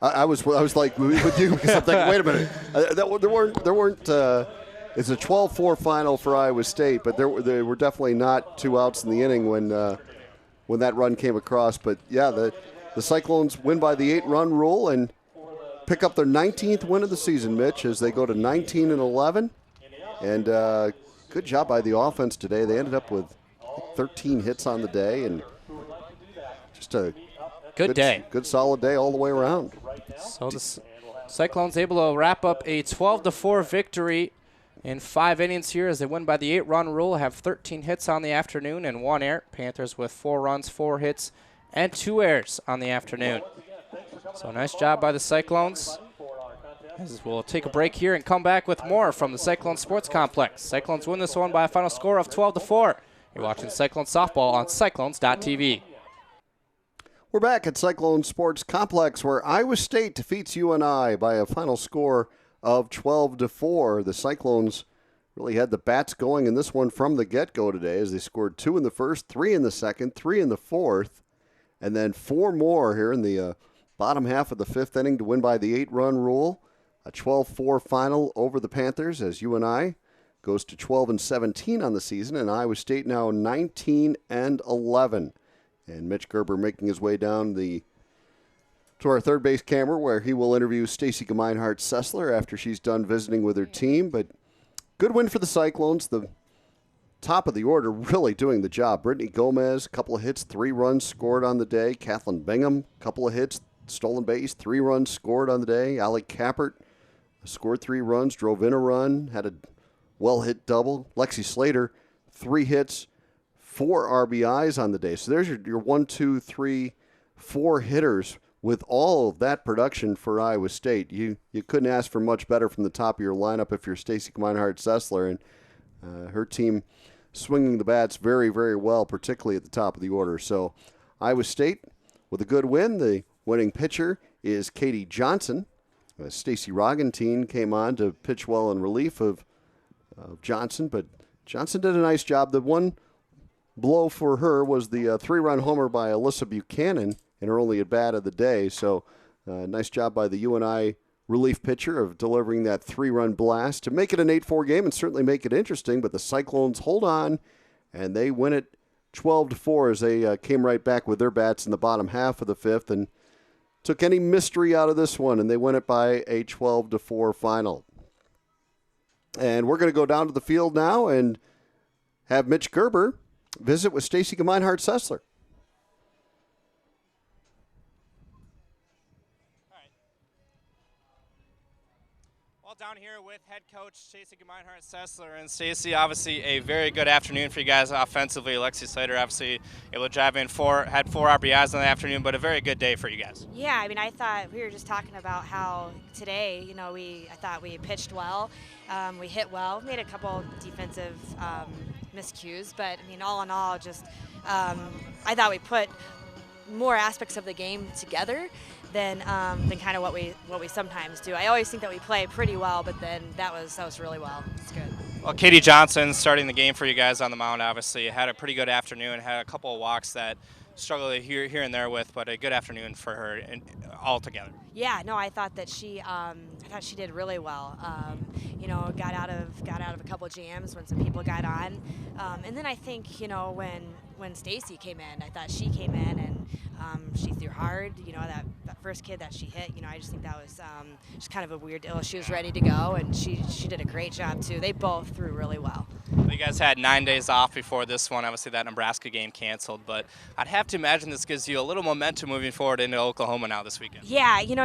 I was like with you because I'm thinking, wait a minute, there weren't. It's a 12-4 final for Iowa State, but there were definitely not 2 outs in the inning when that run came across. But yeah, the Cyclones win by the 8-run rule and pick up their 19th win of the season, Mitch, as they go to 19-11. And good job by the offense today. They ended up with 13 hits on the day, and just a good day. Good solid day all the way around. So the Cyclones able to wrap up a 12-4 victory in 5 innings here as they win by the 8-run rule, have 13 hits on the afternoon and 1 error. Panthers with 4 runs, 4 hits, and 2 errors on the afternoon. So nice job by the Cyclones. As we'll take a break here and come back with more from the Cyclone Sports Complex. Cyclones win this one by a final score of 12-4. You're watching Cyclone Softball on Cyclones.tv. We're back at Cyclone Sports Complex where Iowa State defeats UNI by a final score of 12-4. The Cyclones really had the bats going in this one from the get-go today as they scored 2 in the first, 3 in the second, 3 in the fourth, and then 4 more here in the bottom half of the 5th inning to win by the 8-run rule. A 12-4 final over the Panthers as UNI goes to 12-17 on the season, and Iowa State now 19-11. And Mitch Gerber making his way down to our third base camera where he will interview Stacy Gemeinhart-Sessler after she's done visiting with her team. But good win for the Cyclones. The top of the order really doing the job. Brittany Gomez, a couple of hits, 3 runs scored on the day. Kathleen Bingham, a couple of hits, stolen base, 3 runs scored on the day. Allie Kappert scored 3 runs, drove in a run, had a well-hit double. Lexi Slater, 3 hits, 4 RBIs on the day. So there's your 1, 2, 3, 4 hitters with all of that production for Iowa State. You couldn't ask for much better from the top of your lineup if you're Stacy Gemeinhart-Sessler, and her team swinging the bats very, very well, particularly at the top of the order. So Iowa State with a good win. The winning pitcher is Katie Johnson. Stacy Rogentine came on to pitch well in relief of Johnson, but Johnson did a nice job. The one blow for her was the 3-run homer by Alyssa Buchanan in her only at-bat of the day. So Nice job by the UNI relief pitcher of delivering that 3-run blast to make it an 8-4 game and certainly make it interesting. But the Cyclones hold on, and they win it 12-4 as they came right back with their bats in the bottom half of the fifth and took any mystery out of this one, and they win it by a 12-4 final. And we're going to go down to the field now and have Mitch Gerber visit with Stacy Gemeinhardt-Sessler. Down here with head coach Stacy Gemeinhardt-Sessler. And Stacy, obviously a very good afternoon for you guys offensively. Alexi Slater obviously able to drive in had 4 RBIs in the afternoon, but a very good day for you guys. Yeah, I mean, I thought we were just talking about how today, I thought we pitched well, we hit well, made a couple defensive miscues, but I mean, all in all, just I thought we put more aspects of the game together than kind of what we sometimes do. I always think that we play pretty well, but then that was really well. It's good. Well, Katie Johnson starting the game for you guys on the mound, obviously had a pretty good afternoon. Had a couple of walks that struggled here and there with, but a good afternoon for her altogether. Yeah, no, I thought that she did really well. Got out of a couple jams when some people got on, and then I think when Stacy came in, I thought she came in and she threw hard. That first kid that she hit, I just think that was just kind of a weird deal. She was ready to go, and she did a great job too. They both threw really well. You guys had 9 days off before this one. Obviously, that Nebraska game canceled, but I'd have to imagine this gives you a little momentum moving forward into Oklahoma now this weekend. Yeah, you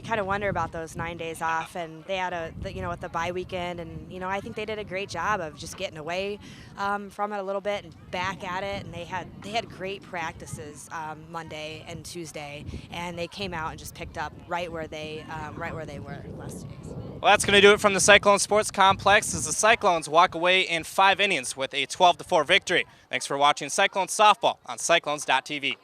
kind of wonder about those 9 days off, and they had with the bye weekend, and I think they did a great job of just getting away from it a little bit and back at it, and they had great practices Monday and Tuesday, and they came out and just picked up right where they were last 2 days. Well, that's going to do it from the Cyclone Sports Complex as the Cyclones walk away in 5 innings with a 12-4 victory. Thanks for watching Cyclones Softball on Cyclones.tv.